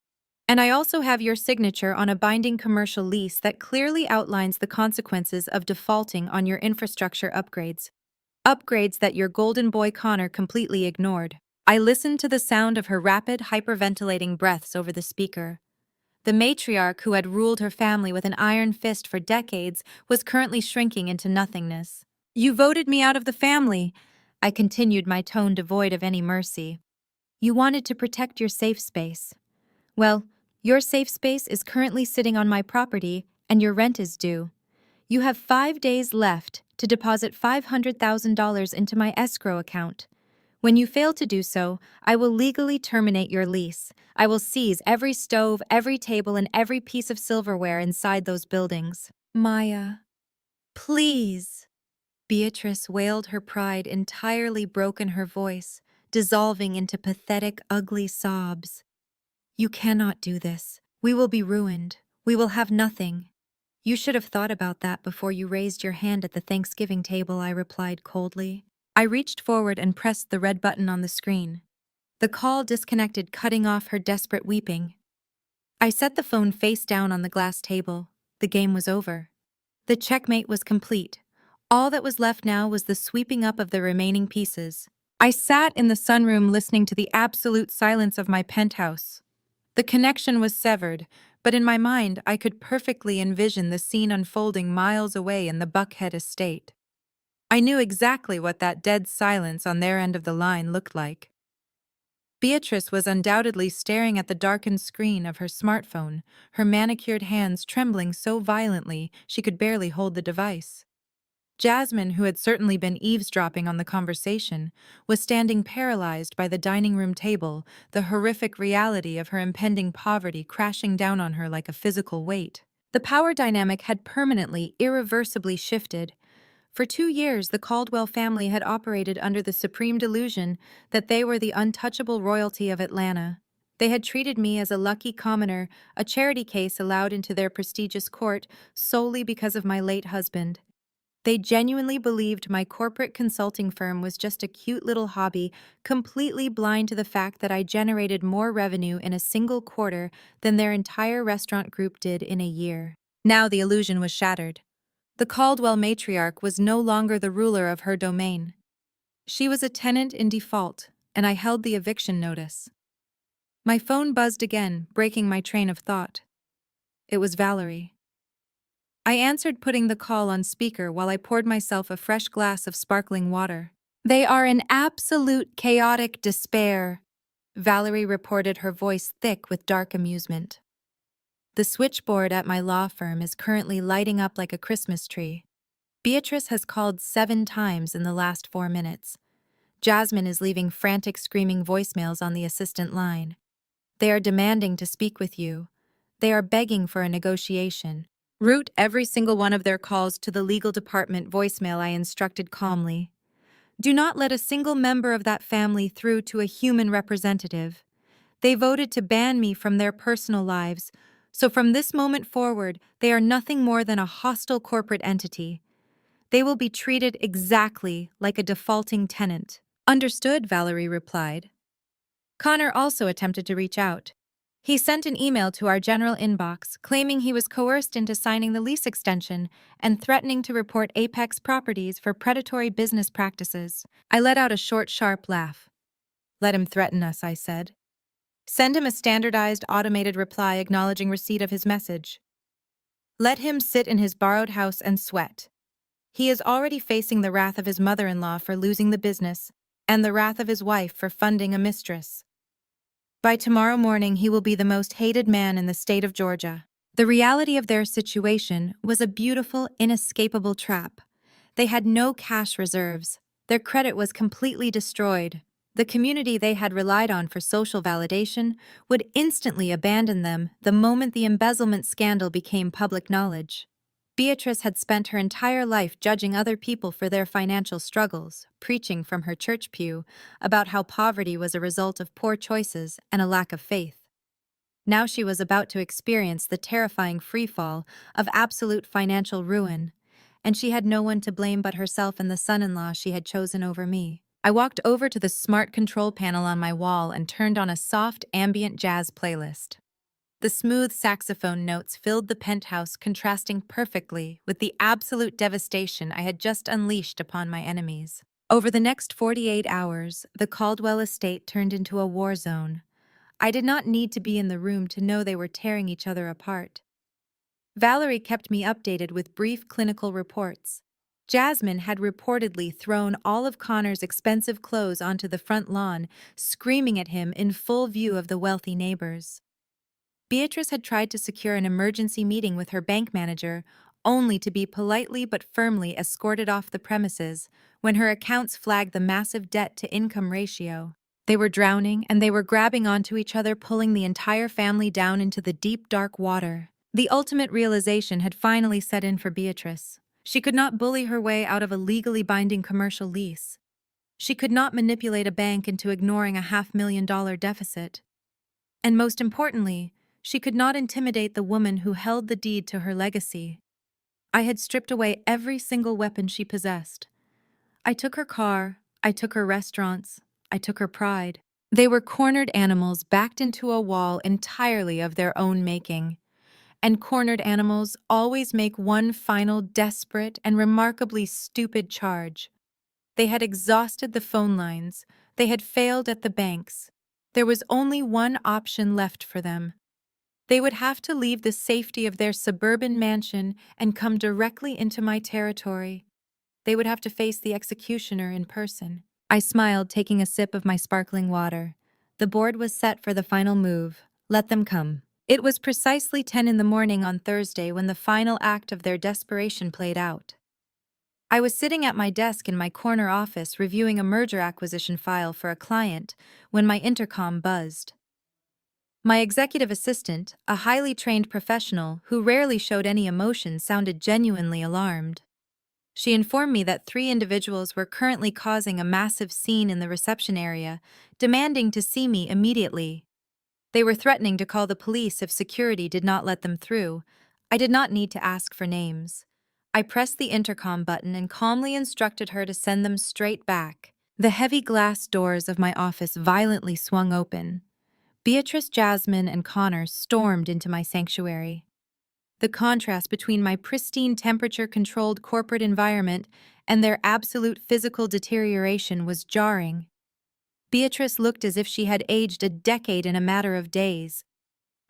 And I also have your signature on a binding commercial lease that clearly outlines the consequences of defaulting on your infrastructure upgrades. Upgrades that your golden boy Connor completely ignored. I listened to the sound of her rapid, hyperventilating breaths over the speaker. The matriarch who had ruled her family with an iron fist for decades was currently shrinking into nothingness. You voted me out of the family, I continued, my tone devoid of any mercy. You wanted to protect your safe space. Well, your safe space is currently sitting on my property, and your rent is due. You have 5 days left to deposit $500,000 into my escrow account. When you fail to do so, I will legally terminate your lease. I will seize every stove, every table, and every piece of silverware inside those buildings. Maya, please. Beatrice wailed, her pride entirely broken, her voice dissolving into pathetic, ugly sobs. You cannot do this. We will be ruined. We will have nothing. You should have thought about that before you raised your hand at the Thanksgiving table, I replied coldly. I reached forward and pressed the red button on the screen. The call disconnected, cutting off her desperate weeping. I set the phone face down on the glass table. The game was over. The checkmate was complete. All that was left now was the sweeping up of the remaining pieces. I sat in the sunroom listening to the absolute silence of my penthouse. The connection was severed, but in my mind I could perfectly envision the scene unfolding miles away in the Buckhead estate. I knew exactly what that dead silence on their end of the line looked like. Beatrice was undoubtedly staring at the darkened screen of her smartphone, her manicured hands trembling so violently she could barely hold the device. Jasmine, who had certainly been eavesdropping on the conversation, was standing paralyzed by the dining room table, the horrific reality of her impending poverty crashing down on her like a physical weight. The power dynamic had permanently, irreversibly shifted. For 2 years, the Caldwell family had operated under the supreme delusion that they were the untouchable royalty of Atlanta. They had treated me as a lucky commoner, a charity case allowed into their prestigious court solely because of my late husband. They genuinely believed my corporate consulting firm was just a cute little hobby, completely blind to the fact that I generated more revenue in a single quarter than their entire restaurant group did in a year. Now the illusion was shattered. The Caldwell matriarch was no longer the ruler of her domain. She was a tenant in default, and I held the eviction notice. My phone buzzed again, breaking my train of thought. It was Valerie. I answered, putting the call on speaker while I poured myself a fresh glass of sparkling water. They are in absolute chaotic despair, Valerie reported, her voice thick with dark amusement. The switchboard at my law firm is currently lighting up like a Christmas tree. Beatrice has called 7 times in the last 4 minutes. Jasmine is leaving frantic, screaming voicemails on the assistant line. They are demanding to speak with you. They are begging for a negotiation. Route every single one of their calls to the legal department voicemail, I instructed calmly. Do not let a single member of that family through to a human representative. They voted to ban me from their personal lives, so from this moment forward, they are nothing more than a hostile corporate entity. They will be treated exactly like a defaulting tenant. Understood, Valerie replied. Connor also attempted to reach out. He sent an email to our general inbox claiming he was coerced into signing the lease extension and threatening to report Apex Properties for predatory business practices. I let out a short, sharp laugh. Let him threaten us, I said. Send him a standardized automated reply acknowledging receipt of his message. Let him sit in his borrowed house and sweat. He is already facing the wrath of his mother-in-law for losing the business and the wrath of his wife for funding a mistress. By tomorrow morning, he will be the most hated man in the state of Georgia. The reality of their situation was a beautiful, inescapable trap. They had no cash reserves. Their credit was completely destroyed. The community they had relied on for social validation would instantly abandon them the moment the embezzlement scandal became public knowledge. Beatrice had spent her entire life judging other people for their financial struggles, preaching from her church pew about how poverty was a result of poor choices and a lack of faith. Now she was about to experience the terrifying freefall of absolute financial ruin, and she had no one to blame but herself and the son-in-law she had chosen over me. I walked over to the smart control panel on my wall and turned on a soft ambient jazz playlist. The smooth saxophone notes filled the penthouse, contrasting perfectly with the absolute devastation I had just unleashed upon my enemies. Over the next 48 hours, the Caldwell estate turned into a war zone. I did not need to be in the room to know they were tearing each other apart. Valerie kept me updated with brief clinical reports. Jasmine had reportedly thrown all of Connor's expensive clothes onto the front lawn, screaming at him in full view of the wealthy neighbors. Beatrice had tried to secure an emergency meeting with her bank manager, only to be politely but firmly escorted off the premises when her accounts flagged the massive debt-to-income ratio. They were drowning, and they were grabbing onto each other, pulling the entire family down into the deep, dark water. The ultimate realization had finally set in for Beatrice. She could not bully her way out of a legally binding commercial lease. She could not manipulate a bank into ignoring a $500,000 deficit. And most importantly, she could not intimidate the woman who held the deed to her legacy. I had stripped away every single weapon she possessed. I took her car, I took her restaurants, I took her pride. They were cornered animals backed into a wall entirely of their own making. And cornered animals always make one final desperate and remarkably stupid charge. They had exhausted the phone lines. They had failed at the banks. There was only one option left for them. They would have to leave the safety of their suburban mansion and come directly into my territory. They would have to face the executioner in person. I smiled, taking a sip of my sparkling water. The board was set for the final move. Let them come. It was precisely 10 in the morning on Thursday when the final act of their desperation played out. I was sitting at my desk in my corner office reviewing a merger acquisition file for a client when my intercom buzzed. My executive assistant, a highly trained professional who rarely showed any emotion, sounded genuinely alarmed. She informed me that 3 individuals were currently causing a massive scene in the reception area, demanding to see me immediately. They were threatening to call the police if security did not let them through. I did not need to ask for names. I pressed the intercom button and calmly instructed her to send them straight back. The heavy glass doors of my office violently swung open. Beatrice, Jasmine, and Connor stormed into my sanctuary. The contrast between my pristine temperature-controlled corporate environment and their absolute physical deterioration was jarring. Beatrice looked as if she had aged a decade in a matter of days.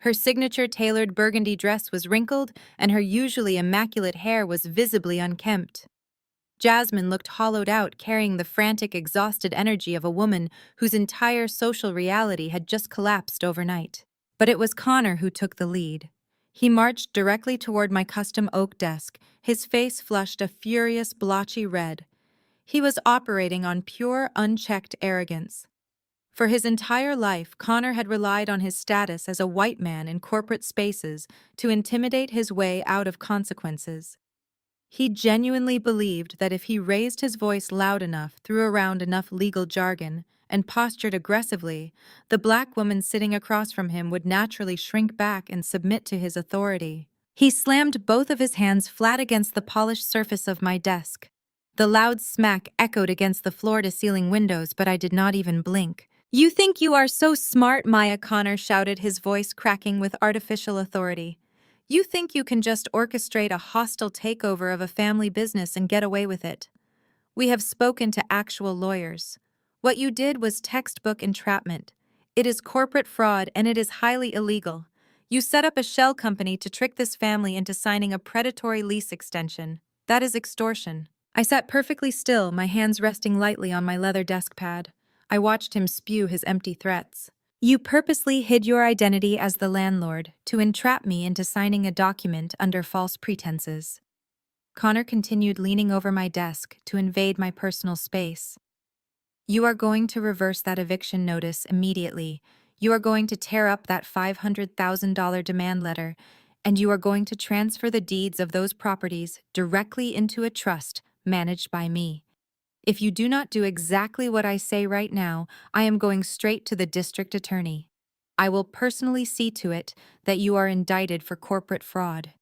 Her signature tailored burgundy dress was wrinkled, and her usually immaculate hair was visibly unkempt. Jasmine looked hollowed out, carrying the frantic, exhausted energy of a woman whose entire social reality had just collapsed overnight. But it was Connor who took the lead. He marched directly toward my custom oak desk, his face flushed a furious, blotchy red. He was operating on pure, unchecked arrogance. For his entire life, Connor had relied on his status as a white man in corporate spaces to intimidate his way out of consequences. He genuinely believed that if he raised his voice loud enough, threw around enough legal jargon, and postured aggressively, the black woman sitting across from him would naturally shrink back and submit to his authority. He slammed both of his hands flat against the polished surface of my desk. The loud smack echoed against the floor-to-ceiling windows, but I did not even blink. "You think you are so smart," Maya Connor shouted, his voice cracking with artificial authority. "You think you can just orchestrate a hostile takeover of a family business and get away with it. We have spoken to actual lawyers. What you did was textbook entrapment. It is corporate fraud and it is highly illegal. You set up a shell company to trick this family into signing a predatory lease extension. That is extortion." I sat perfectly still, my hands resting lightly on my leather desk pad. I watched him spew his empty threats. "You purposely hid your identity as the landlord to entrap me into signing a document under false pretenses." Connor continued, leaning over my desk to invade my personal space. "You are going to reverse that eviction notice immediately. You are going to tear up that $500,000 demand letter, and you are going to transfer the deeds of those properties directly into a trust managed by me. If you do not do exactly what I say right now, I am going straight to the district attorney. I will personally see to it that you are indicted for corporate fraud.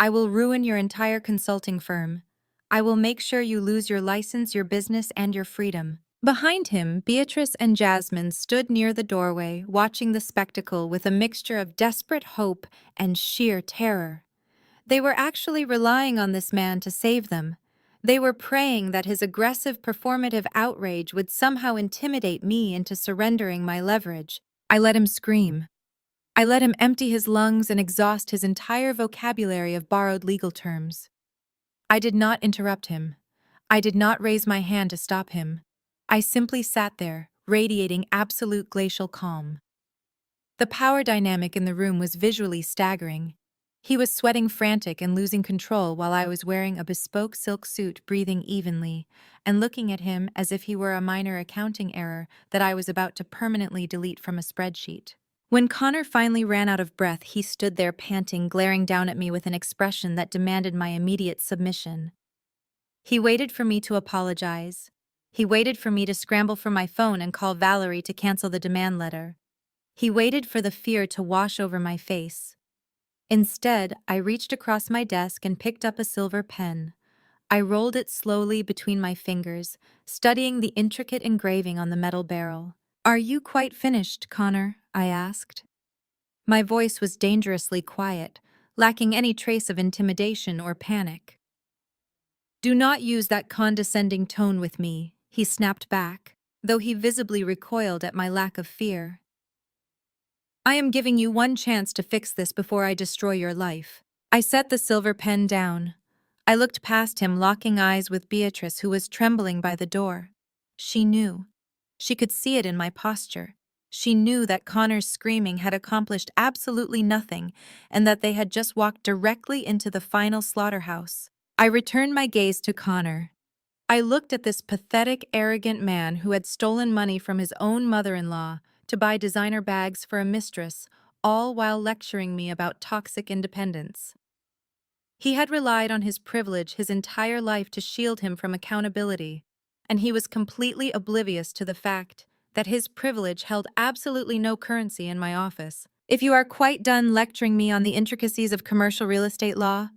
I will ruin your entire consulting firm. I will make sure you lose your license, your business, and your freedom." Behind him, Beatrice and Jasmine stood near the doorway, watching the spectacle with a mixture of desperate hope and sheer terror. They were actually relying on this man to save them. They were praying that his aggressive performative outrage would somehow intimidate me into surrendering my leverage. I let him scream. I let him empty his lungs and exhaust his entire vocabulary of borrowed legal terms. I did not interrupt him. I did not raise my hand to stop him. I simply sat there, radiating absolute glacial calm. The power dynamic in the room was visually staggering. He was sweating frantic and losing control while I was wearing a bespoke silk suit, breathing evenly, and looking at him as if he were a minor accounting error that I was about to permanently delete from a spreadsheet. When Connor finally ran out of breath, he stood there panting, glaring down at me with an expression that demanded my immediate submission. He waited for me to apologize. He waited for me to scramble for my phone and call Valerie to cancel the demand letter. He waited for the fear to wash over my face. Instead, I reached across my desk and picked up a silver pen. I rolled it slowly between my fingers, studying the intricate engraving on the metal barrel. "Are you quite finished, Connor?" I asked. My voice was dangerously quiet, lacking any trace of intimidation or panic. "Do not use that condescending tone with me," he snapped back, though he visibly recoiled at my lack of fear. "I am giving you one chance to fix this before I destroy your life." I set the silver pen down. I looked past him, locking eyes with Beatrice, who was trembling by the door. She knew. She could see it in my posture. She knew that Connor's screaming had accomplished absolutely nothing, and that they had just walked directly into the final slaughterhouse. I returned my gaze to Connor. I looked at this pathetic, arrogant man who had stolen money from his own mother-in-law to buy designer bags for a mistress, all while lecturing me about toxic independence. He had relied on his privilege his entire life to shield him from accountability, and he was completely oblivious to the fact that his privilege held absolutely no currency in my office. "If you are quite done lecturing me on the intricacies of commercial real estate law,"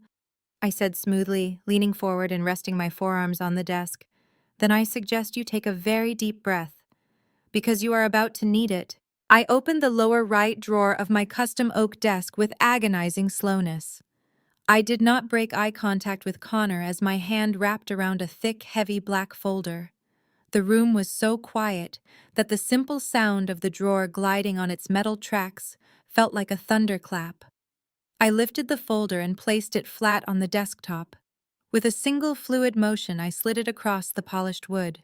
I said smoothly, leaning forward and resting my forearms on the desk, "then I suggest you take a very deep breath, because you are about to need it." I opened the lower right drawer of my custom oak desk with agonizing slowness. I did not break eye contact with Connor as my hand wrapped around a thick, heavy black folder. The room was so quiet that the simple sound of the drawer gliding on its metal tracks felt like a thunderclap. I lifted the folder and placed it flat on the desktop. With a single fluid motion, I slid it across the polished wood.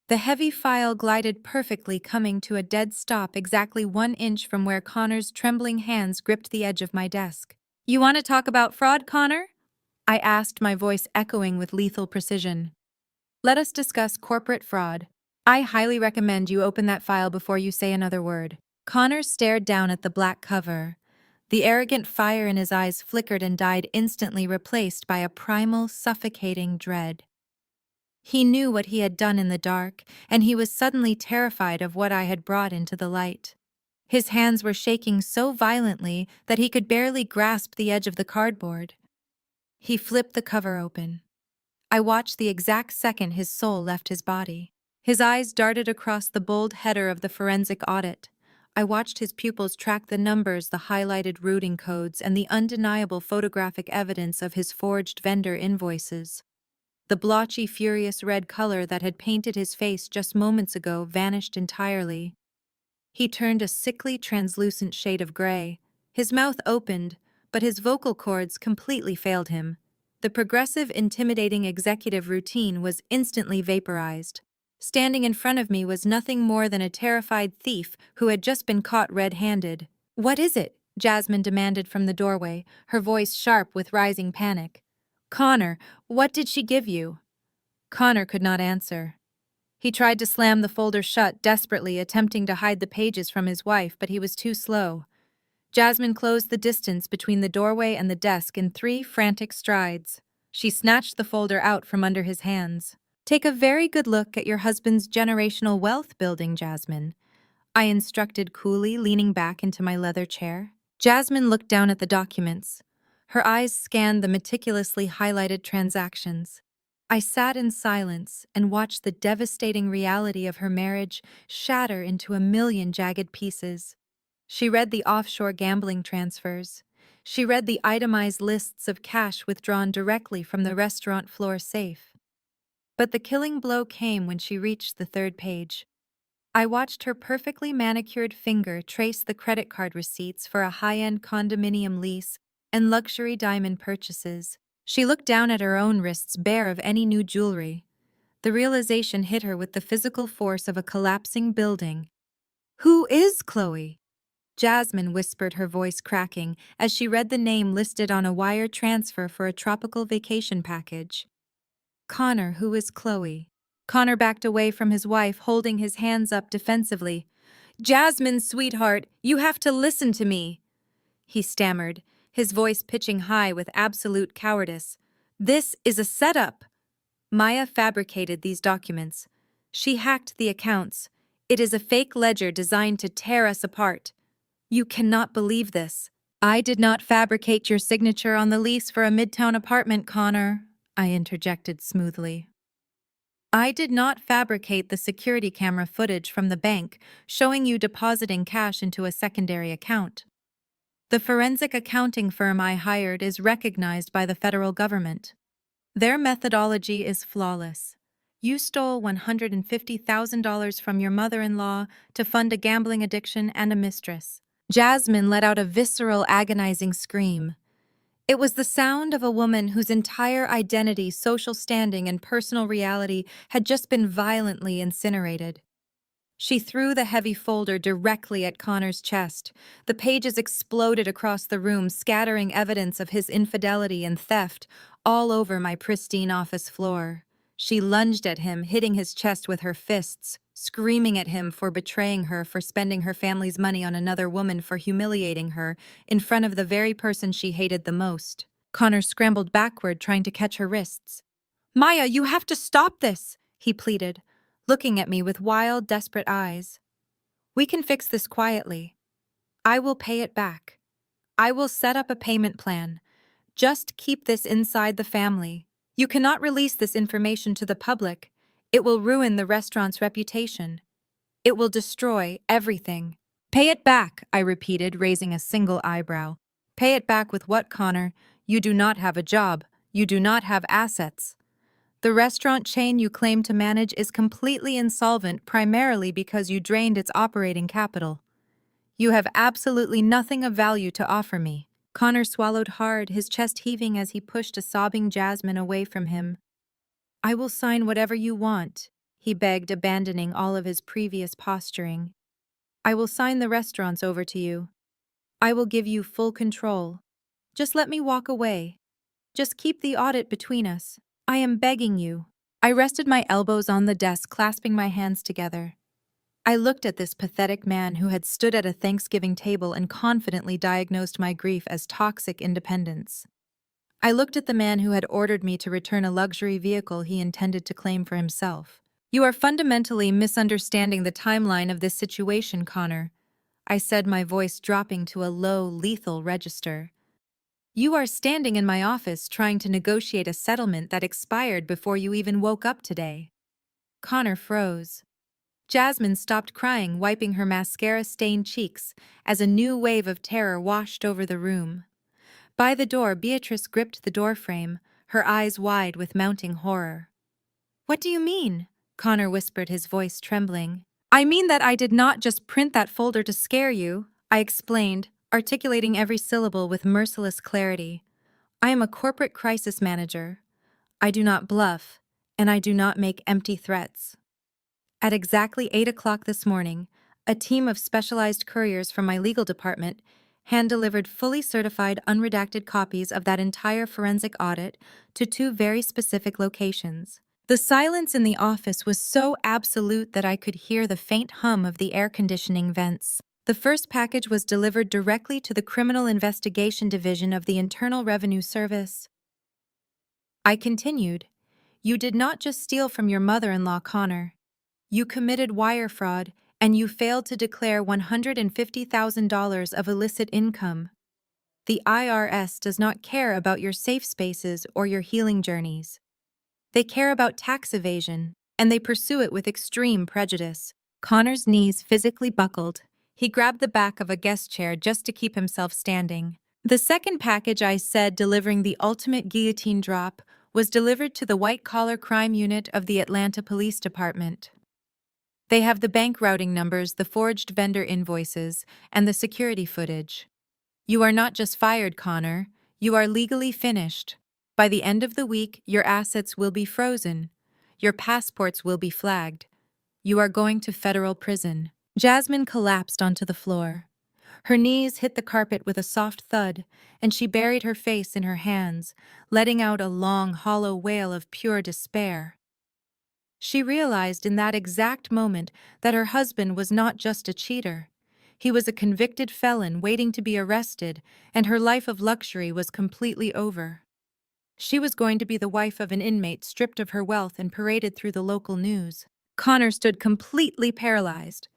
The heavy file glided perfectly, coming to a dead stop exactly 1 inch from where Connor's trembling hands gripped the edge of my desk. "You want to talk about fraud, Connor?" I asked, my voice echoing with lethal precision. "Let us discuss corporate fraud. I highly recommend you open that file before you say another word." Connor stared down at the black cover. The arrogant fire in his eyes flickered and died instantly, replaced by a primal, suffocating dread. He knew what he had done in the dark, and he was suddenly terrified of what I had brought into the light. His hands were shaking so violently that he could barely grasp the edge of the cardboard. He flipped the cover open. I watched the exact second his soul left his body. His eyes darted across the bold header of the forensic audit. I watched his pupils track the numbers, the highlighted routing codes, and the undeniable photographic evidence of his forged vendor invoices. The blotchy, furious red color that had painted his face just moments ago vanished entirely. He turned a sickly, translucent shade of gray. His mouth opened, but his vocal cords completely failed him. The progressive, intimidating executive routine was instantly vaporized. Standing in front of me was nothing more than a terrified thief who had just been caught red-handed. "What is it?" Jasmine demanded from the doorway, her voice sharp with rising panic. "Connor, what did she give you?" Connor could not answer. He tried to slam the folder shut desperately, attempting to hide the pages from his wife, but he was too slow. Jasmine closed the distance between the doorway and the desk in 3 frantic strides. She snatched the folder out from under his hands. "Take a very good look at your husband's generational wealth building, Jasmine," I instructed coolly, leaning back into my leather chair. Jasmine looked down at the documents. Her eyes scanned the meticulously highlighted transactions. I sat in silence and watched the devastating reality of her marriage shatter into a million jagged pieces. She read the offshore gambling transfers. She read the itemized lists of cash withdrawn directly from the restaurant floor safe. But the killing blow came when she reached the 3rd page. I watched her perfectly manicured finger trace the credit card receipts for a high-end condominium lease and luxury diamond purchases. She looked down at her own wrists bare of any new jewelry. The realization hit her with the physical force of a collapsing building. "Who is Chloe?" Jasmine whispered, her voice cracking, as she read the name listed on a wire transfer for a tropical vacation package. "Connor, who is Chloe?" Connor backed away from his wife, holding his hands up defensively. "Jasmine, sweetheart, you have to listen to me," he stammered, his voice pitching high with absolute cowardice. "This is a setup." Maya fabricated these documents. She hacked the accounts. It is a fake ledger designed to tear us apart. "You cannot believe this." "I did not fabricate your signature on the lease for a midtown apartment, Connor," I interjected smoothly. "I did not fabricate the security camera footage from the bank showing you depositing cash into a secondary account. The forensic accounting firm I hired is recognized by the federal government. Their methodology is flawless. You stole $150,000 from your mother-in-law to fund a gambling addiction and a mistress." Jasmine let out a visceral, agonizing scream. It was the sound of a woman whose entire identity, social standing, and personal reality had just been violently incinerated. She threw the heavy folder directly at Connor's chest. The pages exploded across the room, scattering evidence of his infidelity and theft all over my pristine office floor. She lunged at him, hitting his chest with her fists, screaming at him for betraying her, for spending her family's money on another woman, for humiliating her in front of the very person she hated the most. Connor scrambled backward, trying to catch her wrists. "Maya, you have to stop this," he pleaded, looking at me with wild, desperate eyes. "We can fix this quietly. I will pay it back. I will set up a payment plan. Just keep this inside the family. You cannot release this information to the public. It will ruin the restaurant's reputation. It will destroy everything." "Pay it back," I repeated, raising a single eyebrow. "Pay it back with what, Connor? You do not have a job. You do not have assets. The restaurant chain you claim to manage is completely insolvent primarily because you drained its operating capital. You have absolutely nothing of value to offer me." Connor swallowed hard, his chest heaving as he pushed a sobbing Jasmine away from him. "I will sign whatever you want," he begged, abandoning all of his previous posturing. "I will sign the restaurants over to you. I will give you full control. Just let me walk away. Just keep the audit between us. I am begging you." I rested my elbows on the desk, clasping my hands together. I looked at this pathetic man who had stood at a Thanksgiving table and confidently diagnosed my grief as toxic independence. I looked at the man who had ordered me to return a luxury vehicle he intended to claim for himself. "You are fundamentally misunderstanding the timeline of this situation, Connor," I said, my voice dropping to a low, lethal register. "You are standing in my office trying to negotiate a settlement that expired before you even woke up today." Connor froze. Jasmine stopped crying, wiping her mascara-stained cheeks as a new wave of terror washed over the room. By the door, Beatrice gripped the doorframe, her eyes wide with mounting horror. "What do you mean?" Connor whispered, his voice trembling. "I mean that I did not just print that folder to scare you," I explained, articulating every syllable with merciless clarity. "I am a corporate crisis manager. I do not bluff, and I do not make empty threats." At exactly 8 o'clock this morning, a team of specialized couriers from my legal department hand-delivered fully certified unredacted copies of that entire forensic audit to two very specific locations. The silence in the office was so absolute that I could hear the faint hum of the air conditioning vents. The first package was delivered directly to the Criminal Investigation Division of the Internal Revenue Service. I continued, "You did not just steal from your mother-in-law, Connor. You committed wire fraud, and you failed to declare $150,000 of illicit income. The IRS does not care about your safe spaces or your healing journeys. They care about tax evasion, and they pursue it with extreme prejudice." Connor's knees physically buckled. He grabbed the back of a guest chair just to keep himself standing. The second package, I said, delivering the ultimate guillotine drop, was delivered to the white-collar crime unit of the Atlanta Police Department. They have the bank routing numbers, the forged vendor invoices, and the security footage. You are not just fired, Connor. You are legally finished. By the end of the week, your assets will be frozen. Your passports will be flagged. You are going to federal prison. Jasmine collapsed onto the floor. Her knees hit the carpet with a soft thud, and she buried her face in her hands, letting out a long, hollow wail of pure despair. She realized in that exact moment that her husband was not just a cheater. He was a convicted felon waiting to be arrested, and her life of luxury was completely over. She was going to be the wife of an inmate stripped of her wealth and paraded through the local news. Connor stood completely paralyzed.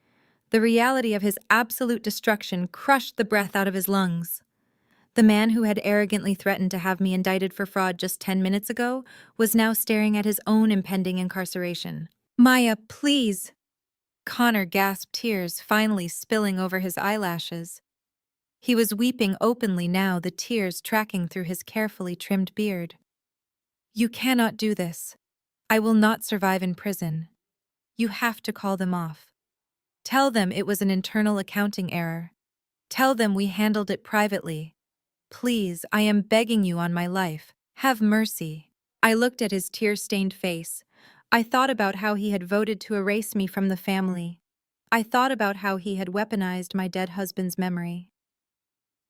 The reality of his absolute destruction crushed the breath out of his lungs. The man who had arrogantly threatened to have me indicted for fraud just 10 minutes ago was now staring at his own impending incarceration. "Maya, please!" Connor gasped, tears finally spilling over his eyelashes. He was weeping openly now, the tears tracking through his carefully trimmed beard. "You cannot do this. I will not survive in prison. You have to call them off. Tell them it was an internal accounting error. Tell them we handled it privately. Please, I am begging you on my life. Have mercy." I looked at his tear-stained face. I thought about how he had voted to erase me from the family. I thought about how he had weaponized my dead husband's memory.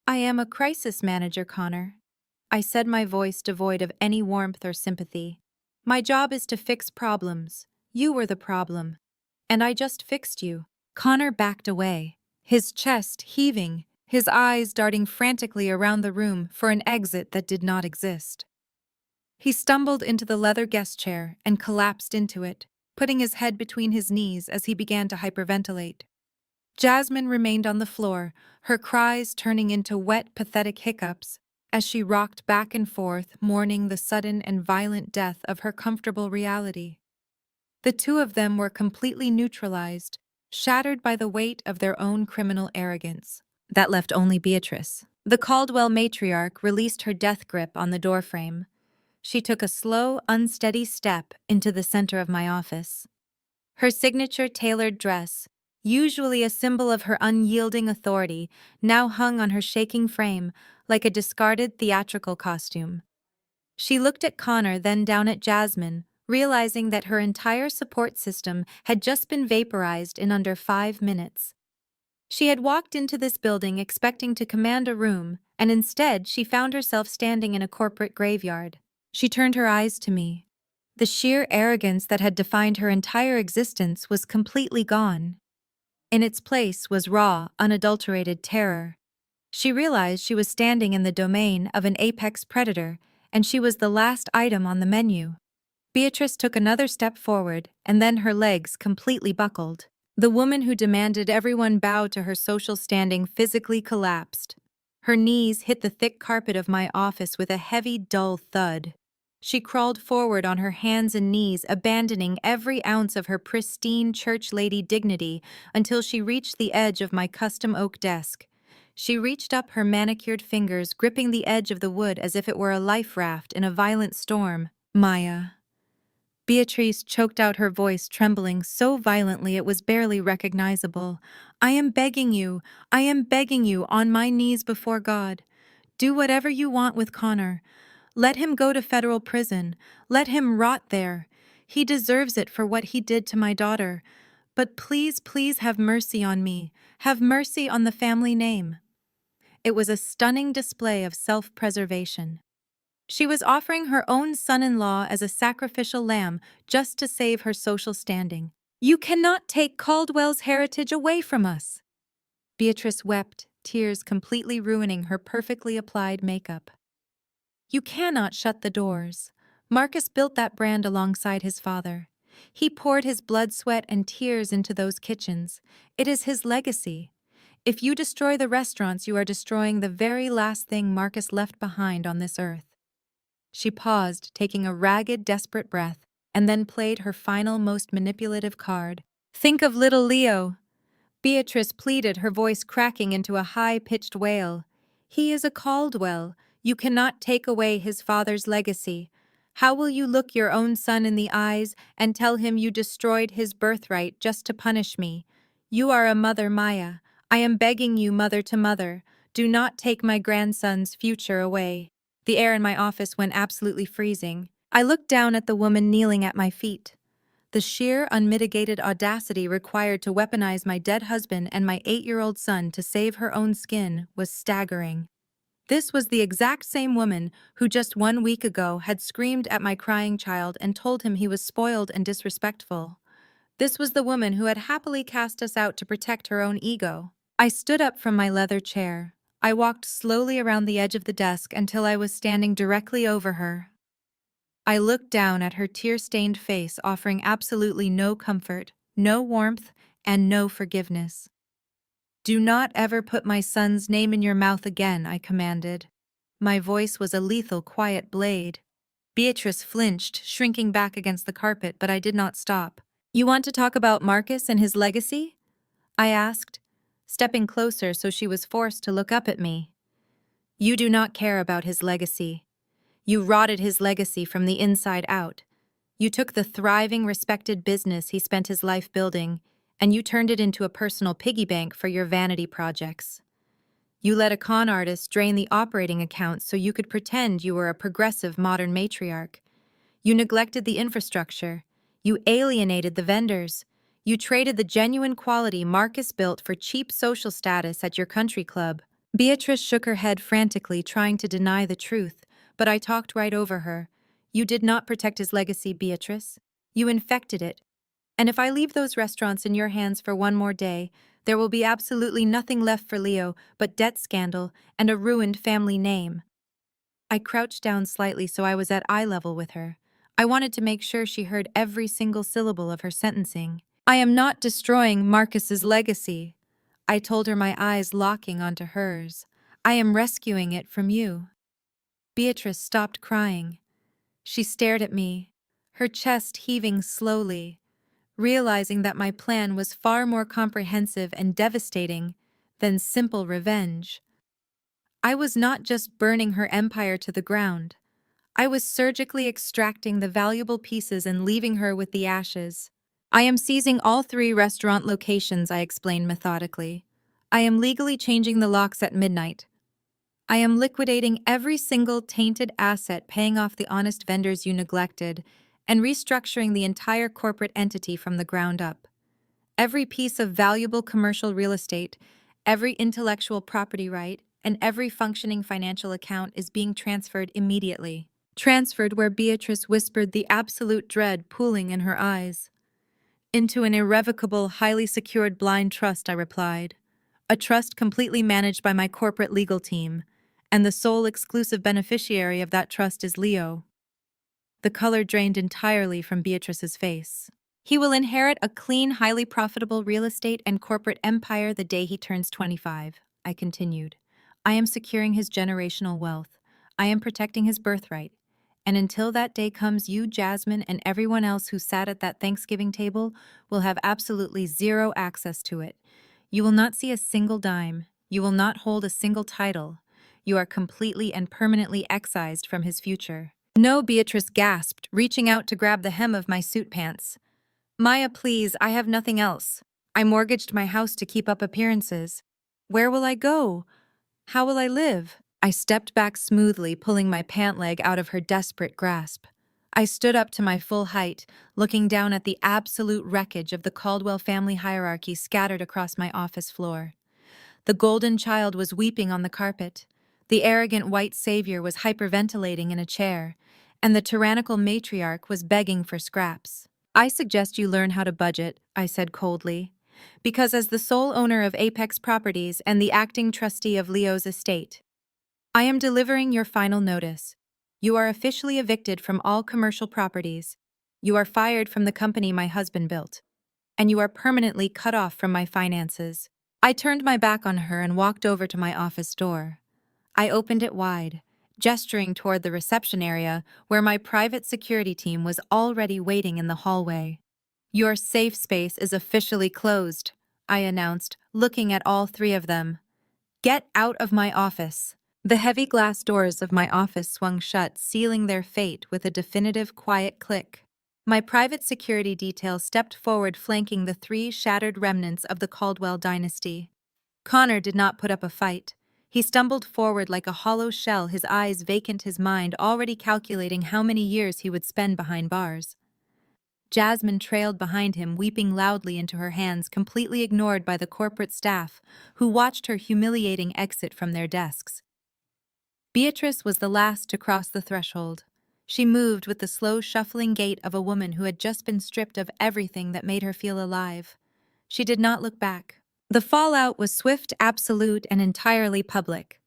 "I am a crisis manager, Connor," I said, my voice devoid of any warmth or sympathy. "My job is to fix problems. You were the problem. And I just fixed you." Connor backed away, his chest heaving, his eyes darting frantically around the room for an exit that did not exist. He stumbled into the leather guest chair and collapsed into it, putting his head between his knees as he began to hyperventilate. Jasmine remained on the floor, her cries turning into wet, pathetic hiccups as she rocked back and forth, mourning the sudden and violent death of her comfortable reality. The two of them were completely neutralized, shattered by the weight of their own criminal arrogance. That left only Beatrice. The Caldwell matriarch released her death grip on the doorframe. She took a slow, unsteady step into the center of my office. Her signature tailored dress, usually a symbol of her unyielding authority, now hung on her shaking frame like a discarded theatrical costume. She looked at Connor, then down at Jasmine, realizing that her entire support system had just been vaporized in under 5 minutes. She had walked into this building expecting to command a room, and instead she found herself standing in a corporate graveyard. She turned her eyes to me. The sheer arrogance that had defined her entire existence was completely gone. In its place was raw, unadulterated terror. She realized she was standing in the domain of an apex predator, and she was the last item on the menu. Beatrice took another step forward, and then her legs completely buckled. The woman who demanded everyone bow to her social standing physically collapsed. Her knees hit the thick carpet of my office with a heavy, dull thud. She crawled forward on her hands and knees, abandoning every ounce of her pristine church lady dignity until she reached the edge of my custom oak desk. She reached up her manicured fingers, gripping the edge of the wood as if it were a life raft in a violent storm. Maya. Beatrice choked out her voice, trembling so violently it was barely recognizable. I am begging you, on my knees before God. Do whatever you want with Connor. Let him go to federal prison. Let him rot there. He deserves it for what he did to my daughter. But please, please have mercy on me. Have mercy on the family name. It was a stunning display of self-preservation. She was offering her own son-in-law as a sacrificial lamb just to save her social standing. You cannot take Caldwell's heritage away from us. Beatrice wept, tears completely ruining her perfectly applied makeup. You cannot shut the doors. Marcus built that brand alongside his father. He poured his blood, sweat, and tears into those kitchens. It is his legacy. If you destroy the restaurants, you are destroying the very last thing Marcus left behind on this earth. She paused, taking a ragged, desperate breath, and then played her final, most manipulative card. Think of little Leo. Beatrice pleaded, her voice cracking into a high-pitched wail. He is a Caldwell. You cannot take away his father's legacy. How will you look your own son in the eyes and tell him you destroyed his birthright just to punish me? You are a mother, Maya. I am begging you, mother to mother. Do not take my grandson's future away. The air in my office went absolutely freezing. I looked down at the woman kneeling at my feet. The sheer, unmitigated audacity required to weaponize my dead husband and my 8-year-old son to save her own skin was staggering. This was the exact same woman who just 1 week ago had screamed at my crying child and told him he was spoiled and disrespectful. This was the woman who had happily cast us out to protect her own ego. I stood up from my leather chair. I walked slowly around the edge of the desk until I was standing directly over her. I looked down at her tear-stained face, offering absolutely no comfort, no warmth, and no forgiveness. Do not ever put my son's name in your mouth again, I commanded. My voice was a lethal, quiet blade. Beatrice flinched, shrinking back against the carpet, but I did not stop. You want to talk about Marcus and his legacy? I asked, stepping closer so she was forced to look up at me. You do not care about his legacy. You rotted his legacy from the inside out. You took the thriving, respected business he spent his life building, and you turned it into a personal piggy bank for your vanity projects. You let a con artist drain the operating account so you could pretend you were a progressive modern matriarch. You neglected the infrastructure. You alienated the vendors. You traded the genuine quality Marcus built for cheap social status at your country club. Beatrice shook her head frantically, trying to deny the truth, but I talked right over her. You did not protect his legacy, Beatrice. You infected it. And if I leave those restaurants in your hands for one more day, there will be absolutely nothing left for Leo but debt scandal and a ruined family name. I crouched down slightly so I was at eye level with her. I wanted to make sure she heard every single syllable of her sentencing. I am not destroying Marcus's legacy, I told her, my eyes locking onto hers. I am rescuing it from you. Beatrice stopped crying. She stared at me, her chest heaving slowly, realizing that my plan was far more comprehensive and devastating than simple revenge. I was not just burning her empire to the ground. I was surgically extracting the valuable pieces and leaving her with the ashes. I am seizing all 3 restaurant locations, I explained methodically. I am legally changing the locks at midnight. I am liquidating every single tainted asset, paying off the honest vendors you neglected, and restructuring the entire corporate entity from the ground up. Every piece of valuable commercial real estate, every intellectual property right, and every functioning financial account is being transferred immediately. Transferred where Beatrice whispered, the absolute dread pooling in her eyes. Into an irrevocable, highly secured blind trust, I replied. A trust completely managed by my corporate legal team, and the sole exclusive beneficiary of that trust is Leo. The color drained entirely from Beatrice's face. He will inherit a clean, highly profitable real estate and corporate empire the day he turns 25, I continued. I am securing his generational wealth. I am protecting his birthright. And until that day comes, you, Jasmine, and everyone else who sat at that Thanksgiving table will have absolutely zero access to it. You will not see a single dime. You will not hold a single title. You are completely and permanently excised from his future. No, Beatrice gasped, reaching out to grab the hem of my suit pants. Maya, please, I have nothing else. I mortgaged my house to keep up appearances. Where will I go? How will I live? I stepped back smoothly, pulling my pant leg out of her desperate grasp. I stood up to my full height, looking down at the absolute wreckage of the Caldwell family hierarchy scattered across my office floor. The golden child was weeping on the carpet. The arrogant white savior was hyperventilating in a chair, and the tyrannical matriarch was begging for scraps. I suggest you learn how to budget, I said coldly, because as the sole owner of Apex Properties and the acting trustee of Leo's estate, I am delivering your final notice. You are officially evicted from all commercial properties. You are fired from the company my husband built, and you are permanently cut off from my finances. I turned my back on her and walked over to my office door. I opened it wide, gesturing toward the reception area where my private security team was already waiting in the hallway. Your safe space is officially closed, I announced, looking at all three of them. Get out of my office. The heavy glass doors of my office swung shut, sealing their fate with a definitive, quiet click. My private security detail stepped forward, flanking the three shattered remnants of the Caldwell dynasty. Connor did not put up a fight. He stumbled forward like a hollow shell, his eyes vacant, his mind already calculating how many years he would spend behind bars. Jasmine trailed behind him, weeping loudly into her hands, completely ignored by the corporate staff, who watched her humiliating exit from their desks. Beatrice was the last to cross the threshold. She moved with the slow, shuffling gait of a woman who had just been stripped of everything that made her feel alive. She did not look back. The fallout was swift, absolute, and entirely public.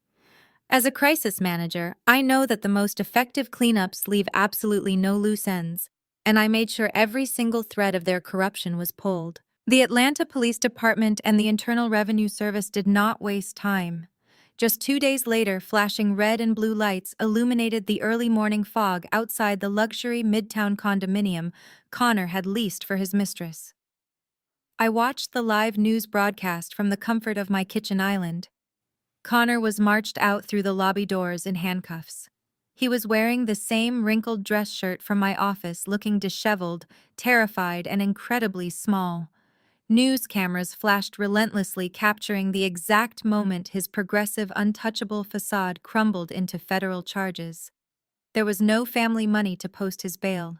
As a crisis manager, I know that the most effective cleanups leave absolutely no loose ends, and I made sure every single thread of their corruption was pulled. The Atlanta Police Department and the Internal Revenue Service did not waste time. Just 2 days later, flashing red and blue lights illuminated the early morning fog outside the luxury midtown condominium Connor had leased for his mistress. I watched the live news broadcast from the comfort of my kitchen island. Connor was marched out through the lobby doors in handcuffs. He was wearing the same wrinkled dress shirt from my office, looking disheveled, terrified, and incredibly small. News cameras flashed relentlessly, capturing the exact moment his progressive, untouchable facade crumbled into federal charges. There was no family money to post his bail.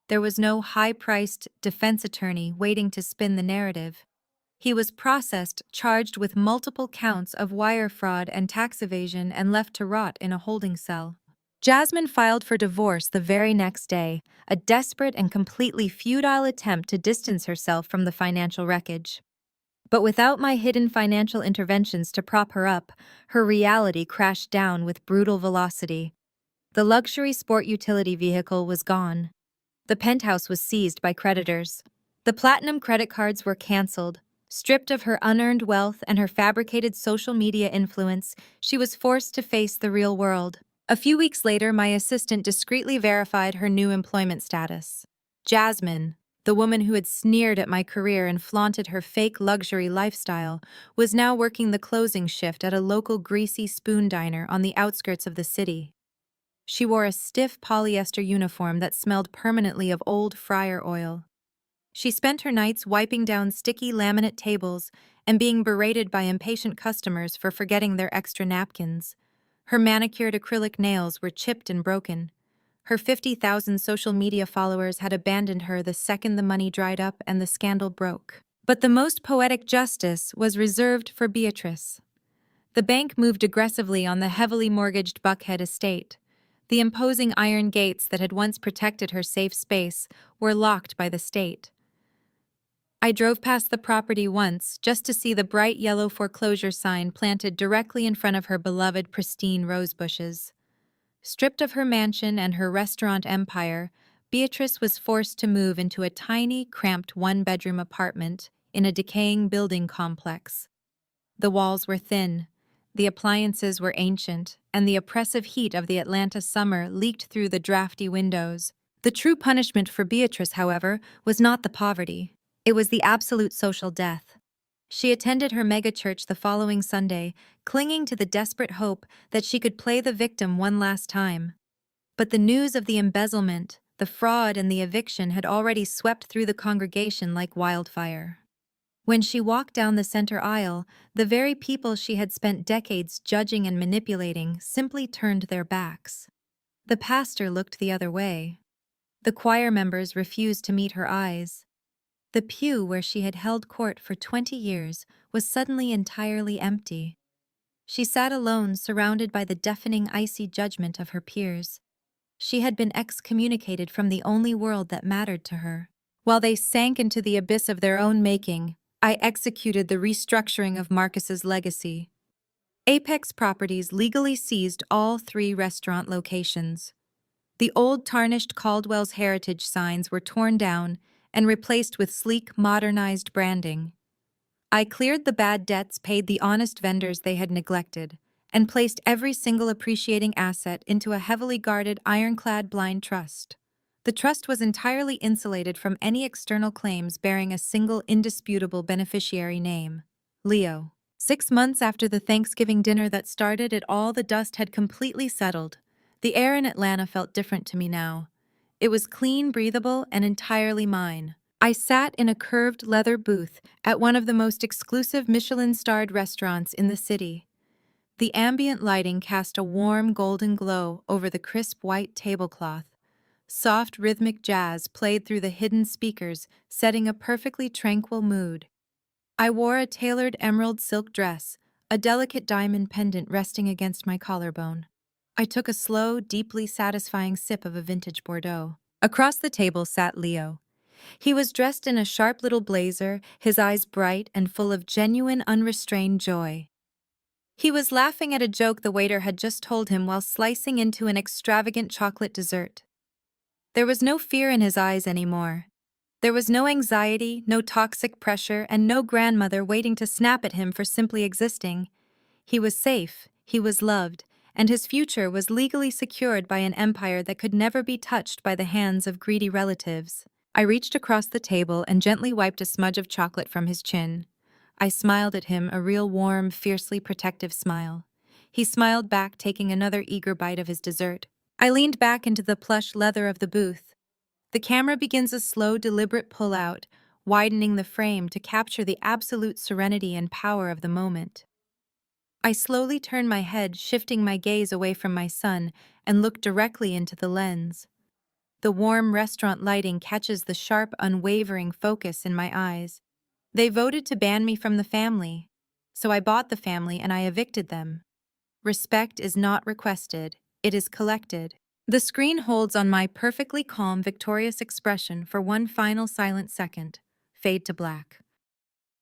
There was no high-priced defense attorney waiting to spin the narrative. He was processed, charged with multiple counts of wire fraud and tax evasion, and left to rot in a holding cell. Jasmine filed for divorce the very next day, a desperate and completely futile attempt to distance herself from the financial wreckage. But without my hidden financial interventions to prop her up, her reality crashed down with brutal velocity. The luxury sport utility vehicle was gone. The penthouse was seized by creditors. The platinum credit cards were canceled. Stripped of her unearned wealth and her fabricated social media influence, she was forced to face the real world. A few weeks later, my assistant discreetly verified her new employment status. Jasmine, the woman who had sneered at my career and flaunted her fake luxury lifestyle, was now working the closing shift at a local greasy spoon diner on the outskirts of the city. She wore a stiff polyester uniform that smelled permanently of old fryer oil. She spent her nights wiping down sticky laminate tables and being berated by impatient customers for forgetting their extra napkins. Her manicured acrylic nails were chipped and broken. Her 50,000 social media followers had abandoned her the second the money dried up and the scandal broke. But the most poetic justice was reserved for Beatrice. The bank moved aggressively on the heavily mortgaged Buckhead estate. The imposing iron gates that had once protected her safe space were locked by the state. I drove past the property once just to see the bright yellow foreclosure sign planted directly in front of her beloved pristine rose bushes. Stripped of her mansion and her restaurant empire, Beatrice was forced to move into a tiny, cramped one-bedroom apartment in a decaying building complex. The walls were thin, the appliances were ancient, and the oppressive heat of the Atlanta summer leaked through the drafty windows. The true punishment for Beatrice, however, was not the poverty. It was the absolute social death. She attended her megachurch the following Sunday, clinging to the desperate hope that she could play the victim one last time. But the news of the embezzlement, the fraud, and the eviction had already swept through the congregation like wildfire. When she walked down the center aisle, the very people she had spent decades judging and manipulating simply turned their backs. The pastor looked the other way. The choir members refused to meet her eyes. The pew where she had held court for 20 years was suddenly entirely empty. She sat alone, surrounded by the deafening, icy judgment of her peers. She had been excommunicated from the only world that mattered to her. While they sank into the abyss of their own making, I executed the restructuring of Marcus's legacy. Apex Properties legally seized all 3 restaurant locations. The old tarnished Caldwell's Heritage signs were torn down and replaced with sleek, modernized branding. I cleared the bad debts, paid the honest vendors they had neglected, and placed every single appreciating asset into a heavily guarded, ironclad blind trust. The trust was entirely insulated from any external claims bearing a single indisputable beneficiary name: Leo. 6 months after the Thanksgiving dinner that started it all, the dust had completely settled. The air in Atlanta felt different to me now. It was clean, breathable, and entirely mine. I sat in a curved leather booth at one of the most exclusive Michelin-starred restaurants in the city. The ambient lighting cast a warm golden glow over the crisp white tablecloth. Soft rhythmic jazz played through the hidden speakers, setting a perfectly tranquil mood. I wore a tailored emerald silk dress, a delicate diamond pendant resting against my collarbone. I took a slow, deeply satisfying sip of a vintage Bordeaux. Across the table sat Leo. He was dressed in a sharp little blazer, his eyes bright and full of genuine, unrestrained joy. He was laughing at a joke the waiter had just told him while slicing into an extravagant chocolate dessert. There was no fear in his eyes anymore. There was no anxiety, no toxic pressure, and no grandmother waiting to snap at him for simply existing. He was safe, he was loved, and his future was legally secured by an empire that could never be touched by the hands of greedy relatives. I reached across the table and gently wiped a smudge of chocolate from his chin. I smiled at him, a real warm, fiercely protective smile. He smiled back, taking another eager bite of his dessert. I leaned back into the plush leather of the booth. The camera begins a slow, deliberate pull-out, widening the frame to capture the absolute serenity and power of the moment. I slowly turn my head, shifting my gaze away from my son, and look directly into the lens. The warm restaurant lighting catches the sharp, unwavering focus in my eyes. They voted to ban me from the family, so I bought the family and I evicted them. Respect is not requested, it is collected. The screen holds on my perfectly calm, victorious expression for one final silent second. Fade to black.